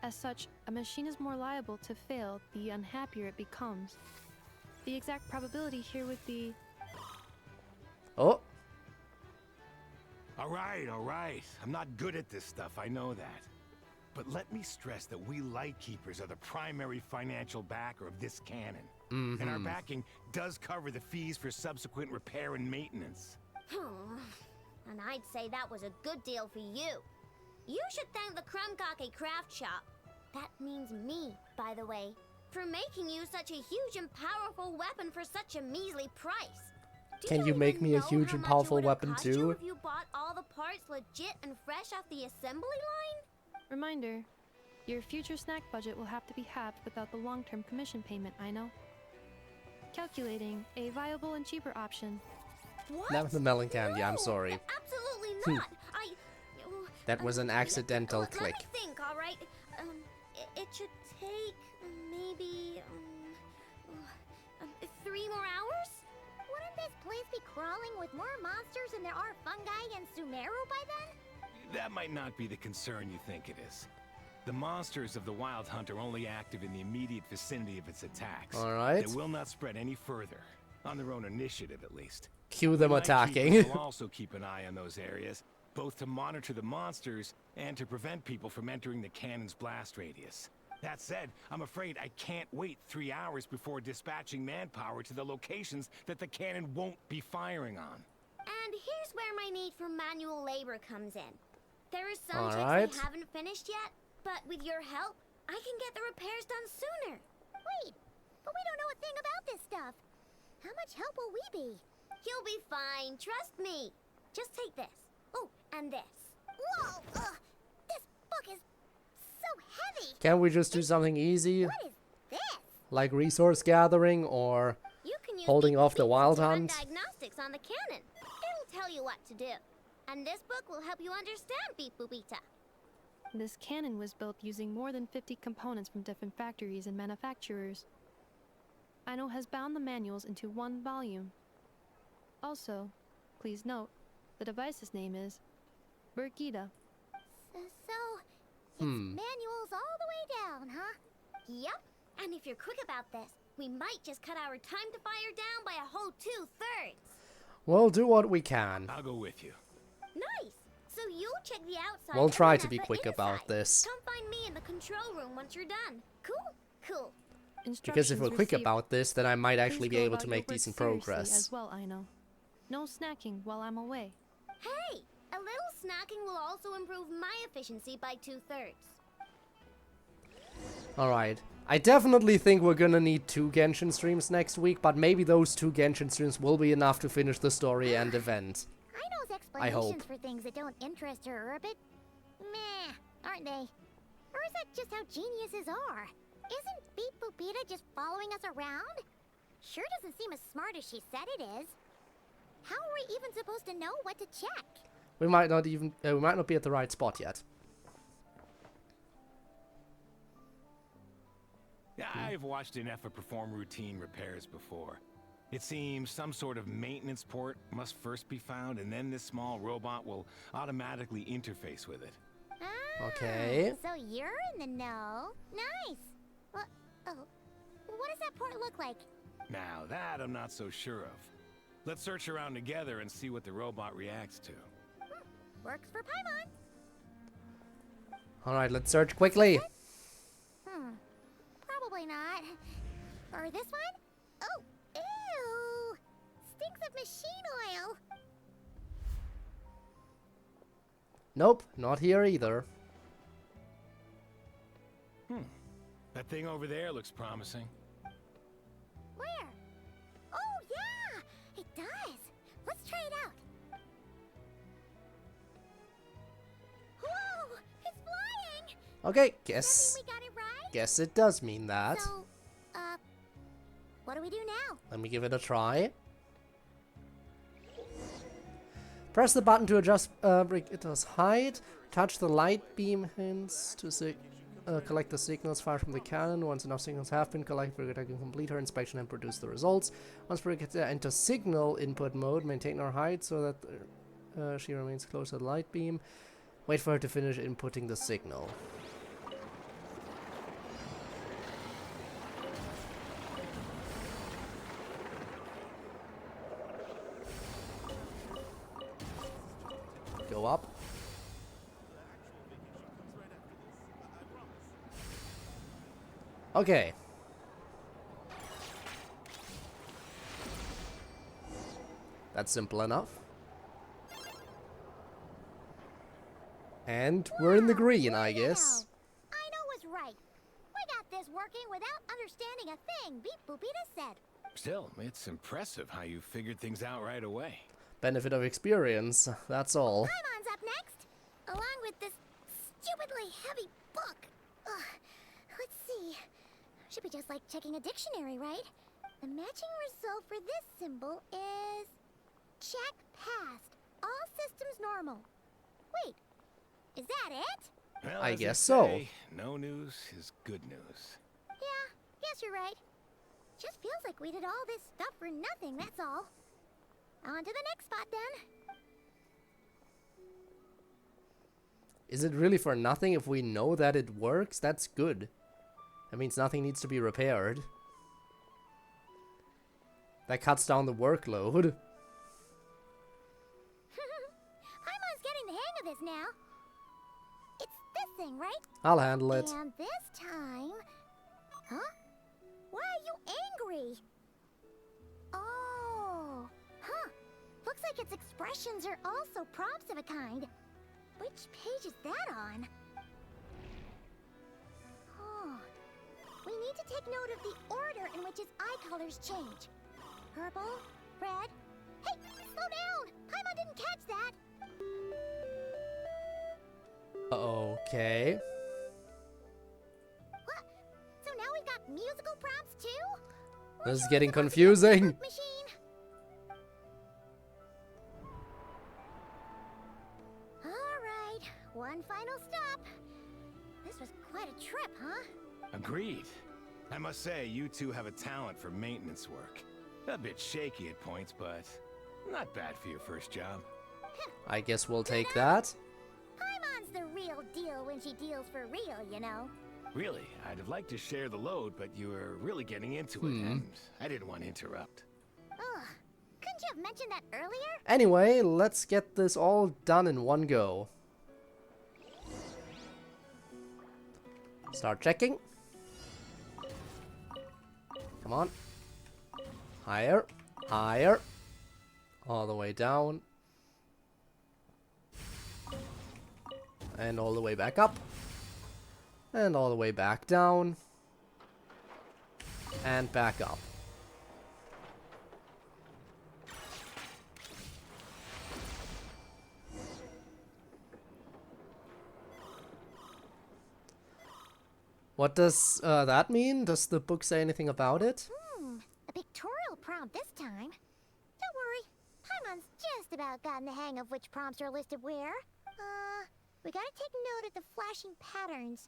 As such, a machine is more liable to fail the unhappier it becomes. The exact probability here would be... Oh. All right. I'm not good at this stuff, I know that. But let me stress that we Lightkeepers are the primary financial backer of this cannon. And our backing does cover the fees for subsequent repair and maintenance. And I'd say that was a good deal for you. You should thank the Krumkake craft shop. That means me, by the way, for making you such a huge and powerful weapon for such a measly price. Can you make me a huge and powerful weapon too? If you bought all the parts legit and fresh off the assembly line? Reminder, your future snack budget will have to be halved without the long-term commission payment, I know. Calculating a viable and cheaper option. What? That was the melon candy, I'm sorry. Absolutely not. That was an accidental click. Let me think, all right? It should take maybe 3 more crawling with more monsters than there are fungi and Sumeru by then? That might not be the concern you think it is. The monsters of the Wild Hunt are only active in the immediate vicinity of its attacks. Alright. They will not spread any further, on their own initiative at least. Cue them attacking. We'll also keep an eye on those areas, both to monitor the monsters and to prevent people from entering the cannon's blast radius. That said, I'm afraid I can't wait 3 hours before dispatching manpower to the locations that the cannon won't be firing on. And here's where my need for manual labor comes in. There are some Alright. checks I haven't finished yet, but with your help, I can get the repairs done sooner. Wait, but we don't know a thing about this stuff. How much help will we be? You'll be fine, trust me. Just take this. Oh, and this. Whoa! This book is so heavy. Can't we just do something easy? What is this? Like resource gathering or You can use holding off the beeps Wild to run Hunt? diagnostics on the cannon. It'll tell you what to do. And this book will help you understand Beep Boopita. This cannon was built using more than 50 components from different factories and manufacturers. Aino has bound the manuals into one volume. Also, please note, the device's name is Birgitta. So, it's manuals all the way down, huh? Yep. And if you're quick about this, we might just cut our time to fire down by a whole 2/3. We'll do what we can. I'll go with you. Nice. So you'll check the outside. We'll and try the to be Neffa quick inside. about this. Come find me in the control room once you're done. Cool? Cool. Because if we're quick Received. about this, then I might Please actually be go able about to your make work decent seriously progress. as well, Aino. No snacking while I'm away. Hey, a little snacking will also improve my efficiency by 2/3. Alright. I definitely think we're gonna need 2 Genshin streams next week, but maybe those 2 Genshin streams will be enough to finish the story and event. Aino's I hope. explanations for things that don't interest her are a bit meh, aren't they? Or is that just how geniuses are? Isn't Beep Boopita just following us around? Sure doesn't seem as smart as she said it is. How are we even supposed to know what to check? We might not be at the right spot yet. I've watched Neffa perform routine repairs before. It seems some sort of maintenance port must first be found, and then this small robot will automatically interface with it. Okay. So you're in the know. Nice. What? Oh, what does that port look like? Now that I'm not so sure of. Let's search around together and see what the robot reacts to. Works for Paimon. Alright, let's search quickly. Probably not. Or this one? Oh, ew! Stinks of machine oil. Nope, not here either. That thing over there looks promising. Where? Oh, yeah! It does. Let's try it out. Whoa! It's flying! Okay, guess We got it right? guess it does mean that. So, what do we do now? Let me give it a try. Press the button to adjust Brigitte's height. Touch the light beam hints to collect the signals fired from the cannon. Once enough signals have been collected, Brigitte can complete her inspection and produce the results. Once Brigitte enters signal input mode, maintain her height so that she remains close to the light beam. Wait for her to finish inputting the signal. Go up. Okay. That's simple enough. And we're in the green, I guess. Aino was right. We got this working without understanding a thing, Beep Boopita said. Still, it's impressive how you figured things out right away. Benefit of experience, that's all. Paimon's up next, along with this stupidly heavy book. Ugh. Let's see. Should be just like checking a dictionary, right? The matching result for this symbol is check passed. All systems normal. Wait, is that it? Well, I as they guess so. say, no news is good news. Yeah, guess you're right. Just feels like we did all this stuff for nothing, that's all. On to the next spot then. Is it really for nothing if we know that it works? That's good. That means nothing needs to be repaired. That cuts down the workload. Paimon's getting the hang of this now. It's this thing, right? I'll handle it. And this time... Huh? Why are you angry? Oh. Huh. Looks like its expressions are also prompts of a kind. Which page is that on? Oh. We need to take note of the order in which his eye colors change. Purple, red... Hey, slow down! Paimon didn't catch that! Okay. What? So now we've got musical prompts too? This is getting confusing. Machine. Alright, one final stop. This was quite a trip, huh? Agreed. I must say, you two have a talent for maintenance work. A bit shaky at points, but not bad for your first job. I guess we'll take that. Paimon's the real deal when she deals for real, you know. Really, I'd have liked to share the load, but you were really getting into it, and I didn't want to interrupt. Ugh, couldn't you have mentioned that earlier? Anyway, let's get this all done in one go. Start checking. Come on. Higher. Higher. All the way down. And all the way back up. And all the way back down. And back up. What does that mean? Does the book say anything about it? A pictorial prompt this time. Don't worry, Paimon's just about gotten the hang of which prompts are listed where. We gotta take note of the flashing patterns.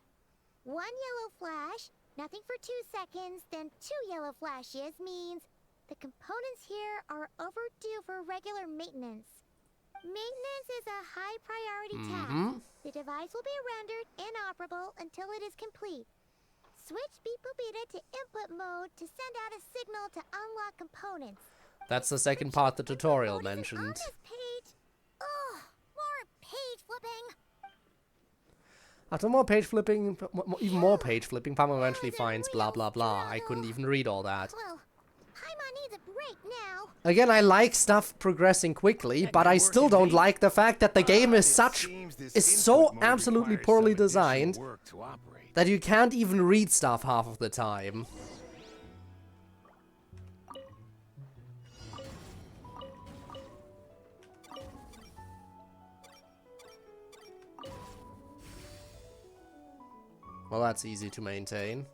One yellow flash, nothing for 2 seconds, then 2 yellow flashes means the components here are overdue for regular maintenance. Maintenance is a high priority task. The device will be rendered inoperable until it is complete. Switch beep boopita to input mode to send out a signal to unlock components. That's the second part the tutorial mentioned. On this page. Ugh, more page flipping. After more page flipping, even more page flipping, Paimon eventually finds blah blah blah. I couldn't even read all that. Well, Paimon needs a break now. Again, I like stuff progressing quickly, but I still don't like the fact that the game is so absolutely poorly designed that you can't even read stuff half of the time. Well, that's easy to maintain.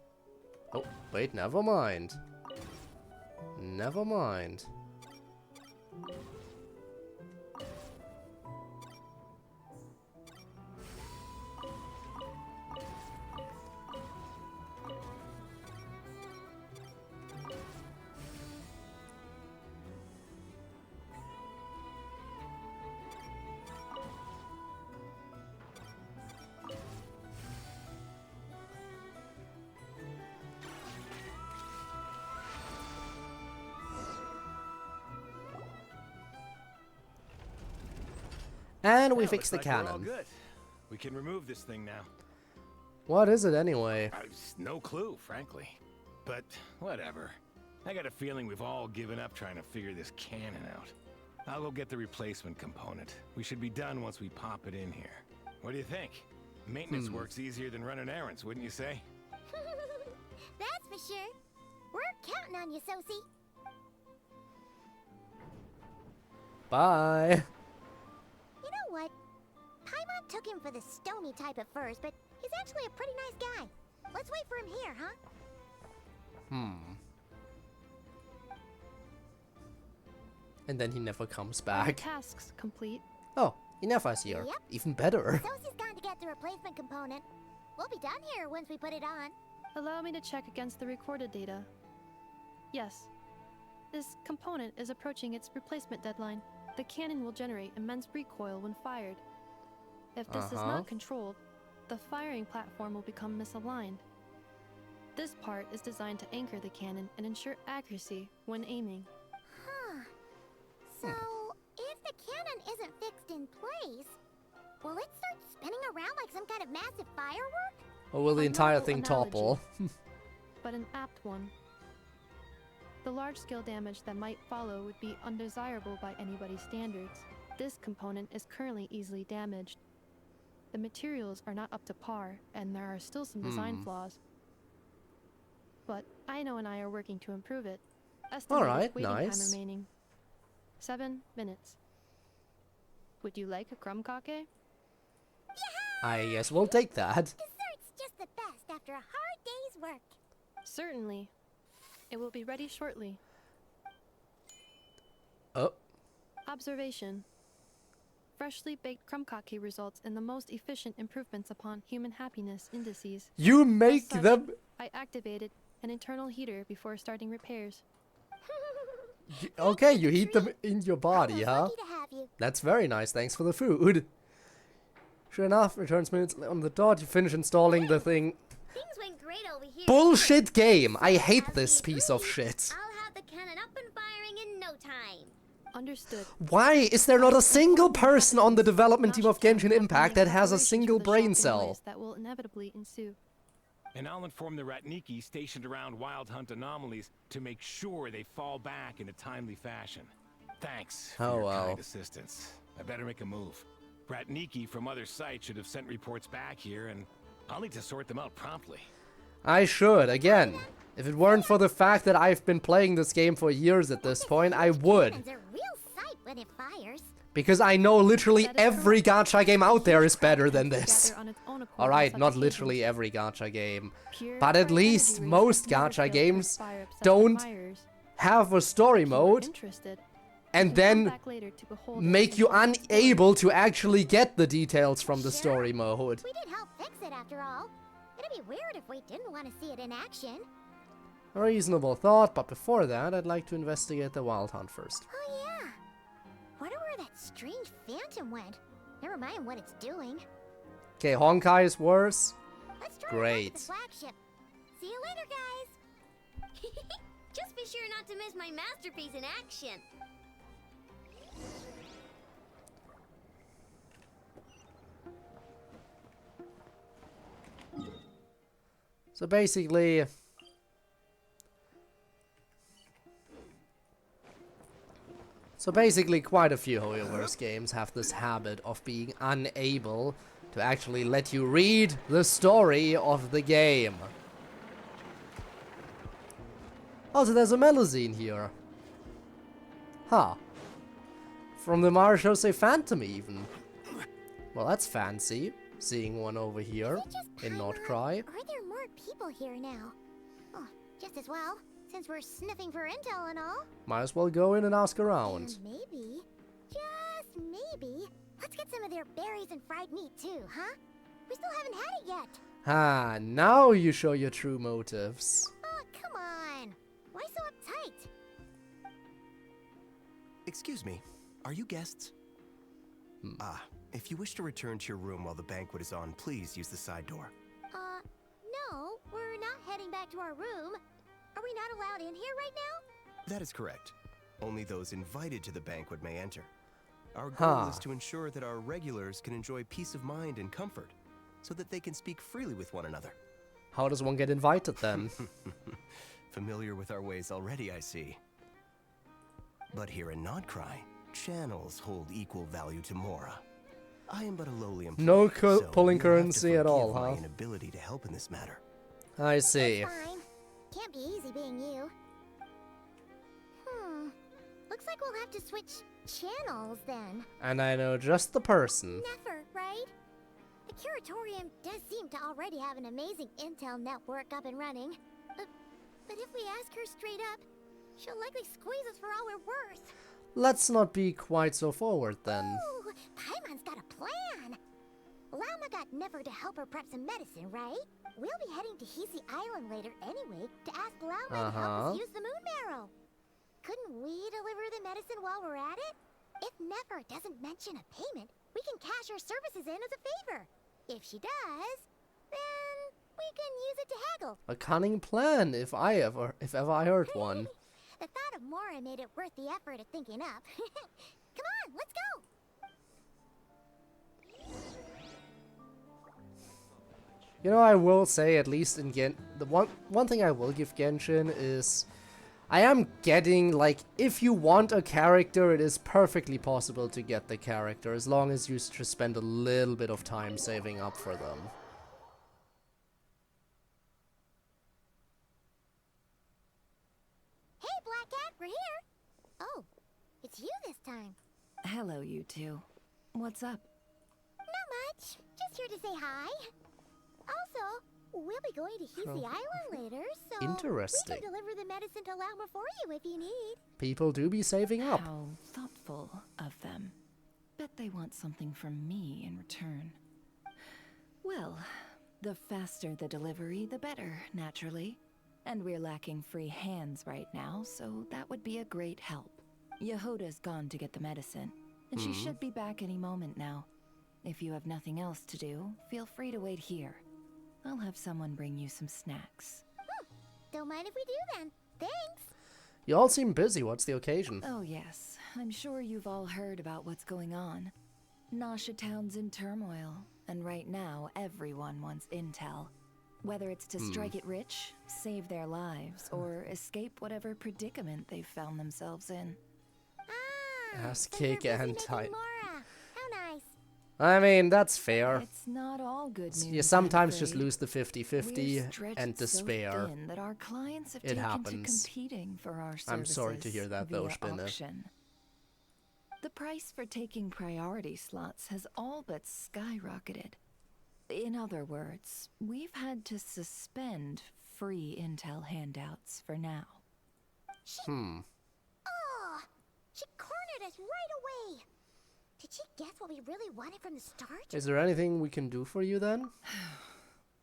Oh, wait, never mind. Never mind. And we fixed the cannon. We're all good. We can remove this thing now. What is it anyway? No clue, frankly. But whatever. I got a feeling we've all given up trying to figure this cannon out. I'll go get the replacement component. We should be done once we pop it in here. What do you think? Maintenance work's easier than running errands, wouldn't you say? That's for sure. We're counting on you, Sosie. Bye. You know what? Paimon took him for the stony type at first, but he's actually a pretty nice guy. Let's wait for him here, huh? And then he never comes back. Tasks complete. Oh, Inefa's here. Yep. Even better. Sosie's gone to get the replacement component. We'll be done here once we put it on. Allow me to check against the recorded data. Yes. This component is approaching its replacement deadline. The cannon will generate immense recoil when fired. If this is not controlled, the firing platform will become misaligned. This part is designed to anchor the cannon and ensure accuracy when aiming. Huh. So, if the cannon isn't fixed in place, will it start spinning around like some kind of massive firework? Or will the entire thing topple? But an apt one. The large-scale damage that might follow would be undesirable by anybody's standards. This component is currently easily damaged. The materials are not up to par, and there are still some design flaws. But Aino and I are working to improve it. Estimated waiting time remaining 7 minutes. Would you like a crumb cake? I guess we'll take that. Dessert's just the best after a hard day's work. Certainly. It will be ready shortly. Oh. Observation. Freshly baked crumb cake results in the most efficient improvements upon human happiness indices. You make them. I activated an internal heater before starting repairs. Okay, you heat them in your body, huh? That's very nice. Thanks for the food. Sure enough, returns minutes on the dot. You finish installing the thing. Things went great over here. Bullshit game. I hate this piece of shit. I'll have the cannon up and firing in no time. Understood. Why is there not a single person on the development team of Genshin Impact that has a single brain cell? That will inevitably ensue. And I'll inform the Ratniki stationed around Wild Hunt anomalies to make sure they fall back in a timely fashion. Thanks for your kind assistance. I better make a move. Ratniki from other sites should have sent reports back here, and I'll need to sort them out promptly. I should, again. If it weren't for the fact that I've been playing this game for years at this point, I would. It's a real sight when it fires. Because I know literally every gacha game out there is better than this. Alright, not literally every gacha game. But at least most gacha games don't have a story mode and then make you unable to actually get the details from the story mode. We did help fix it after all. It'd be weird if we didn't want to see it in action. A reasonable thought, but before that, I'd like to investigate the Wild Hunt first. Oh yeah. Wonder where that strange phantom went. Never mind what it's doing. Okay, Honkai is worse. Let's try Great. the flagship. See you later, guys. Just be sure not to miss my masterpiece in action. So basically, quite a few Hoyoverse games have this habit of being unable to actually let you read the story of the game. Oh, so there's a Melusine here. Huh. From the Marshose Phantom even. Well, that's fancy. Seeing one over here in Nod-Krai. Are there more people here now? Oh, just as well, since we're sniffing for intel and all. Might as well go in and ask around. And maybe, just maybe, let's get some of their berries and fried meat too, huh? We still haven't had it yet. Ah, now you show your true motives. Oh, come on. Why so uptight? Excuse me, are you guests? If you wish to return to your room while the banquet is on, please use the side door. No, we're not heading back to our room. Are we not allowed in here right now? That is correct. Only those invited to the banquet may enter. Our goal is to ensure that our regulars can enjoy peace of mind and comfort, so that they can speak freely with one another. How does one get invited then? Familiar with our ways already, I see. But here in Nod-Krai, channels hold equal value to Mora. I am but a lowly employee, No so pulling you'll currency have at to all, forgive huh? my inability to help in this matter. I see. Fine. Can't be easy being you. Looks like we'll have to switch channels then. And I know just the person. Never, right? The Curatorium does seem to already have an amazing intel network up and running. But if we ask her straight up, she'll likely squeeze us for all we're worth. Let's not be quite so forward then. Ooh, Paimon's got a plan. Lama got Never to help her prep some medicine, right? We'll be heading to Hisi Island later anyway to ask Lama to help us use the moon marrow. couldn't we deliver the medicine while we're at it? If Nefer doesn't mention a payment, we can cash our services in as a favor. If she does, then we can use it to haggle. A cunning plan, if ever I heard one. The thought of Mora made it worth the effort of thinking up. Come on, let's go! You know, I will say, at least in the one thing I will give Genshin is I am getting, like, if you want a character, it is perfectly possible to get the character, as long as you just spend a little bit of time saving up for them. Hey, Black Cat, we're here! Oh, it's you this time. Hello, you two. What's up? Not much. Just here to say hi. Also, we'll be going to Hisi Island later, so Interesting. we can deliver the medicine to Lauma for you if you need. People do be saving up. How thoughtful of them. Bet they want something from me in return. Well, the faster the delivery, the better, naturally. And we're lacking free hands right now, so that would be a great help. Yehoda's gone to get the medicine, and she should be back any moment now. If you have nothing else to do, feel free to wait here. I'll have someone bring you some snacks. Don't mind if we do then. Thanks. You all seem busy. What's the occasion? Oh yes, I'm sure you've all heard about what's going on. Nasha Town's in turmoil, and right now everyone wants intel. Whether it's to strike it rich, save their lives, or escape whatever predicament they've found themselves in. Ass kick and tight. How nice. I mean, that's fair. It's not all good news. You sometimes just lose the 50-50 and so despair. thin that our clients have It taken happens. to competing for our services I'm sorry to hear that, though, via Spinner. auction. The price for taking priority slots has all but skyrocketed. In other words, we've had to suspend free intel handouts for now. Oh, she cornered us right away. Did she guess what we really wanted from the start? Is there anything we can do for you then?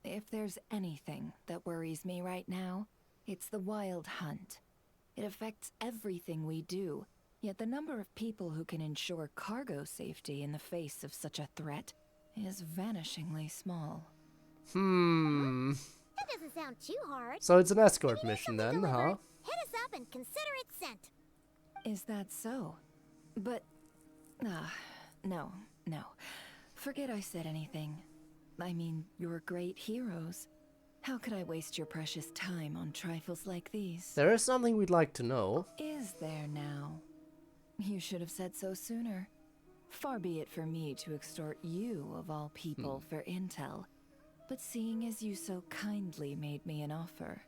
If there's anything that worries me right now, it's the wild hunt. It affects everything we do, yet the number of people who can ensure cargo safety in the face of such a threat is vanishingly small. That doesn't sound too hard. So it's an escort mission then, huh? Hit us up and consider it sent. Is that so? But... no. Forget I said anything. I mean, you're great heroes. How could I waste your precious time on trifles like these? There is something we'd like to know. Is there now? You should have said so sooner. Far be it for me to extort you, of all people, for intel. But seeing as you so kindly made me an offer,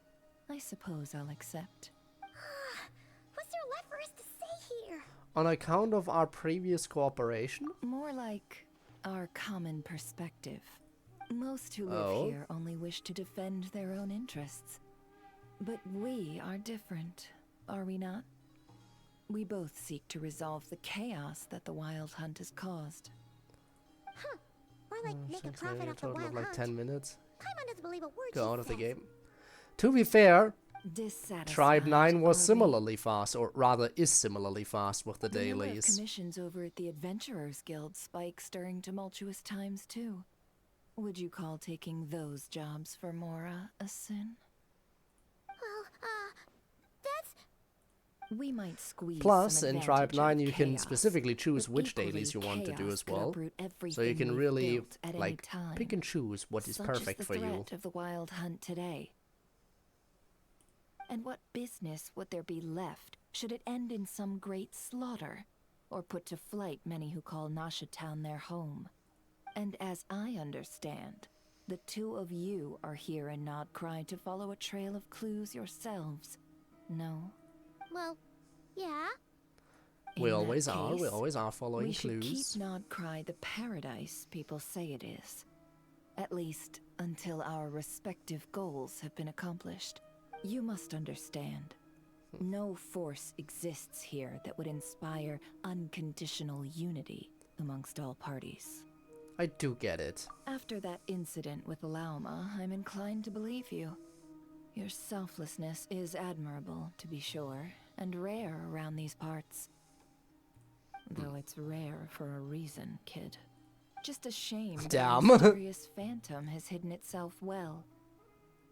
I suppose I'll accept. What's there left for us to say here? On account of our previous cooperation? More like our common perspective. Most who live here only wish to defend their own interests. But we are different, are we not? We both seek to resolve the chaos that the wild hunt has caused. Or like make a profit off the total wild of like hunt. 10 minutes. Paimon doesn't believe a word Go she out of the says. game. To be fair, Dissatisfied, Tribe 9 was are we? similarly fast, or rather is similarly fast with the The number of dailies. commissions over at the Adventurers Guild spikes during tumultuous times too. Would you call taking those jobs for Mora a sin? Well, that's... We might squeeze Plus, some in Tribe advantage 9 out you of can chaos, specifically choose but which equally, dailies you want to do chaos as could well. uproot So you everything can we've really, built at any like, time. pick and choose what is Such perfect is for the you. threat of the wild hunt today. And what business would there be left should it end in some great slaughter, or put to flight many who call Nasha Town their home? And as I understand, the two of you are here in Nod-Krai to follow a trail of clues yourselves. No? Well, yeah. We In that always are. We case, always are following we should clues. keep Nod-Krai the paradise people say it is. At least until our respective goals have been accomplished. You must understand. No force exists here that would inspire unconditional unity amongst all parties. I do get it. After that incident with Lauma, I'm inclined to believe you. Your selflessness is admirable, to be sure, and rare around these parts. Though it's rare for a reason, kid. Just a shame that Damn. a mysterious phantom has hidden itself well.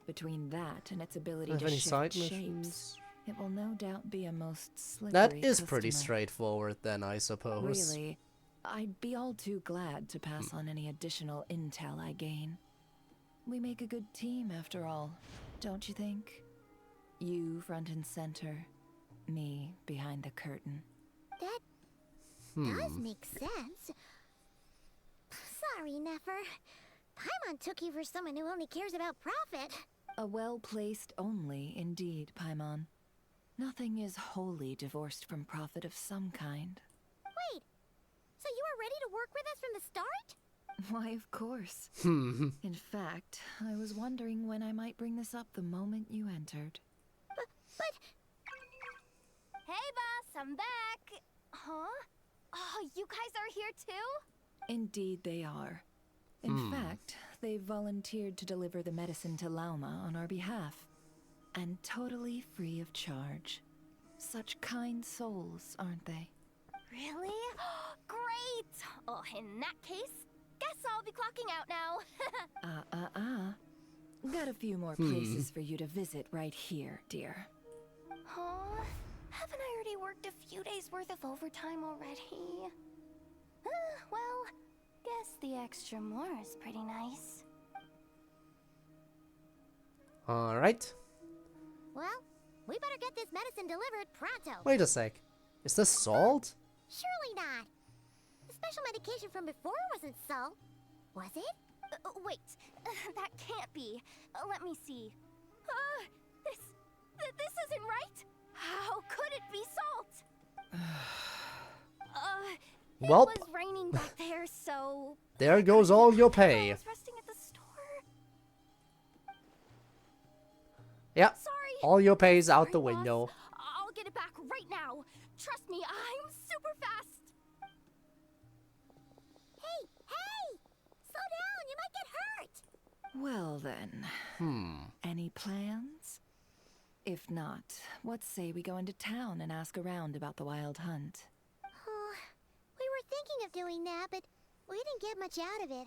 Between that and its ability Have to any shift side shapes, missions? it will no doubt be a most slippery That is pretty customer. straightforward then, I suppose. Really, I'd be all too glad to pass on any additional intel I gain. We make a good team after all, don't you think? You front and center, me behind the curtain. That does make sense. Sorry, Nefer. Paimon took you for someone who only cares about profit. A well-placed only, indeed, Paimon. Nothing is wholly divorced from profit of some kind. Wait, so you were ready to work with us from the start? Why, of course. In fact, I was wondering when I might bring this up the moment you entered. But... Hey, boss, I'm back. Huh? Oh, you guys are here too? Indeed they are. In fact, they volunteered to deliver the medicine to Lauma on our behalf. And totally free of charge. Such kind souls, aren't they? Really? Great! Oh, in that case, guess I'll be clocking out now. Got a few more places for you to visit right here, dear. Huh? Haven't I already worked a few days worth of overtime already? Well, guess the extra more is pretty nice. Alright. Well, we better get this medicine delivered pronto. Wait a sec. Is this salt? Surely not. The special medication from before wasn't salt, was it? Wait, that can't be. Let me see. This isn't right. How could it be salt? It Welp. was raining back there, so... There goes all your pay. I was resting at the store. Yep. Sorry. All your pay's out the Boss. window. I'll get it back right now. Trust me, I'm super fast. Hey! Slow down, you might get hurt! Well then. Any plans? If not, what say we go into town and ask around about the wild hunt? We were thinking of doing that, but we didn't get much out of it.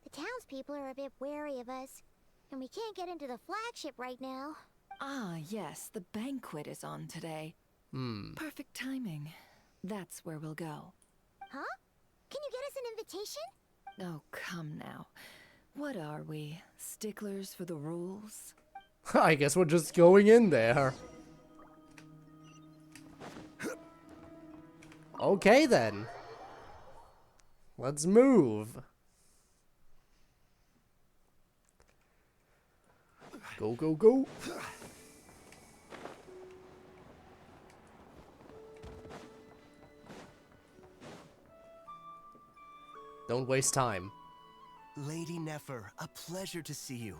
The townspeople are a bit wary of us, and we can't get into the flagship right now. Ah, yes, the banquet is on today. Perfect timing. That's where we'll go. Huh? Can you get us an invitation? Oh, come now. What are we? Sticklers for the rules? I guess we're just going in there. Okay then. Let's move. Go, go, go. Don't waste time. Lady Nefer, a pleasure to see you.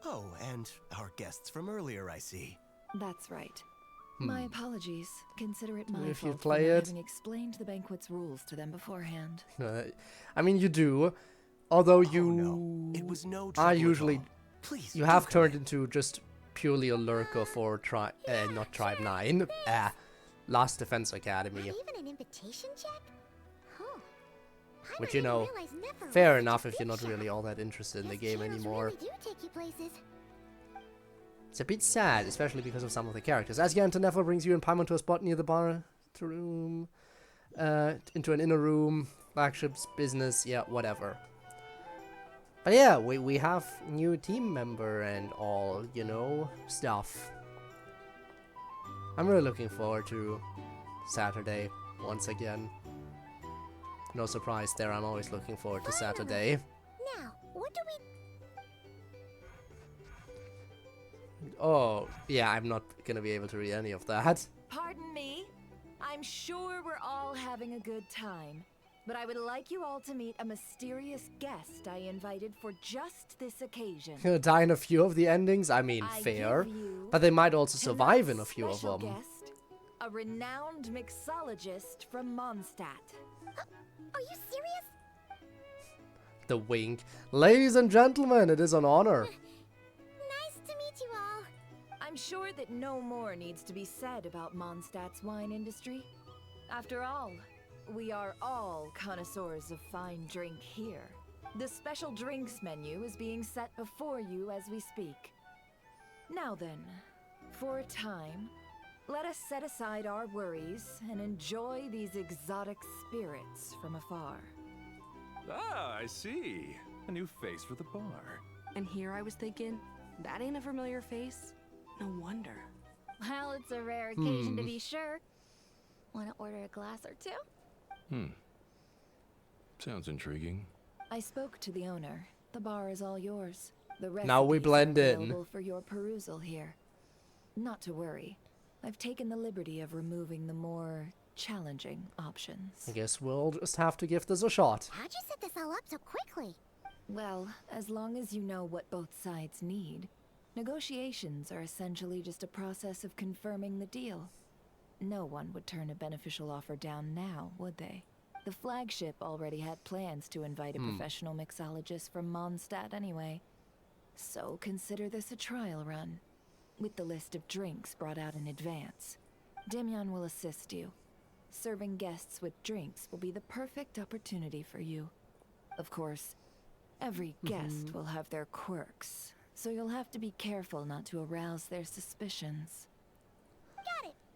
Oh, and our guests from earlier, I see. That's right. My apologies. Consider it my If you fault play for not it. having explained the banquet's rules to them beforehand. I mean, you do. Although you no. It was no are trouble at usually... all. Please, you have turned into just purely a lurker for not Tribe 9. Last Defense Academy. Not even an invitation check? Huh. Which, you know, fair enough if you're not really all that interested in the game anymore. Really do take you places. It's a bit sad, especially because of some of the characters. As you enter, Nefer brings you and Paimon to a spot near the bar room, into an inner room, flagship's business, yeah, whatever. But yeah, we have new team member and all, you know, stuff. I'm really looking forward to Saturday once again. No surprise there, I'm always looking forward to Saturday. Now, what do we... Oh, yeah, I'm not gonna be able to read any of that. Pardon me. I'm sure we're all having a good time. But I would like you all to meet a mysterious guest I invited for just this occasion. Gonna die in a few of the endings? I mean, I fair. give you But they might also survive in a few of special them. Guest, a renowned mixologist from Mondstadt. Are you serious? The wink. Ladies and gentlemen, it is an honor. Nice to meet you all. I'm sure that no more needs to be said about Mondstadt's wine industry. After all, we are all connoisseurs of fine drink here. The special drinks menu is being set before you as we speak. Now then, for a time, let us set aside our worries and enjoy these exotic spirits from afar. Ah, I see. A new face for the bar. And here I was thinking, that ain't a familiar face. No wonder. Well, it's a rare occasion to be sure. Want to order a glass or two? Sounds intriguing. I spoke to the owner. The bar is all yours. The rest Now we blend in. available for your perusal here. Not to worry. I've taken the liberty of removing the more challenging options. I guess we'll just have to give this a shot. How'd you set this all up so quickly? Well, as long as you know what both sides need, negotiations are essentially just a process of confirming the deal. No one would turn a beneficial offer down now, would they? The flagship already had plans to invite a professional mixologist from Mondstadt anyway. So consider this a trial run, with the list of drinks brought out in advance. Demyon will assist you. Serving guests with drinks will be the perfect opportunity for you. Of course, every guest will have their quirks, so you'll have to be careful not to arouse their suspicions.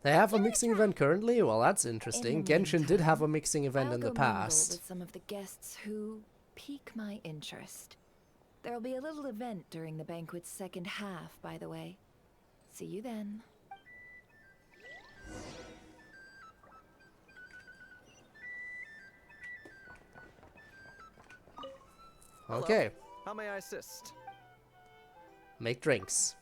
They have a mixing event currently? Well, that's interesting. Genshin did have a mixing event in the past. With some of the guests who pique my interest. There'll be a little event during the banquet's second half, by the way. See you then. Okay. How may I assist? Make drinks.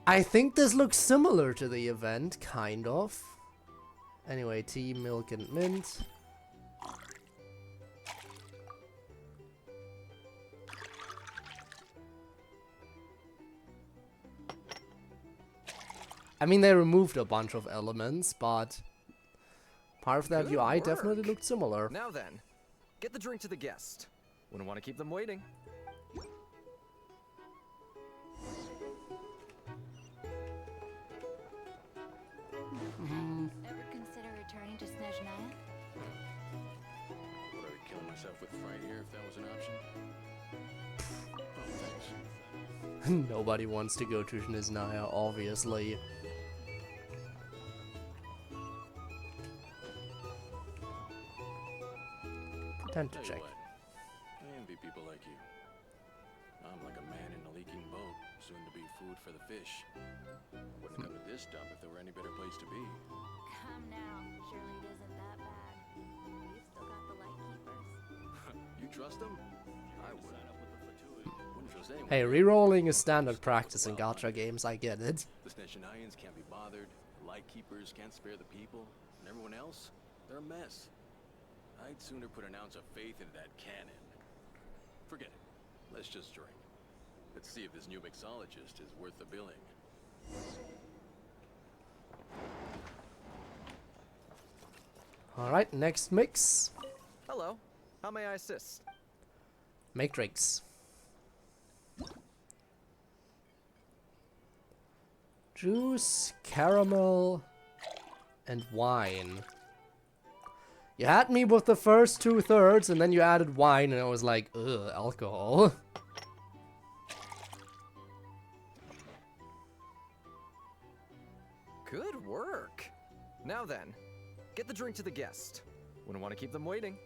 I think this looks similar to the event, kind of. Anyway, tea, milk, and mint. I mean, they removed a bunch of elements, but part of that Good UI work. definitely looked similar. Now then, get the drink to the guest. Wouldn't want to keep them waiting. Ever consider returning to Snezhnaya? Would I kill myself with fright here if that was an option? Oh, thanks. Nobody wants to go to Snezhnaya, obviously. Pretend to Tell you check. what, I envy people like you. I'm like a man in a leaking boat, soon to be food for the fish. Wouldn't come to this dump if there were any better place to be. Come now, surely it isn't that bad. We've still got the Lightkeepers. You trust them? I would. Sign up with the Fatui. Wouldn't trust anyone. Hey, rerolling is standard practice in gacha games, I get it. The Snezhnayans can't be bothered, the Lightkeepers can't spare the people, and everyone else, they're a mess. I'd sooner put an ounce of faith into that cannon. Forget it. Let's just drink. Let's see if this new mixologist is worth the billing. Alright, next mix. Hello. How may I assist? Make drinks. Juice, caramel, and wine. You had me with the first 2/3, and then you added wine, and I was like, ugh, alcohol. Good work. Now then, get the drink to the guest. Wouldn't want to keep them waiting.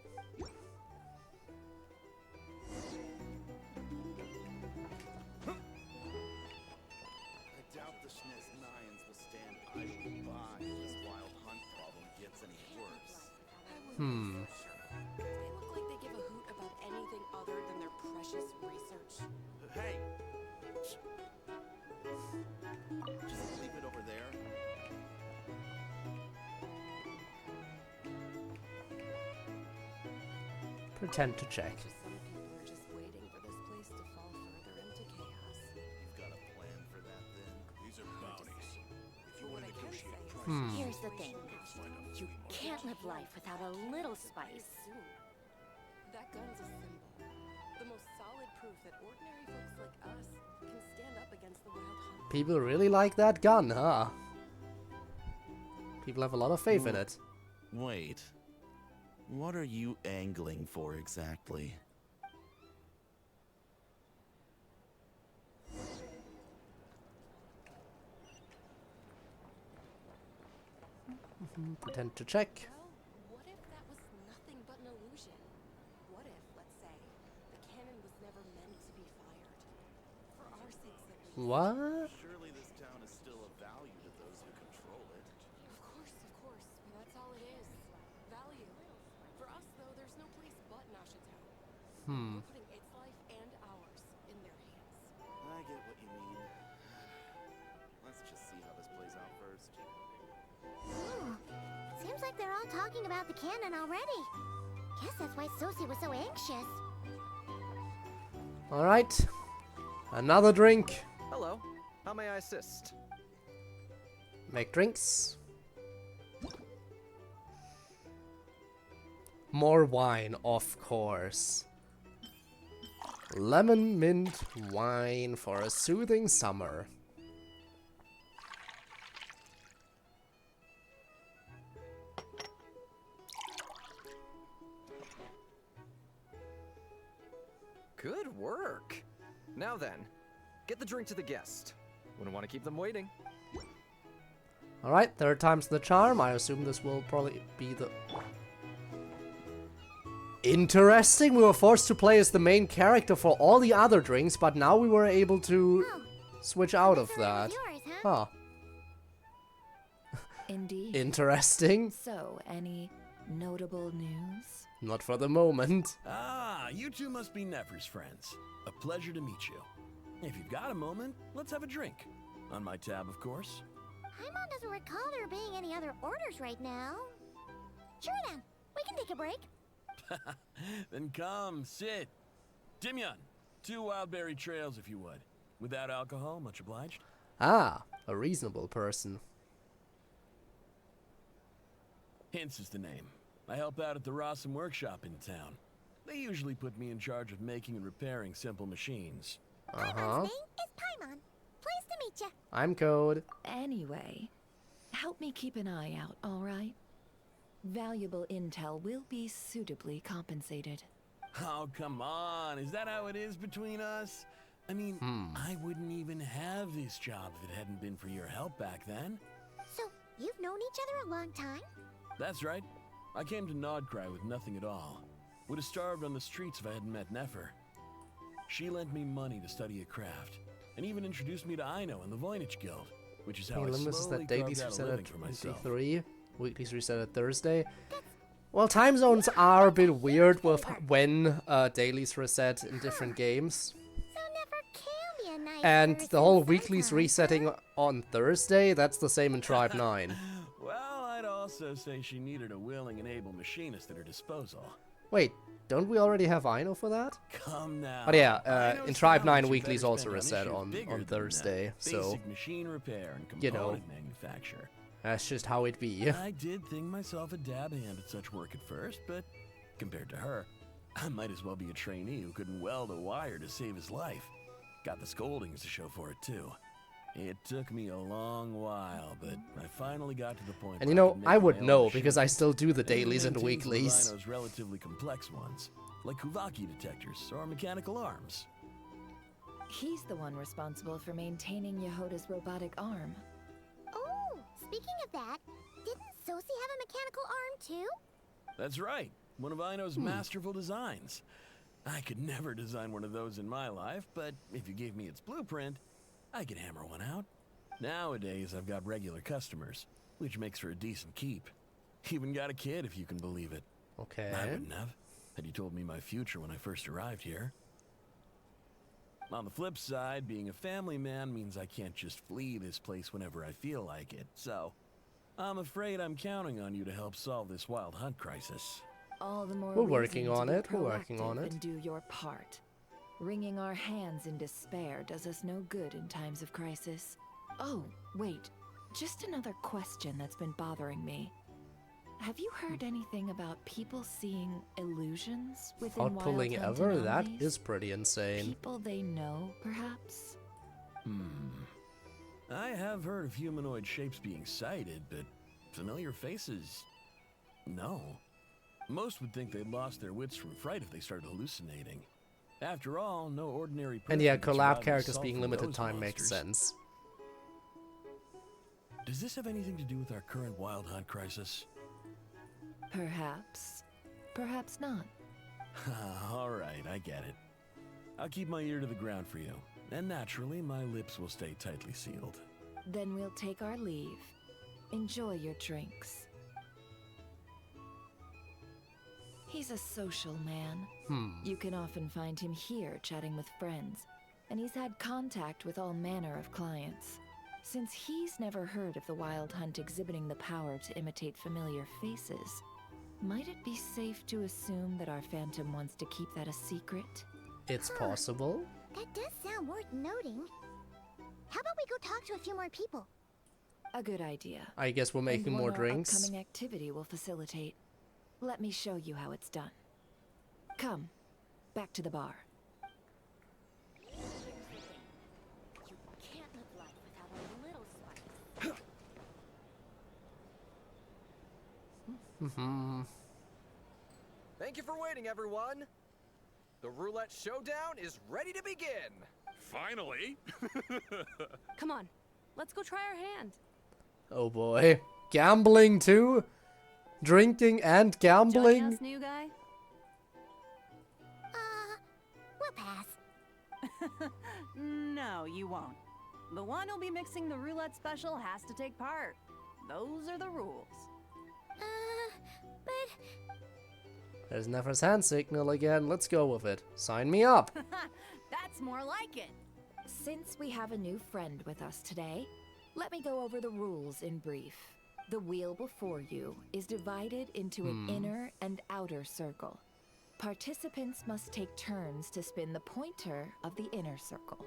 I doubt the Snezhnayans will stand idly by if this wild hunt problem gets any worse. They look like they give a hoot about anything other than their precious research. Hey! Just leave it over there. Pretend to check. Some people are just waiting for this place to fall further into chaos. You've got a plan for that then? These are bounties. If you want to negotiate Here's the thing. You can't live life without a little spice. That gun's a symbol. The most solid proof that ordinary folks like us can stand up against the wild hunt. People really like that gun, huh? People have a lot of faith in it. Wait. What are you angling for exactly? Pretend to check. Well, what if that was nothing but an illusion? What if, let's say, the cannon was never meant to be fired? For our sakes at least. What? Surely this town is still of value to those who control it. Of course, but that's all it is. Value. For us, though, there's no place but Nasha Town. We're putting its life and ours in their hands. I get what you mean. Let's just see how this plays out first. Ooh, seems like they're all talking about the cannon already. Guess that's why Sosie was so anxious. Alright. Another drink. Hello. How may I assist? Make drinks. More wine, of course. Lemon mint wine for a soothing summer. Good work. Now then, get the drink to the guest. Wouldn't want to keep them waiting. Alright, third time's the charm. I assume this will probably be the... Interesting. We were forced to play as the main character for all the other drinks, but now we were able to switch out of that. Huh. Indeed. Interesting. So, any notable news? Not for the moment. Ah, you two must be Nefer's friends. A pleasure to meet you. If you've got a moment, let's have a drink. On my tab, of course. Paimon doesn't recall there being any other orders right now. Sure then, we can take a break. Then come, sit. Dimyon, 2 wildberry trails if you would. Without alcohol, much obliged. Ah, a reasonable person. Hints is the name. I help out at the Rossum workshop in town. They usually put me in charge of making and repairing simple machines. Paimon's name is Paimon. Pleased to meet ya. I'm Code. Anyway, help me keep an eye out, alright? Valuable intel will be suitably compensated. Oh, come on. Is that how it is between us? I mean, I wouldn't even have this job if it hadn't been for your help back then. So, you've known each other a long time? That's right. I came to Nod-Krai with nothing at all. Would have starved on the streets if I hadn't met Nefer. She lent me money to study a craft, and even introduced me to Aino and the Voynich Guild, which is how I Olympus is slowly that dailies carved out a reset living at for myself. 23. Weeklies reset at Thursday. Well, time zones are a bit weird with when dailies reset in different games. So Nefer can be a nice And person the whole sometimes, weeklies resetting on Thursday, that's the same in Tribe 9. Well, I'd also say she needed a willing and able machinist at her disposal. Wait, don't we already have Aino for that? Come now. But yeah, Aino's in Tribe 9 talent you weeklies better also spend reset issues on bigger than Thursday, that. so Basic machine repair and you know. component manufacture. That's just how it be. I did think myself a dab hand at such work at first, but compared to her, I might as well be a trainee who couldn't weld a wire to save his life. Got the scoldings to show for it too. It took me a long while, but I finally got to the point. And you know, I would know because I still do the dailies and weeklies. Those relatively complex ones, like Kuvaki detectors or mechanical arms. He's the one responsible for maintaining Yehoda's robotic arm. Oh, speaking of that, didn't Sosie have a mechanical arm too? That's right, one of Aino's masterful designs. I could never design one of those in my life, but if you gave me its blueprint, I could hammer one out. Nowadays, I've got regular customers, which makes for a decent keep. Even got a kid, if you can believe it. Okay. I wouldn't have, had you told me my future when I first arrived here. On the flip side, being a family man means I can't just flee this place whenever I feel like it, so I'm afraid I'm counting on you to help solve this wild hunt crisis. All the more We're working reason to on be it, we're working on proactive it. And do your part. Wringing our hands in despair does us no good in times of crisis. Oh, wait. Just another question that's been bothering me. Have you heard anything about people seeing illusions within Without pulling Wild Hunt ever? That anomalies? is pretty insane. People they know, perhaps? I have heard of humanoid shapes being sighted, but familiar faces? No. Most would think they lost their wits from fright if they started hallucinating. After all, no ordinary person And yeah, could survive collab an characters assault being from limited those time makes monsters. sense. Does this have anything to do with our current Wild Hunt crisis? Perhaps. Perhaps not. Alright, I get it. I'll keep my ear to the ground for you. And naturally, my lips will stay tightly sealed. Then we'll take our leave. Enjoy your drinks. He's a social man. You can often find him here chatting with friends, and he's had contact with all manner of clients. Since he's never heard of the Wild Hunt exhibiting the power to imitate familiar faces, might it be safe to assume that our Phantom wants to keep that a secret? It's possible. That does sound worth noting. How about we go talk to a few more people? A good idea. I guess we're making And more one our drinks. upcoming activity will facilitate. Let me show you how it's done. Come, back to the bar. You can't live life without a little spice. Thank you for waiting, everyone. The roulette showdown is ready to begin. Finally! Come on, let's go try our hand. Oh boy. Gambling too? Drinking and Joining gambling? us, new guy? We'll pass. No, you won't. The one who'll be mixing the roulette special has to take part. Those are the rules. But There's Nefer's hand signal again. Let's go with it. Sign me up. That's more like it. Since we have a new friend with us today, let me go over the rules in brief. The wheel before you is divided into an inner and outer circle. Participants must take turns to spin the pointer of the inner circle.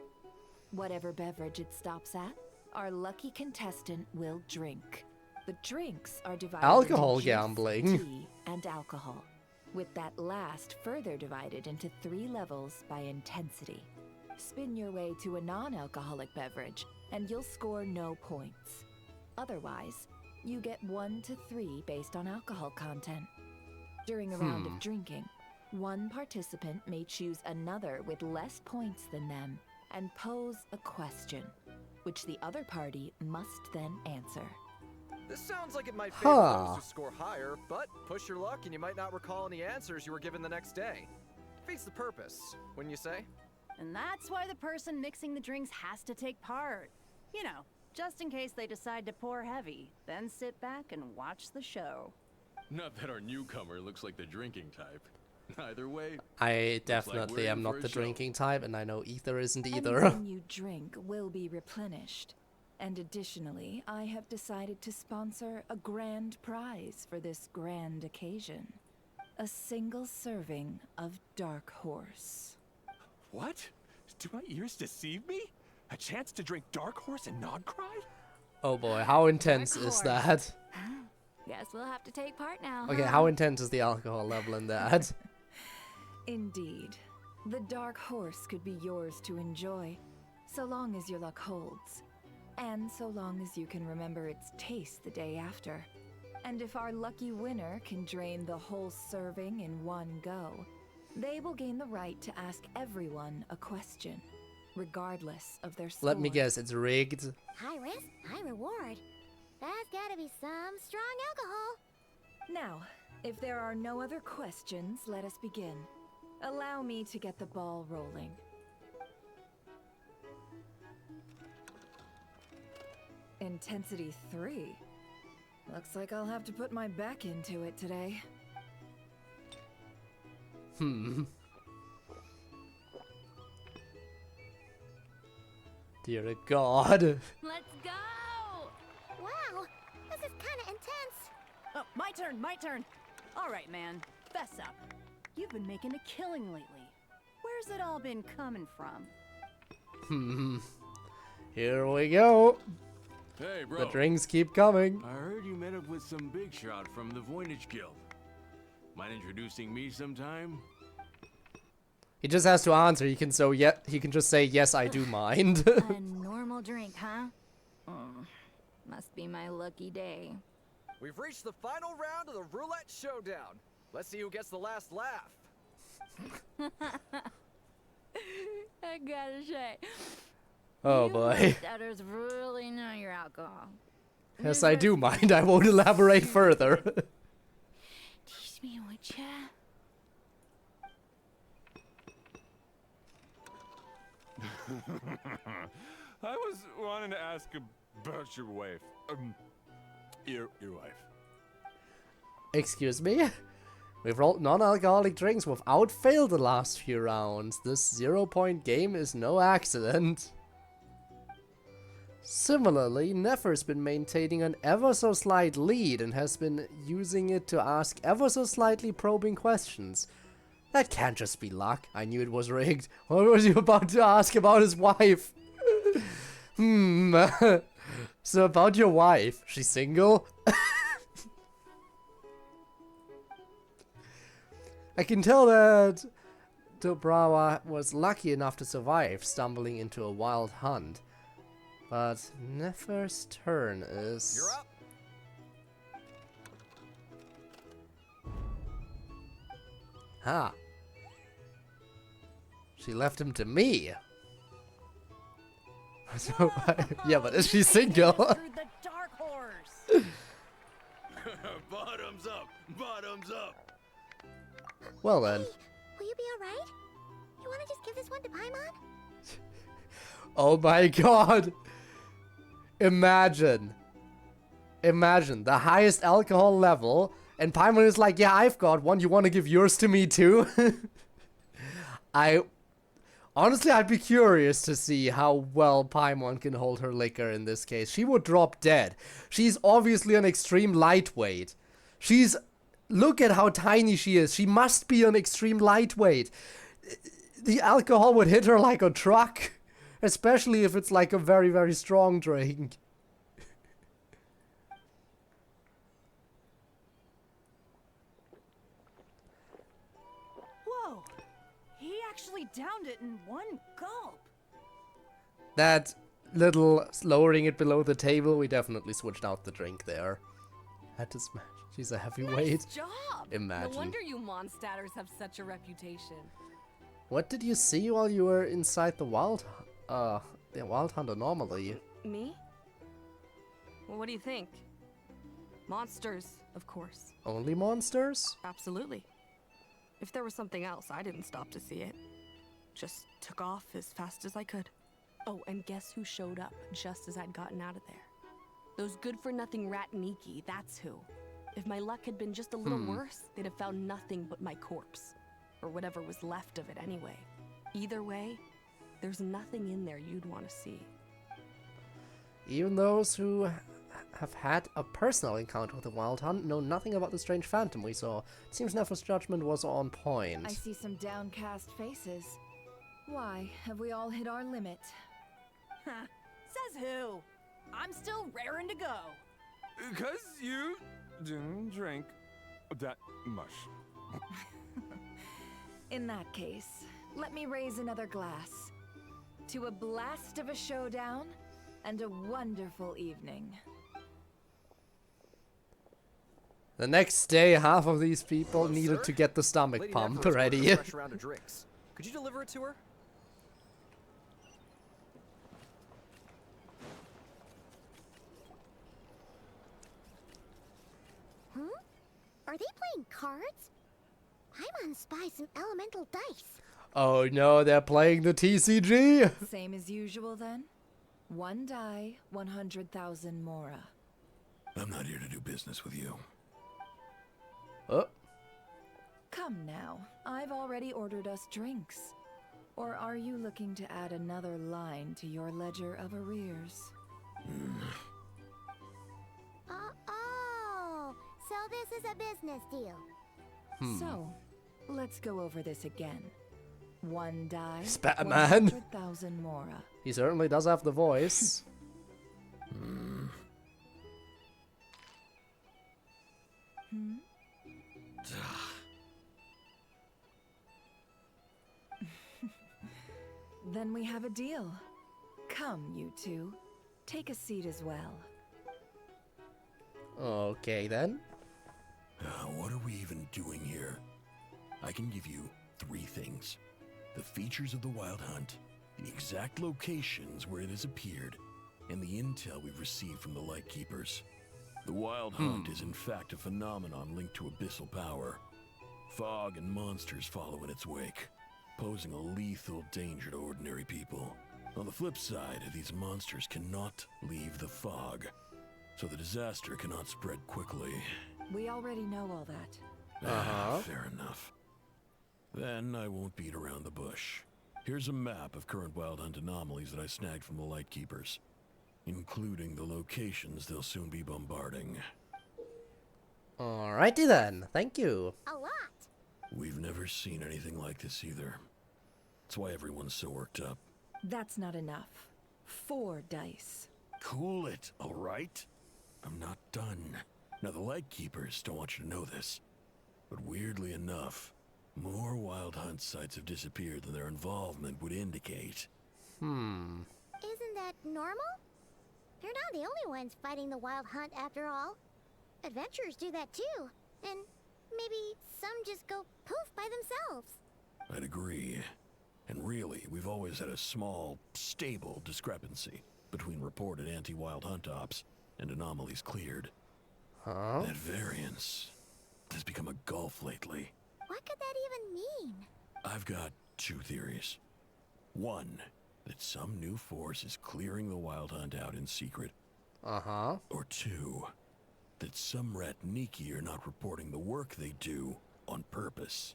Whatever beverage it stops at, our lucky contestant will drink. The drinks are divided Alcohol into juice, gambling. tea, and alcohol, with that last further divided into 3 levels by intensity. Spin your way to a non-alcoholic beverage, and you'll score no points. Otherwise, you get 1 to 3 based on alcohol content. During a round of drinking, one participant may choose another with less points than them and pose a question, which the other party must then answer. This sounds like it might favor those who score higher, but push your luck and you might not recall any answers you were given the next day. Defeats the purpose, wouldn't you say? And that's why the person mixing the drinks has to take part. You know, just in case they decide to pour heavy, then sit back and watch the show. Not that our newcomer looks like the drinking type. Either way, I like definitely we're am in not for a the show. drinking type, and I know Ether isn't either. Anything you drink will be replenished. And additionally, I have decided to sponsor a grand prize for this grand occasion. A single serving of Dark Horse. What? Do my ears deceive me? A chance to drink Dark Horse and Nod-Krai? Oh boy, how intense is that? Guess we'll have to take part now. Okay, how intense is the alcohol level in that? Indeed. The Dark Horse could be yours to enjoy, so long as your luck holds. And so long as you can remember its taste the day after. And if our lucky winner can drain the whole serving in one go, they will gain the right to ask everyone a question, regardless of their score. Let me guess, it's rigged. high risk, high reward. That's gotta be some strong alcohol. Now, if there are no other questions, let us begin. Allow me to get the ball rolling. Intensity 3. Looks like I'll have to put my back into it today. Dear God. Let's go! Wow, this is kinda intense. Oh, my turn. All right, man, fess up. You've been making a killing lately. Where's it all been coming from? Here we go. Hey, bro. The drinks keep coming. I heard you met up with some big shot from the Voynich Guild. Mind introducing me sometime? He just has to answer. He can just say yes, I do mind. A normal drink, huh? Must be my lucky day. We've reached the final round of the roulette showdown. Let's see who gets the last laugh. I gotta say. Oh boy. That really know your alcohol. Yes, I do mind. I won't elaborate further. Teach me, would ya? I was wanting to ask about your wife. Your wife. Excuse me? We've rolled non-alcoholic drinks without fail the last few rounds. This 0-point game is no accident. Similarly, Nefer's been maintaining an ever so slight lead and has been using it to ask ever so slightly probing questions. That can't just be luck. I knew it was rigged. What was you about to ask about his wife? So about your wife, she's single? I can tell that Dobrawa was lucky enough to survive stumbling into a wild hunt. But Nefer's turn is... You're up. Ha. She left him to me. So, yeah, but is she single? Through the dark horse. Bottoms up! Bottoms up! Well then. Will you be alright? You wanna just give this one to Paimon? Oh my god. Imagine the highest alcohol level, and Paimon is like, yeah, I've got one. You want to give yours to me too? Honestly, I'd be curious to see how well Paimon can hold her liquor in this case. She would drop dead. She's obviously an extreme lightweight. Look at how tiny she is. She must be an extreme lightweight. The alcohol would hit her like a truck. Especially if it's like a very, very strong drink. Whoa! He actually downed it in one gulp. That little lowering it below the table, we definitely switched out the drink there. Had to smash. She's a heavyweight. Nice job! Imagine. No wonder you Mondstatters have such a reputation. What did you see while you were inside the Wild Hunt anomaly? Me? Well, what do you think? Monsters, of course. Only monsters? Absolutely. If there was something else, I didn't stop to see it. Just took off as fast as I could. Oh, and guess who showed up just as I'd gotten out of there? Those good-for-nothing rat Niki, that's who. If my luck had been just a little worse, they'd have found nothing but my corpse. Or whatever was left of it anyway. Either way, there's nothing in there you'd want to see. Even those who have had a personal encounter with the Wild Hunt know nothing about the strange phantom we saw. It seems Nefer's judgment was on point. I see some downcast faces. Why, have we all hit our limit? Huh. Says who? I'm still raring to go. 'Cause you didn't drink that much. In that case, let me raise another glass. To a blast of a showdown and a wonderful evening. The next day, half of these people needed sir. to get the stomach Lady pump Nefer's ordered ready. a fresh round of drinks. Could you deliver it to her? Are they playing cards? Paimon spies some elemental dice. Oh no, they're playing the TCG! Same as usual then? One die, 100,000 Mora. I'm not here to do business with you. Oh. Come now, I've already ordered us drinks. Or are you looking to add another line to your ledger of arrears? Oh, so this is a business deal. So, let's go over this again. One die, Batman. 100,000 Mora. He certainly does have the voice. Then we have a deal. Come, you two. Take a seat as well. Okay, then. What are we even doing here? I can give you 3 things. The features of the Wild Hunt, the exact locations where it has appeared, and the intel we've received from the Lightkeepers. The Wild Hunt is in fact a phenomenon linked to abyssal power. Fog and monsters follow in its wake, posing a lethal danger to ordinary people. On the flip side, these monsters cannot leave the fog, so the disaster cannot spread quickly. We already know all that. Fair enough. Then I won't beat around the bush. Here's a map of current Wild Hunt anomalies that I snagged from the Lightkeepers, including the locations they'll soon be bombarding. Alrighty then, thank you. A lot. We've never seen anything like this either. That's why everyone's so worked up. That's not enough. 4 dice. Cool it, all right? I'm not done. Now, the Lightkeepers don't want you to know this, but weirdly enough, more Wild Hunt sites have disappeared than their involvement would indicate. Isn't that normal? They're not the only ones fighting the Wild Hunt after all. Adventurers do that too. And maybe some just go poof by themselves. I'd agree. And really, we've always had a small, stable discrepancy between reported anti-Wild Hunt ops and anomalies cleared. That variance has become a gulf lately. What could that even mean? I've got 2 theories. One, that some new force is clearing the Wild Hunt out in secret. Or 2, that some Ratniki are not reporting the work they do on purpose.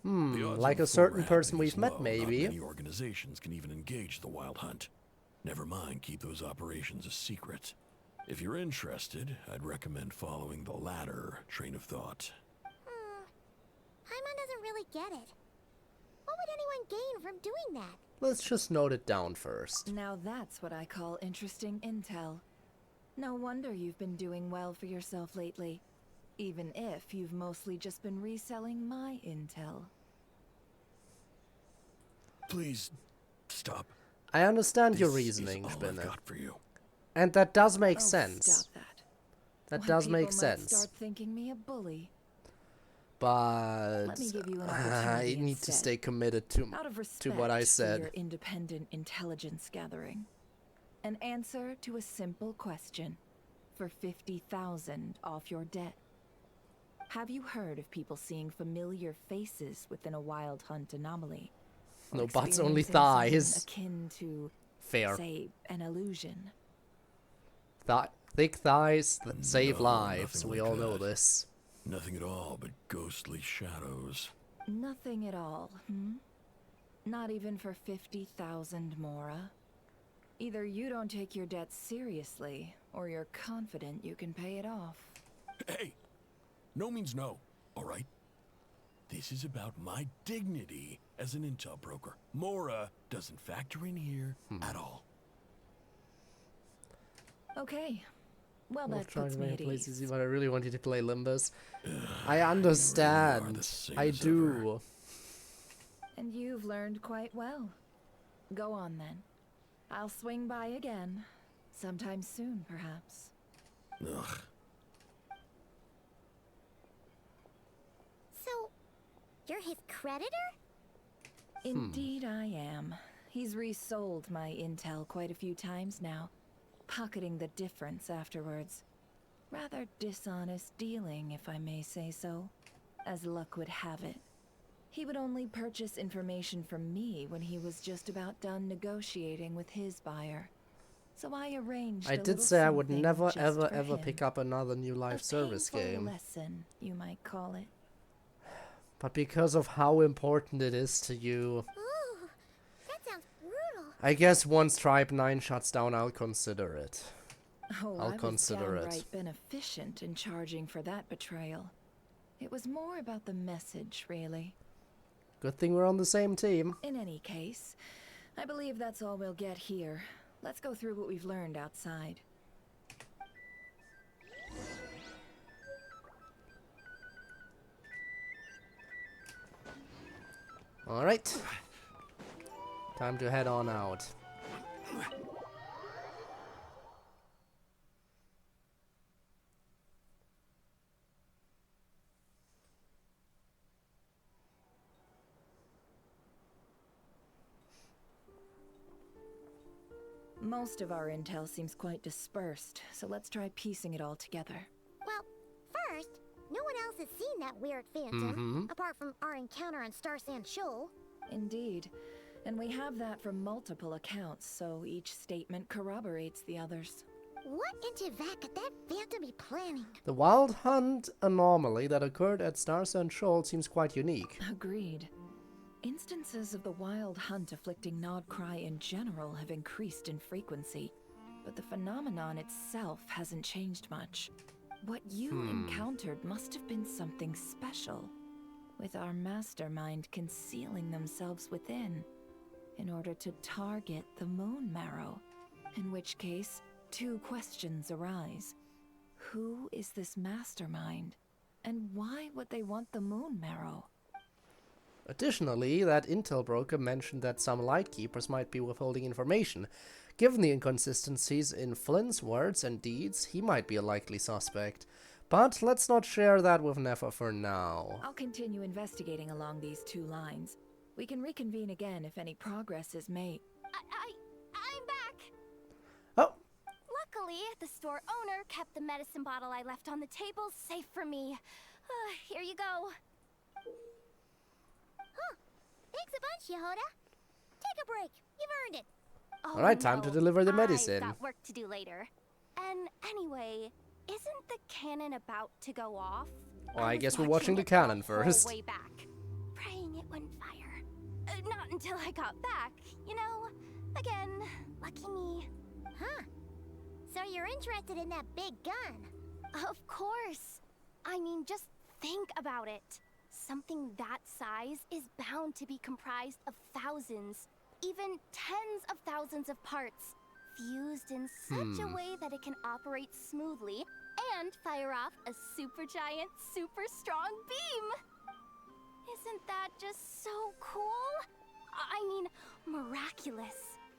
Like a certain person we've met, maybe. Not many organizations can even engage the Wild Hunt. Never mind keep those operations a secret. If you're interested, I'd recommend following the latter train of thought. Paimon doesn't really get it. What would anyone gain from doing that? Let's just note it down first. Now that's what I call interesting intel. No wonder you've been doing well for yourself lately. Even if you've mostly just been reselling my intel. Please, stop. I understand your This reasoning, is all I've got for you. And that does make sense. Stop that. That does make People might sense. start thinking me a bully. But Let me give you an I opportunity need to instead. stay committed to Out of what respect I for said. your independent intelligence gathering. An answer to a simple question for 50,000 off your debt. Have you heard of people seeing familiar faces within a Wild Hunt anomaly? Or No butts, only experiencing something thighs. akin to, Fair. say, an illusion? Thick thighs that save No, lives. nothing We like all know that. this. Nothing at all but ghostly shadows. Nothing at all, Not even for 50,000 Mora? Either you don't take your debt seriously, or you're confident you can pay it off. Hey! No means no, all right? This is about my dignity as an intel broker. Mora doesn't factor in here at all. Okay. Well, Well, that trying puts to me make at places, ease. but I really wanted to play Limbus. I understand. I do. And you've learned quite well. Go on then. I'll swing by again. Sometime soon, perhaps. Ugh. So, you're his creditor? Indeed I am. He's resold my intel quite a few times now, pocketing the difference afterwards. Rather dishonest dealing, if I may say so. As luck would have it, he would only purchase information from me when he was just about done negotiating with his buyer. So I arranged I a did little say I would something never just ever for ever him. pick up another new live A service painful game. lesson, you might call it. But because of how important it is to you, Ooh, that sounds brutal. I guess once Tribe 9 shuts down, I'll consider it. Oh, I'll I consider was it. downright beneficent in charging for that betrayal. It was more about the message, really. Good thing we're on the same team. In any case, I believe that's all we'll get here. Let's go through what we've learned outside. Alright. Time to head on out. Most of our intel seems quite dispersed, so let's try piecing it all together. Well, first, no one else has seen that weird phantom, apart from our encounter on Star Sand Shoal. Indeed. And we have that from multiple accounts, so each statement corroborates the others. What in Teyvat could that phantom be planning? The wild hunt anomaly that occurred at Star Sand Shoal seems quite unique. Agreed. Instances of the wild hunt afflicting Nod-Krai in general have increased in frequency, but the phenomenon itself hasn't changed much. What you encountered must have been something special, with our mastermind concealing themselves within, in order to target the moon marrow. In which case, two questions arise. Who is this mastermind? And why would they want the moon marrow? Additionally, that intel broker mentioned that some Lightkeepers might be withholding information. Given the inconsistencies in Flynn's words and deeds, he might be a likely suspect. But let's not share that with Nefer for now. I'll continue investigating along these two lines. We can reconvene again if any progress is made. I'm back! Oh! Luckily, the store owner kept the medicine bottle I left on the table safe for me. Here you go. Huh. Thanks a bunch, Yehoda. Take a break. You've earned it. Oh, Alright, time to deliver the medicine. I've got work to do later. And anyway, isn't the cannon about to go off? Well, I guess we're watching the cannon first. Way back, praying it wouldn't fire. Not until I got back, you know? Again, lucky me. Huh. So you're interested in that big gun? Of course. I mean, just think about it. Something that size is bound to be comprised of thousands, even tens of thousands of parts, fused in such a way that it can operate smoothly and fire off a supergiant, super strong beam. Isn't that just so cool? I mean, miraculous.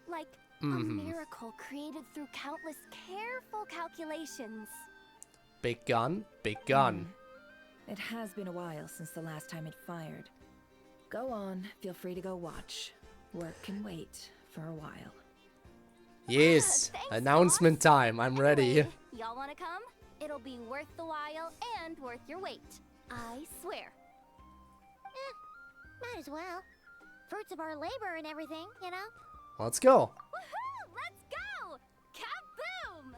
Like a miracle created through countless careful calculations. Big gun, big gun. It has been a while since the last time it fired. Go on, feel free to go watch. Work can wait for a while. Yes, announcement time, I'm ready. Y'all wanna come? It'll be worth the while and worth your wait. I swear. Might as well. Fruits of our labor and everything, you know? Let's go. Woohoo! Let's go! Kaboom!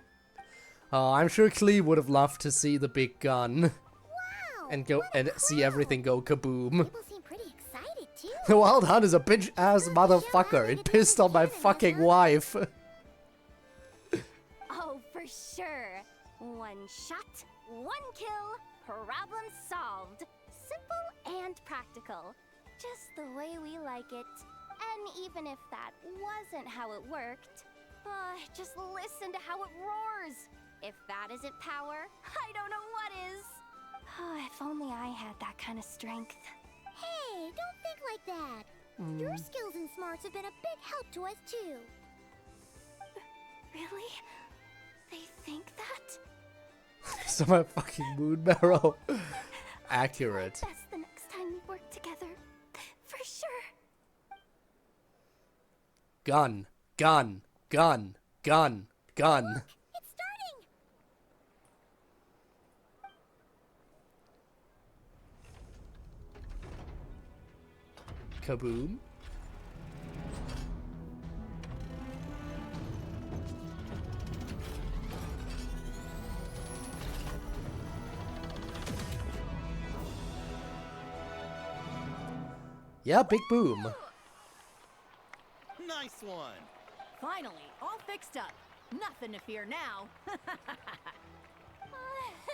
Oh, I'm sure Klee would have loved to see the big gun. Wow! And go and see everything go kaboom. People seem pretty excited too. The Wild Hunt is a bitch-ass motherfucker. It pissed on my fucking wife. Oh, for sure. One shot, one kill, problem solved. Simple and practical. Just the way we like it. And even if that wasn't how it worked, just listen to how it roars. If that isn't power, I don't know what is. If only I had that kind of strength. Hey, don't think like that. Your skills and smarts have been a big help to us too. Really? They think that? So my fucking moon marrow. Accurate. That's the next time we work together. For sure. Gun, gun, gun, gun, gun. Look, it's starting. Kaboom. Yeah, big boom. Nice one. Finally, all fixed up. Nothing to fear now.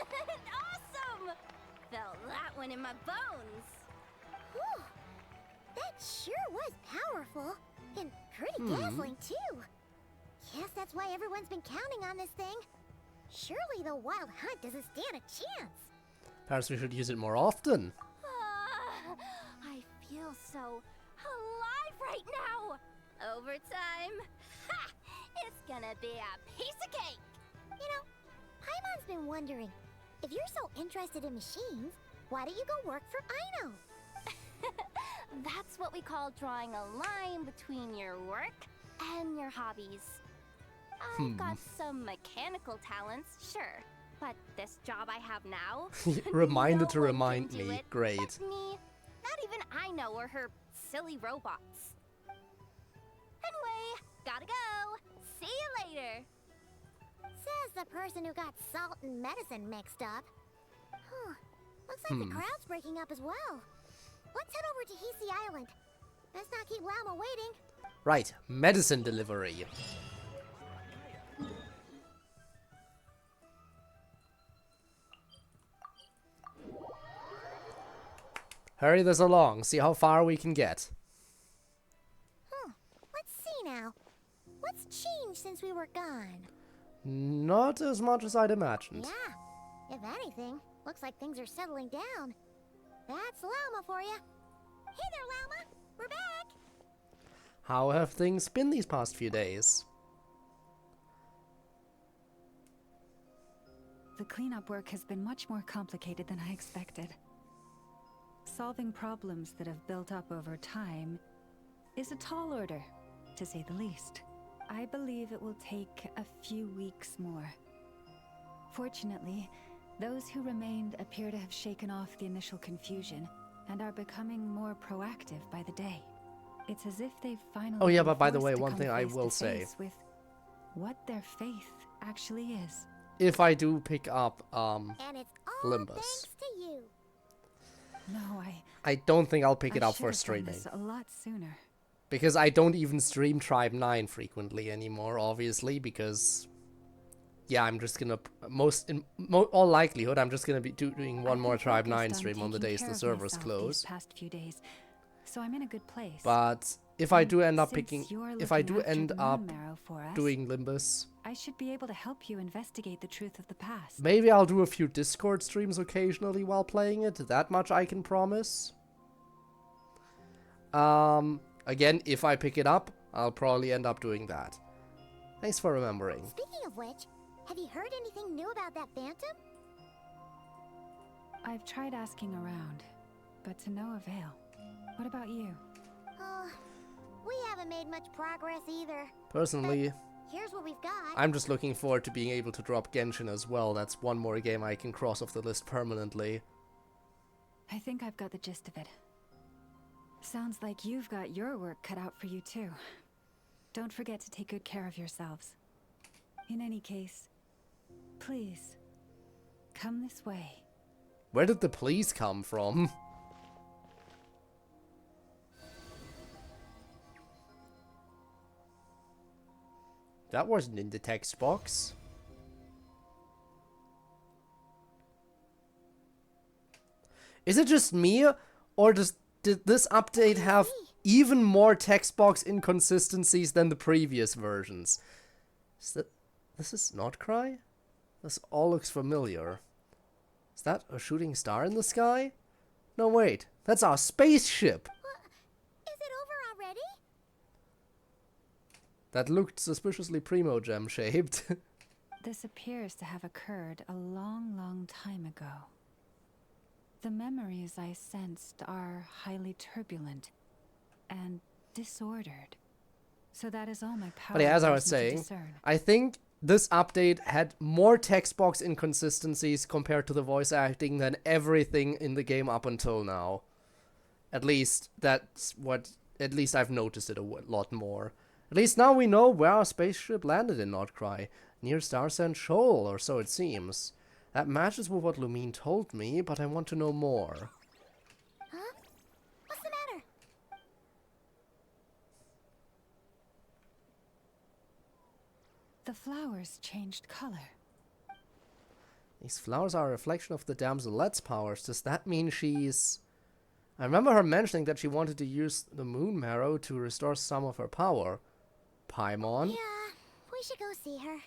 Awesome! Felt that one in my bones. Whew. That sure was powerful. And pretty dazzling, too. Guess that's why everyone's been counting on this thing. Surely the Wild Hunt doesn't stand a chance. Perhaps we should use it more often. I feel so right now. Overtime. Ha! It's gonna be a piece of cake. You know, Paimon's been wondering, if you're so interested in machines, why don't you go work for Aino? That's what we call drawing a line between your work and your hobbies. I've got some mechanical talents, sure, but this job I have now, Reminded to no one remind can do me. it Great. but me. Not even Aino or her silly robots. Anyway, gotta go. See you later. Says the person who got salt and medicine mixed up. Huh. Looks like the crowd's breaking up as well. Let's head over to Hisi Island. Let's not keep Llama waiting. Right, medicine delivery. Hurry this along, see how far we can get. Let's see now. What's changed since we were gone? Not as much as I'd imagined. Yeah. If anything, looks like things are settling down. That's Llama for you. Hey there, Llama. We're back. How have things been these past few days? The cleanup work has been much more complicated than I expected. Solving problems that have built up over time is a tall order, to say the least. I believe it will take a few weeks more. Fortunately, those who remained appear to have shaken off the initial confusion and are becoming more proactive by the day. It's as if they've finally Oh yeah, been but by the forced way, to one come thing I face will to say. face with what their faith actually is. If I do pick up And it's all Limbus, thanks to you. No, I don't think I'll pick I it up should for have done streaming. this a lot sooner. Because I don't even stream Tribe 9 frequently anymore, obviously, because yeah, I'm just gonna in all likelihood I'm just gonna be doing one more Tribe 9 stream on the days the servers close. Past few days, so I'm in a good place. But if I do end up Since picking, you're if I looking do after end the up Moon Marrow for us, doing Limbus, I should be able to help you investigate the truth of the past. maybe I'll do a few Discord streams occasionally while playing it. That much I can promise. Again, if I pick it up, I'll probably end up doing that. Thanks for remembering. Speaking of which, have you heard anything new about that Phantom? I've tried asking around, but to no avail. What about you? We haven't made much progress either. Personally, Here's what we've got. I'm just looking forward to being able to drop Genshin as well. That's one more game I can cross off the list permanently. I think I've got the gist of it. Sounds like you've got your work cut out for you too. Don't forget to take good care of yourselves. In any case, please, come this way. Where did the please come from? That wasn't in the text box. Is it just me, or did this update have even more text box inconsistencies than the previous versions? This is Nod-Krai? This all looks familiar. Is that a shooting star in the sky? No, wait. That's our spaceship! Is it over already? That looked suspiciously Primo-Gem shaped. This appears to have occurred a long, long time ago. The memories I sensed are highly turbulent and disordered. So that is all my power. But yeah, as I was allows me to saying, discern. I think this update had more text box inconsistencies compared to the voice acting than everything in the game up until now. At least that's what, at least I've noticed it a lot more. At least now we know where our spaceship landed in Nod-Krai, near Starsand Shoal, or so it seems. That matches with what Lumine told me, but I want to know more. Huh? What's the matter? The flowers changed color. These flowers are a reflection of the damselet's powers. Does that mean she's... I remember her mentioning that she wanted to use the moon marrow to restore some of her power. Paimon? Yeah, we should go see her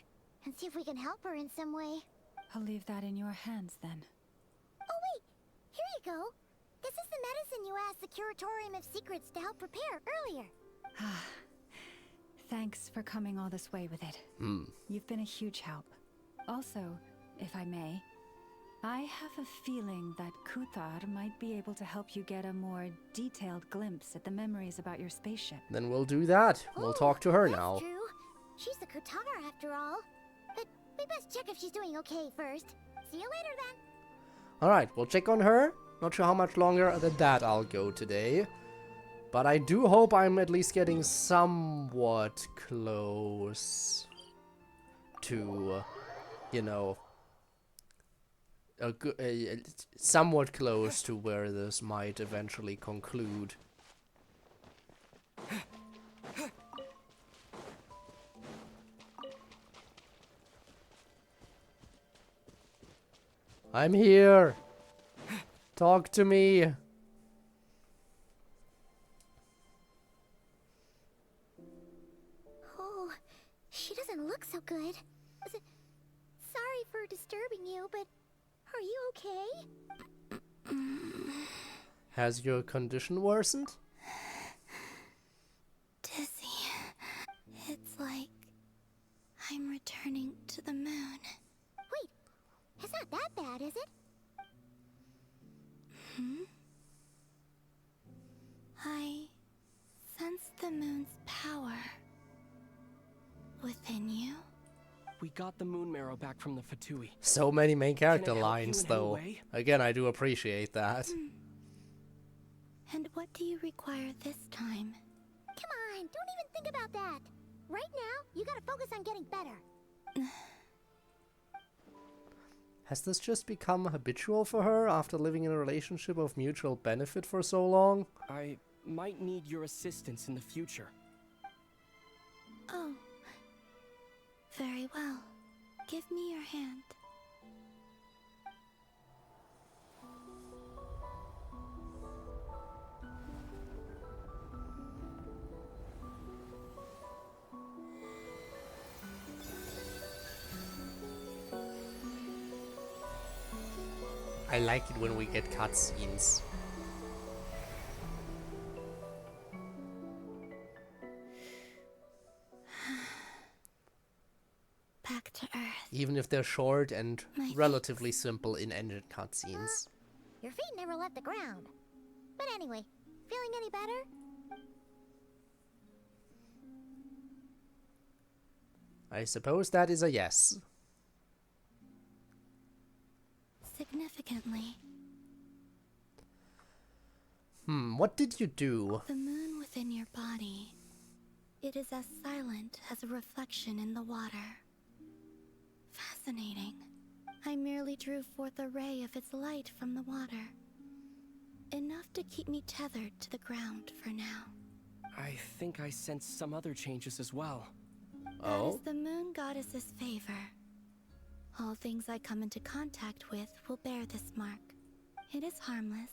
and see if we can help her in some way. I'll leave that in your hands then. Oh wait, here you go. This is the medicine you asked the Curatorium of Secrets to help prepare earlier. Thanks for coming all this way with it. You've been a huge help. Also, if I may, I have a feeling that Kuthar might be able to help you get a more detailed glimpse at the memories about your spaceship. Then we'll do that. We'll talk to her now. True. She's the Kuthar after all. But we best check if she's doing okay first. See you later then. Alright, we'll check on her. Not sure how much longer than that I'll go today. But I do hope I'm at least getting somewhat close to, you know, somewhat close to where this might eventually conclude. I'm here. Talk to me. Oh, she doesn't look so good. Sorry for disturbing you, but are you okay? Has your condition worsened? Dizzy. It's like I'm returning to the moon. Wait, it's not that bad, is it? I sense the moon's power within you. We got the moon marrow back from the Fatui. So many main character Can it help lines, you in any though. way? Again, I do appreciate that. And what do you require this time? Come on, don't even think about that. Right now, you gotta focus on getting better. Has this just become habitual for her after living in a relationship of mutual benefit for so long? I might need your assistance in the future. Oh. Very well. Give me your hand. I like it when we get cutscenes. Back to Earth. Even if they're short and relatively simple in engine cutscenes. Your feet never left the ground. But anyway, feeling any better? I suppose that is a yes. Significantly. What did you do? The moon within your body. It is as silent as a reflection in the water. Fascinating. I merely drew forth a ray of its light from the water. Enough to keep me tethered to the ground for now. I think I sense some other changes as well. That is the moon goddess's favor. All things I come into contact with will bear this mark. It is harmless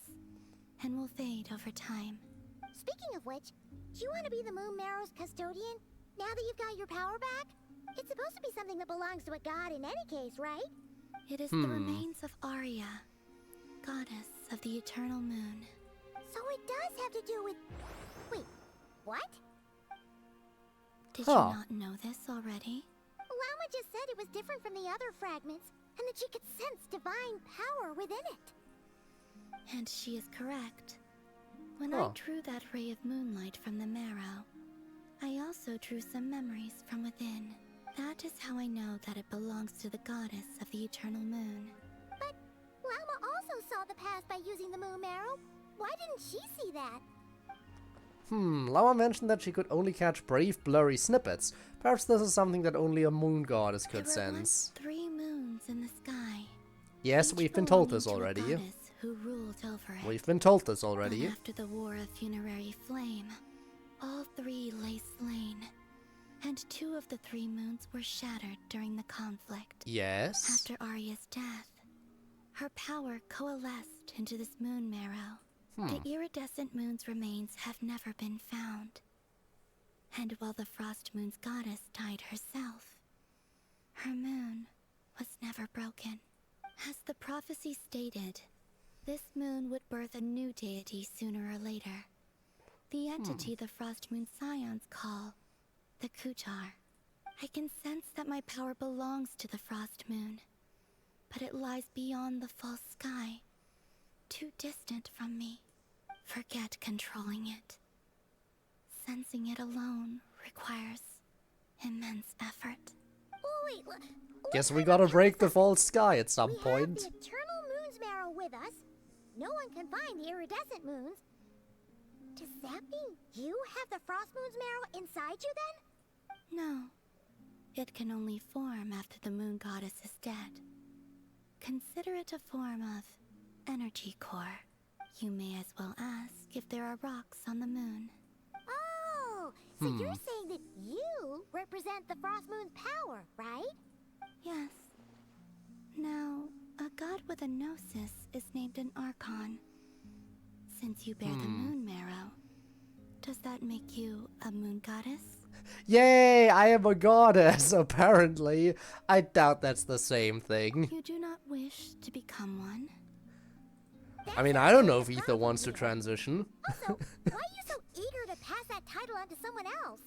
and will fade over time. Speaking of which, do you want to be the Moon Marrow's custodian now that you've got your power back? It's supposed to be something that belongs to a god in any case, right? It is the remains of Arya, goddess of the eternal moon. So it does have to do with... Wait, what? Did you not know this already? Lama just said it was different from the other fragments, and that she could sense divine power within it. And she is correct. When I drew that ray of moonlight from the marrow, I also drew some memories from within. That is how I know that it belongs to the goddess of the eternal moon. But Lama also saw the past by using the moon marrow. Why didn't she see that? Lama mentioned that she could only catch brief, blurry snippets. Perhaps this is something that only a moon goddess could sense. 3 moons in the sky. Yes, we've been told this already. Who ruled over it. We've been told this already. And after the war of funerary flame, all 3 lay slain. And 2 of the 3 moons were shattered during the conflict. Yes. After Arya's death, her power coalesced into this moon marrow. The iridescent moon's remains have never been found. And while the frost moon's goddess died herself, her moon was never broken. As the prophecy stated, this moon would birth a new deity sooner or later. The entity the Frost Moon Scions call the Kutar. I can sense that my power belongs to the Frost Moon, but it lies beyond the false sky, too distant from me. Forget controlling it. Sensing it alone requires immense effort. Oh, wait, Guess we gotta break the false sky at some we point. have the Eternal Moon's Marrow with us. No one can find the iridescent moons. Does that mean you have the Frost Moon's Marrow inside you then? No. It can only form after the moon goddess is dead. Consider it a form of energy core. You may as well ask if there are rocks on the moon. Oh, so you're saying that you represent the Frost Moon's power, right? Yes. Now, a god with a gnosis is named an Archon. Since you bear the moon marrow, does that make you a moon goddess? Yay, I am a goddess, apparently. I doubt that's the same thing. You do not wish to become one? I mean, I don't know if Ether wants to transition. Also, why are you so eager to pass that title on to someone else?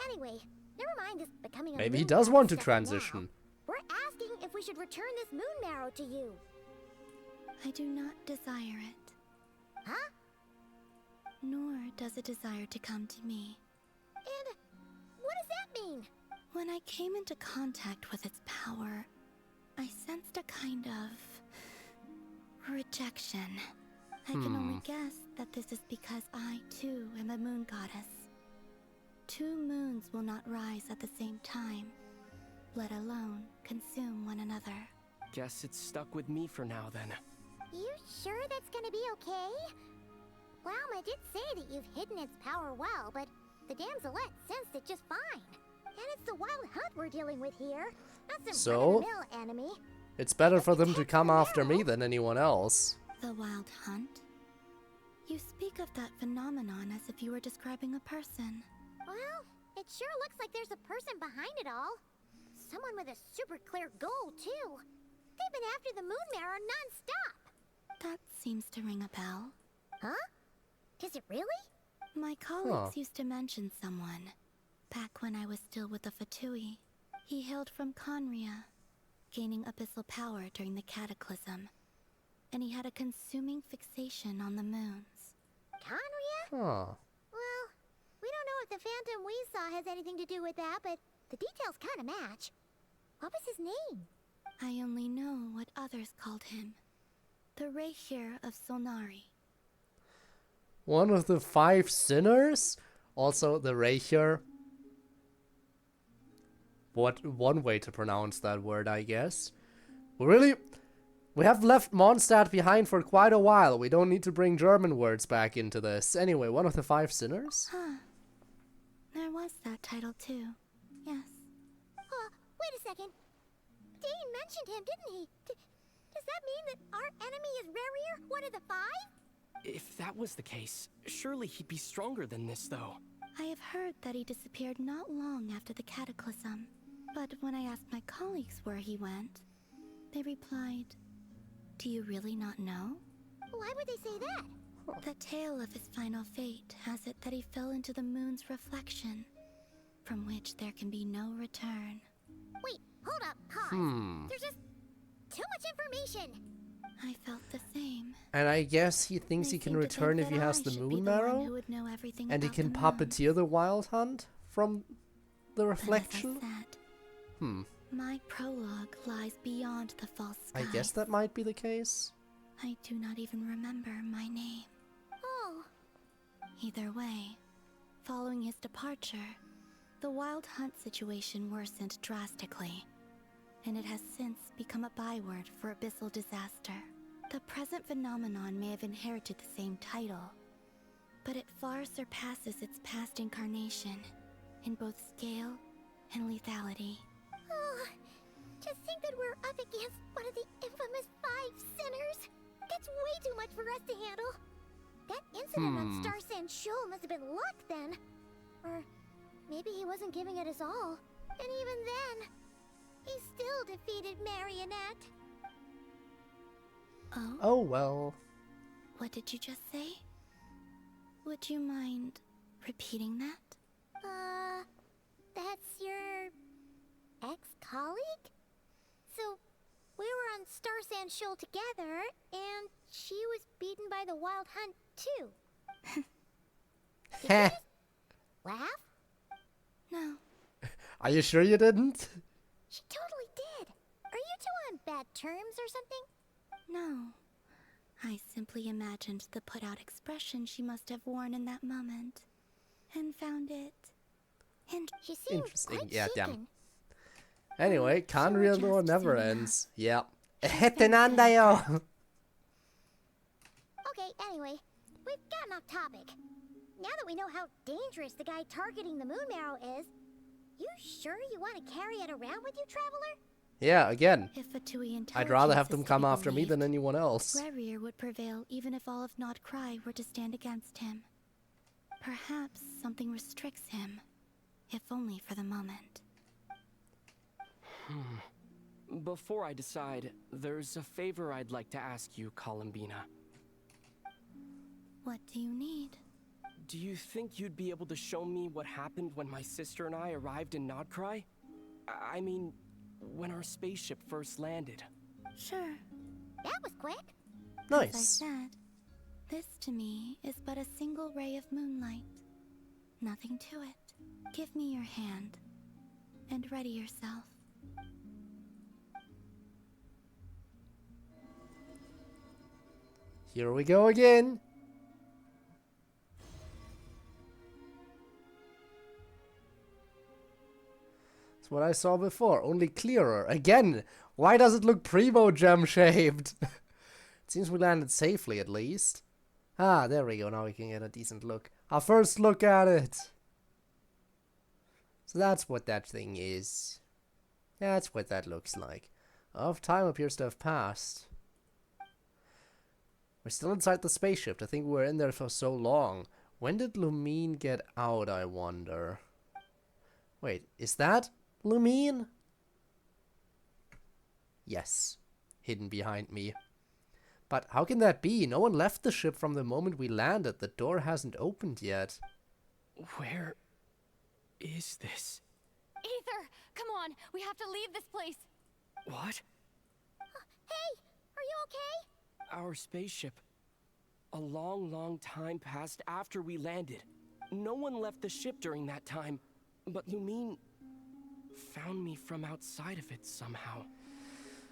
Anyway, never mind this becoming a Maybe moon he does goddess want to stuff transition. now. We're asking if we should return this moon marrow to you. I do not desire it. Huh? Nor does it desire to come to me. And what does that mean? When I came into contact with its power, I sensed a kind of rejection. I can only guess that this is because I, too, am a moon goddess. Two moons will not rise at the same time, let alone consume one another. Guess it's stuck with me for now, then. You sure that's gonna be okay? Walma did say that you've hidden its power well, but the damselette sensed it just fine. And it's the wild hunt we're dealing with here, not some So? run-of-the-mill enemy. It's better for them to come after me than anyone else. The wild hunt? You speak of that phenomenon as if you were describing a person. Well, it sure looks like there's a person behind it all. Someone with a super clear goal, too. They've been after the moon marrow non-stop. That seems to ring a bell. Huh? Does it really? My colleagues used to mention someone, back when I was still with the Fatui. He hailed from Conria, gaining abyssal power during the cataclysm, and he had a consuming fixation on the moons. Conria? Huh. Well, we don't know if the phantom we saw has anything to do with that, but the details kind of match. What was his name? I only know what others called him. The Reikir of Solnari. One of the 5 sinners? Also, the Reikir. What one way to pronounce that word, I guess. We have left Mondstadt behind for quite a while. We don't need to bring German words back into this. Anyway, one of the 5 sinners? Huh. There was that title too. Yes. Wait a second. Dane mentioned him, didn't he? Does that mean that our enemy is Rerir, one of the 5? If that was the case, surely he'd be stronger than this, though. I have heard that he disappeared not long after the cataclysm. But when I asked my colleagues where he went, they replied, "Do you really not know?" Why would they say that? The tale of his final fate has it that he fell into the moon's reflection, from which there can be no return. Wait, hold up, pause. There's just too much information. I felt the same. And I guess he thinks They he can seem to return think if he that has I the should be moon the one marrow? who would know everything And he about can the puppeteer the wild hunt from the moon. But as I reflection? said, my prologue lies beyond the false sky. I guess that might be the case. I do not even remember my name. Oh. Either way, following his departure, the wild hunt situation worsened drastically, and it has since become a byword for abyssal disaster. The present phenomenon may have inherited the same title, but it far surpasses its past incarnation in both scale and lethality. Oh, to think that we're up against one of the infamous 5 sinners. That's way too much for us to handle. That incident on Star Sand Shoal must have been luck then. Or maybe he wasn't giving it his all. And even then, he still defeated Marionette. Oh? Oh well. What did you just say? Would you mind repeating that? That's your ex-colleague? So, we were on Star Sand Shoal together, and she was beaten by the Wild Hunt, too. Did you just laugh? No. Are you sure you didn't? She totally did. Are you two on bad terms or something? No. I simply imagined the put-out expression she must have worn in that moment, and found it. And she seemed Interesting. quite Yeah, damn. shaken. Anyway, Canreal Door never ends. Yeah. been Hetenandayo. Okay, anyway, we've gotten off topic. Now that we know how dangerous the guy targeting the moon marrow is, you sure you want to carry it around with you, Traveler? Yeah, again. If Fatui I'd rather have intelligence them is to come be after me than anyone else. CodeErr would prevail even if all of Nod-Krai were to stand against him. Perhaps something restricts him, if only for the moment. Before I decide, there's a favor I'd like to ask you, Columbina. What do you need? Do you think you'd be able to show me what happened when my sister and I arrived in Nod-Krai? I mean, when our spaceship first landed. Sure. That was quick. Nice. As I said, this to me is but a single ray of moonlight. Nothing to it. Give me your hand, and ready yourself. Here we go again. It's what I saw before, only clearer. Again, why does it look primo gem shaped? It seems we landed safely at least. Ah, there we go. Now we can get a decent look. Our first look at it. So that's what that thing is. That's what that looks like. Of time appears to have passed. We're still inside the spaceship. I think we were in there for so long. When did Lumine get out, I wonder? Wait, is that Lumine? Yes. Hidden behind me. But how can that be? No one left the ship from the moment we landed. The door hasn't opened yet. Where is this? Aether, come on. We have to leave this place. What? Hey, are you okay? Our spaceship. A long, long time passed after we landed. No one left the ship during that time, but Lumine found me from outside of it somehow.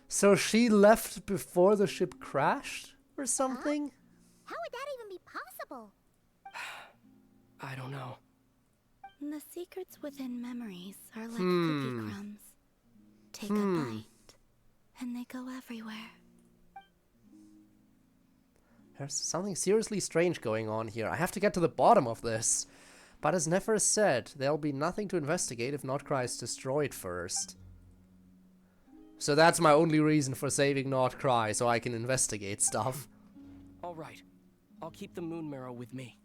So she left before the ship crashed or something? How would that even be possible? I don't know. The secrets within memories are like cookie crumbs. Take a bite, and they go everywhere. There's something seriously strange going on here. I have to get to the bottom of this. But as Nefer said, there'll be nothing to investigate if Nod-Krai is destroyed first. So that's my only reason for saving Nod-Krai, so I can investigate stuff. All right. I'll keep the moon marrow with me.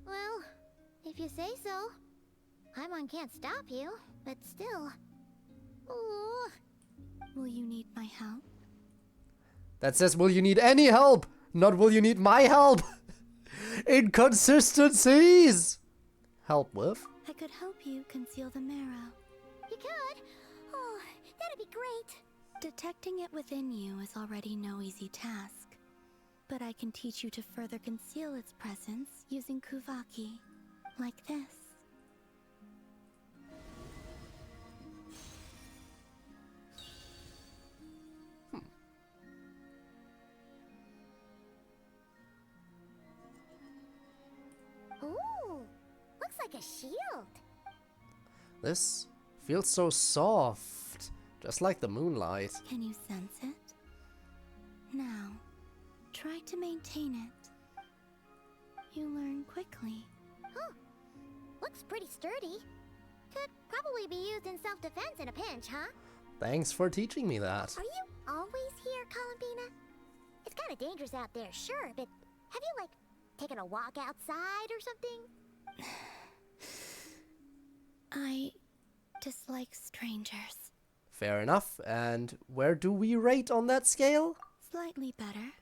Well, if you say so. Paimon can't stop you, but still. Ooh. Will you need my help? That says, will you need any help? Not will you need my help? Inconsistencies! Help with? I could help you conceal the marrow. You could? Oh, that'd be great. Detecting it within you is already no easy task. But I can teach you to further conceal its presence using Kuvaki. Like this. Ooh, looks like a shield. This feels so soft, just like the moonlight. Can you sense it? Now, try to maintain it. You learn quickly. Huh. Looks pretty sturdy. Could probably be used in self-defense in a pinch, huh? Thanks for teaching me that. Are you always here, Columbina? It's kind of dangerous out there, sure, but have you, like, taken a walk outside or something? I dislike strangers. Fair enough. And where do we rate on that scale? Slightly better.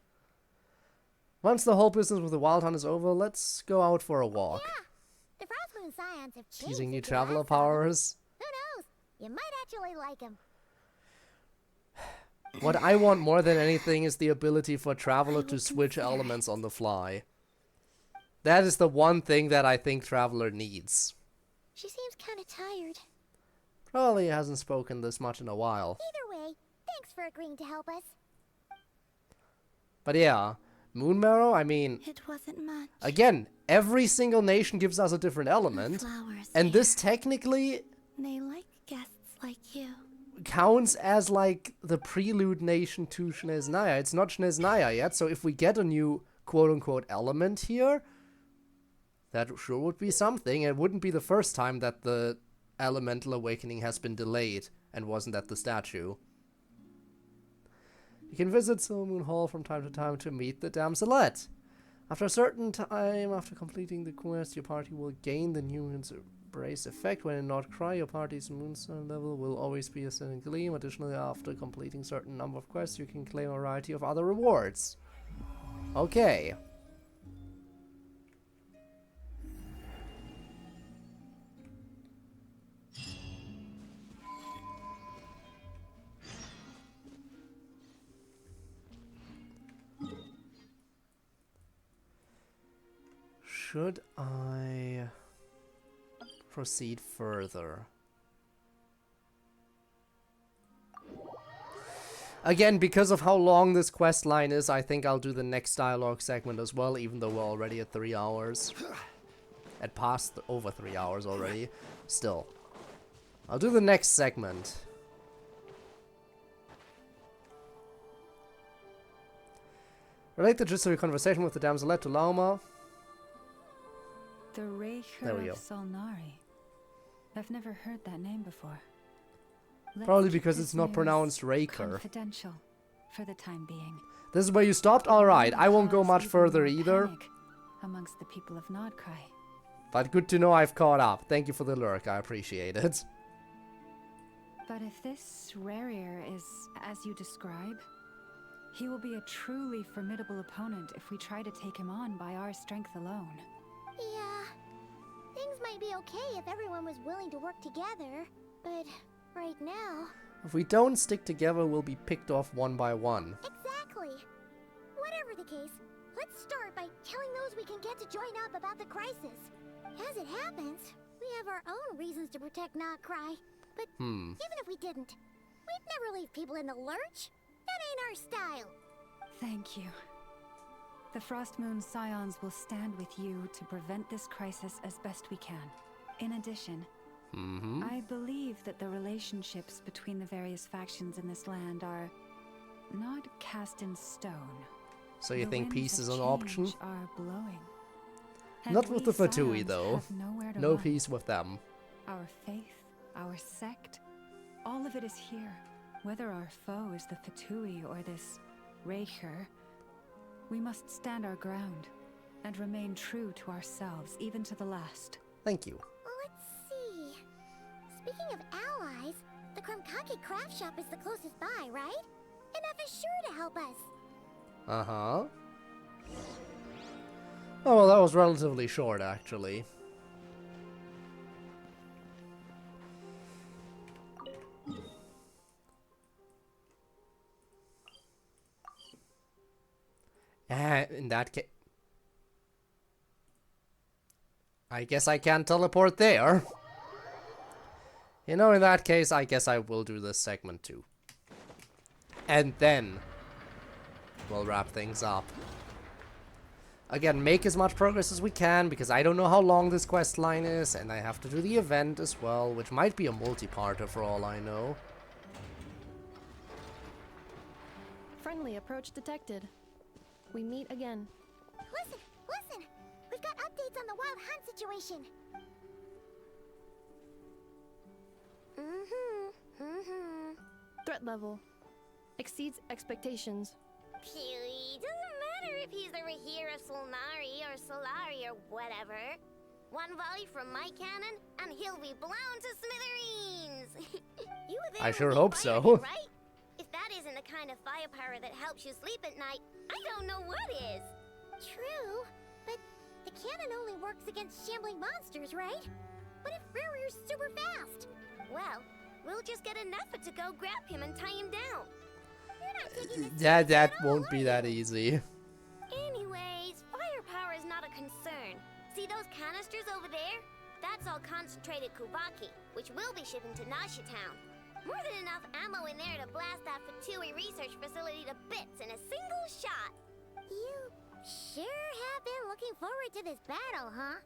Once the whole business with the Wild Hunt is over, let's go out for a walk. Yeah, the Frostmoon Scions have changed. Teasing new since you traveler last saw them. powers. Who knows? You might actually like them. What I want more than anything is the ability for Traveler to switch elements on the fly. That is the one thing that I think Traveler needs. She seems kind of tired. Probably hasn't spoken this much in a while. Either way, thanks for agreeing to help us. But yeah, Moonmarrow, I mean... It wasn't much. Again, every single nation gives us a different element. Flowers And this technically They like guests like you. counts as like the prelude nation to Shneznaya. It's not Shneznaya yet, so if we get a new quote-unquote element here, that sure would be something. It wouldn't be the first time that the elemental awakening has been delayed and wasn't at the statue. You can visit Silvermoon Hall from time to time to meet the damselette. After a certain time, after completing the quest, your party will gain the new embrace effect. When in Nod-Krai, your party's moonstone level will always be a certain gleam. Additionally, after completing certain number of quests, you can claim a variety of other rewards. Okay. Should I proceed further? Again, because of how long this quest line is, I think I'll do the next dialogue segment as well, even though we're already at 3 hours. At past over 3 hours already. Still. I'll do the next segment. Relate the gist of your conversation with the damselette to Lauma. The There we Reicher go. of Solnari. I've never heard that name before. Let's Probably keep because this it's not news pronounced Raker. confidential for the time being. This is where you stopped? Alright, I won't go Cause much even further more either. panic amongst the people of Nod-Krai. But good to know I've caught up. Thank you for the lurk, I appreciate it. But if this Reicher is as you describe, he will be a truly formidable opponent if we try to take him on by our strength alone. Yeah, things might be okay if everyone was willing to work together, but right now... If we don't stick together, we'll be picked off one by one. Exactly. Whatever the case, let's start by telling those we can get to join up about the crisis. As it happens, we have our own reasons to protect Nod-Krai, but even if we didn't, we'd never leave people in the lurch. That ain't our style. Thank you. The Frostmoon Scions will stand with you to prevent this crisis as best we can. In addition, I believe that the relationships between the various factions in this land are not cast in stone. So you The think winds peace of is an option? change are blowing. And Not with we the Fatui Scions though. have nowhere to No run. peace with them. Our faith, our sect, all of it is here. Whether our foe is the Fatui or this Reicher, we must stand our ground and remain true to ourselves, even to the last. Thank you. Let's see. Speaking of allies, the Krumkake craft shop is the closest by, right? And F is sure to help us. Uh-huh. Oh, well, that was relatively short, actually. In that case... I guess I can't teleport there. You know, in that case, I guess I will do this segment too. And then we'll wrap things up. Again, make as much progress as we can, because I don't know how long this quest line is, and I have to do the event as well, which might be a multi-parter for all I know. Friendly approach detected. We meet again. Listen, listen! We've got updates on the Wild Hunt situation. Threat level exceeds expectations. Phew, doesn't matter if he's the Rahira Solnari or Solari or whatever. One volley from my cannon, and he'll be blown to smithereens! You there I sure will be hope fired, so. Right? If that isn't the kind of firepower that helps you sleep at night, I don't know what is. True, but the cannon only works against shambling monsters, right? What if Rirrir's super fast? Well, we'll just get enough to go grab him and tie him down. You're not taking this Yeah, seriously that at all, won't be are that you? easy. Anyways, firepower is not a concern. See those canisters over there? That's all concentrated Kubaki, which will be shipping to Nasha Town. More than enough ammo in there to blast that Fatui research facility to bits in a single shot. You sure have been looking forward to this battle, huh?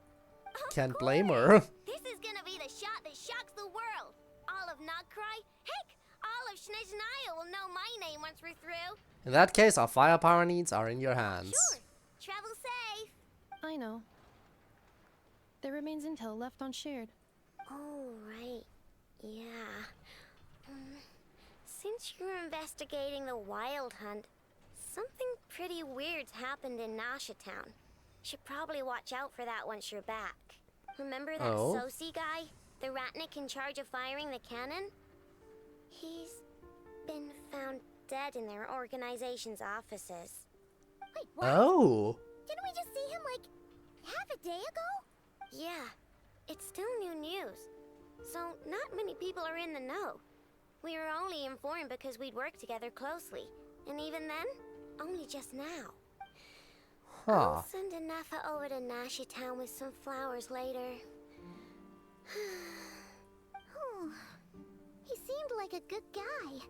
Can't blame her. This is gonna be the shot that shocks the world. All of Nod-Krai, heck, all of Snezhnaya will know my name once we're through. In that case, our firepower needs are in your hands. Sure, travel safe. I know. There remains intel left unshared. Oh, right. Yeah. Since you're investigating the Wild Hunt, something pretty weird's happened in Nasha Town. Should probably watch out for that once you're back. Remember that Sosi guy? The Ratnik in charge of firing the cannon? He's been found dead in their organization's offices. Wait, what? Oh. Didn't we just see him, like, half a day ago? Yeah, it's still new news. So not many people are in the know. We were only informed because we'd worked together closely. And even then, only just now. Huh. I'll send Anafa over to Nasha Town with some flowers later. Oh, he seemed like a good guy.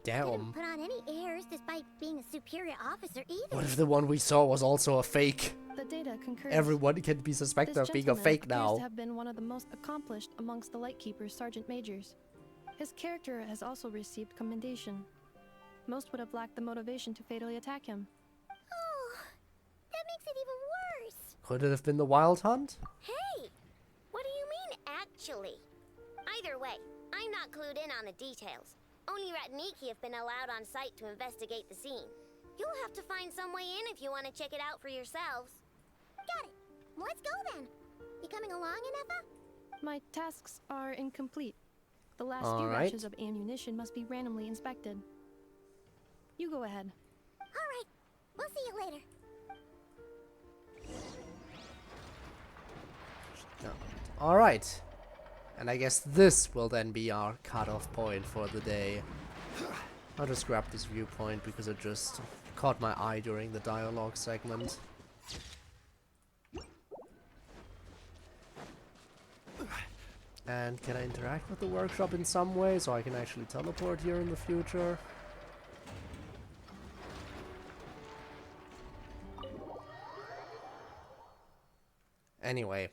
Damn. Didn't put on any airs despite being a superior officer either. What if the one we saw was also a fake? The data concurs. Everyone can be suspected of being a fake appears now. to have been one of the most accomplished amongst the Lightkeeper's sergeant majors. His character has also received commendation. Most would have lacked the motivation to fatally attack him. Oh, that makes it even worse. Could it have been the Wild Hunt? Hey! What do you mean, actually? Either way, I'm not clued in on the details. Only Ratniki have been allowed on site to investigate the scene. You'll have to find some way in if you want to check it out for yourselves. Got it. Let's go then. You coming along, Anefa? My tasks are incomplete. The last All few right. batches of ammunition must be randomly inspected. You go ahead. All right. We'll see you later. No. All right. And I guess this will then be our cutoff point for the day. I'll just grab this viewpoint because it just caught my eye during the dialogue segment. And can I interact with the workshop in some way so I can actually teleport here in the future? Anyway.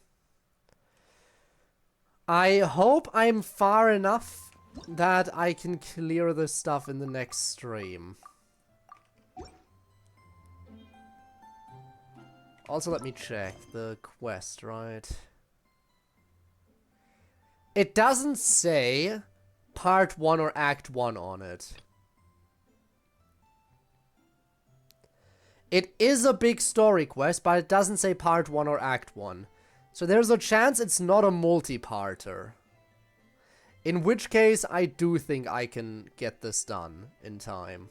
I hope I'm far enough that I can clear this stuff in the next stream. Also, let me check the quest, right? It doesn't say part 1 or act 1 on it. It is a big story quest, but it doesn't say part 1 or act 1. So there's a chance it's not a multi-parter. In which case, I do think I can get this done in time.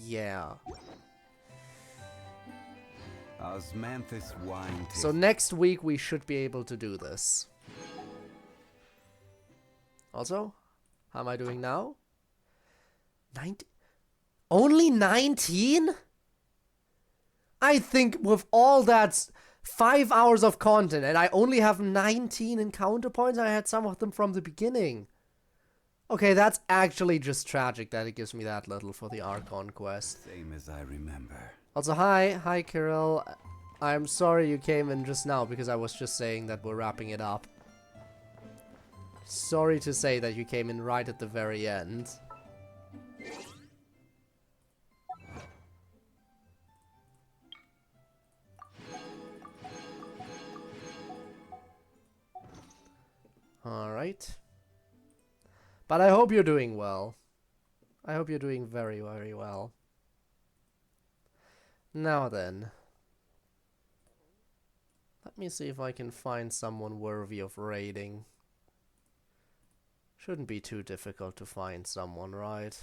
Yeah. Osmanthus wine. So next week we should be able to do this. Also, how am I doing now? 19? Only 19? I think with all that 5 hours of content and I only have 19 encounter points, I had some of them from the beginning. Okay, that's actually just tragic that it gives me that little for the Archon Quest. Same as I remember. Also, hi Kirill. I'm sorry you came in just now because I was just saying that we're wrapping it up. Sorry to say that you came in right at the very end. Alright. But I hope you're doing well. I hope you're doing very, very well. Now then. Let me see if I can find someone worthy of raiding. Shouldn't be too difficult to find someone, right?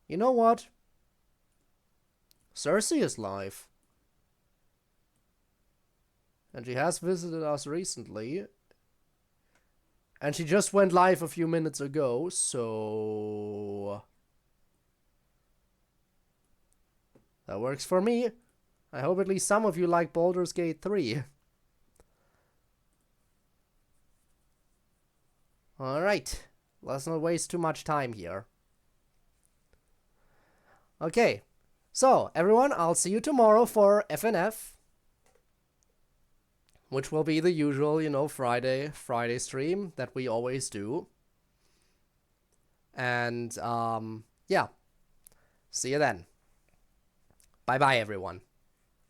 You know what? Cersei is live. And she has visited us recently. And she just went live a few minutes ago, so... that works for me. I hope at least some of you like Baldur's Gate 3. Alright, let's not waste too much time here. Okay, so everyone, I'll see you tomorrow for FNF. Which will be the usual, you know, Friday stream that we always do. And, yeah. See you then. Bye-bye, everyone.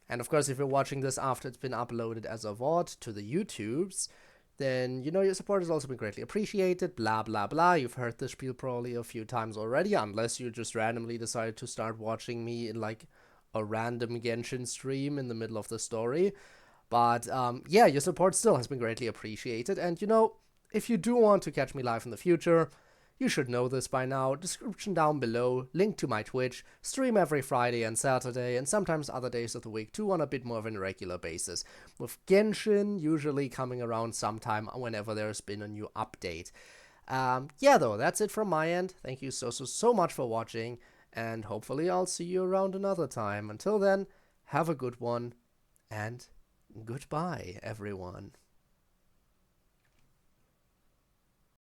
And of course, if you're watching this after it's been uploaded as a VOD to the YouTubes, then, you know, your support has also been greatly appreciated, blah, blah, blah. You've heard this spiel probably a few times already, unless you just randomly decided to start watching me in, like, a random Genshin stream in the middle of the story. But, yeah, your support still has been greatly appreciated. And, you know, if you do want to catch me live in the future, you should know this by now. Description down below, link to my Twitch, stream every Friday and Saturday, and sometimes other days of the week too on a bit more of an irregular basis. With Genshin usually coming around sometime whenever there's been a new update. Yeah, though, that's it from my end. Thank you so much for watching, and hopefully I'll see you around another time. Until then, have a good one, and goodbye, everyone.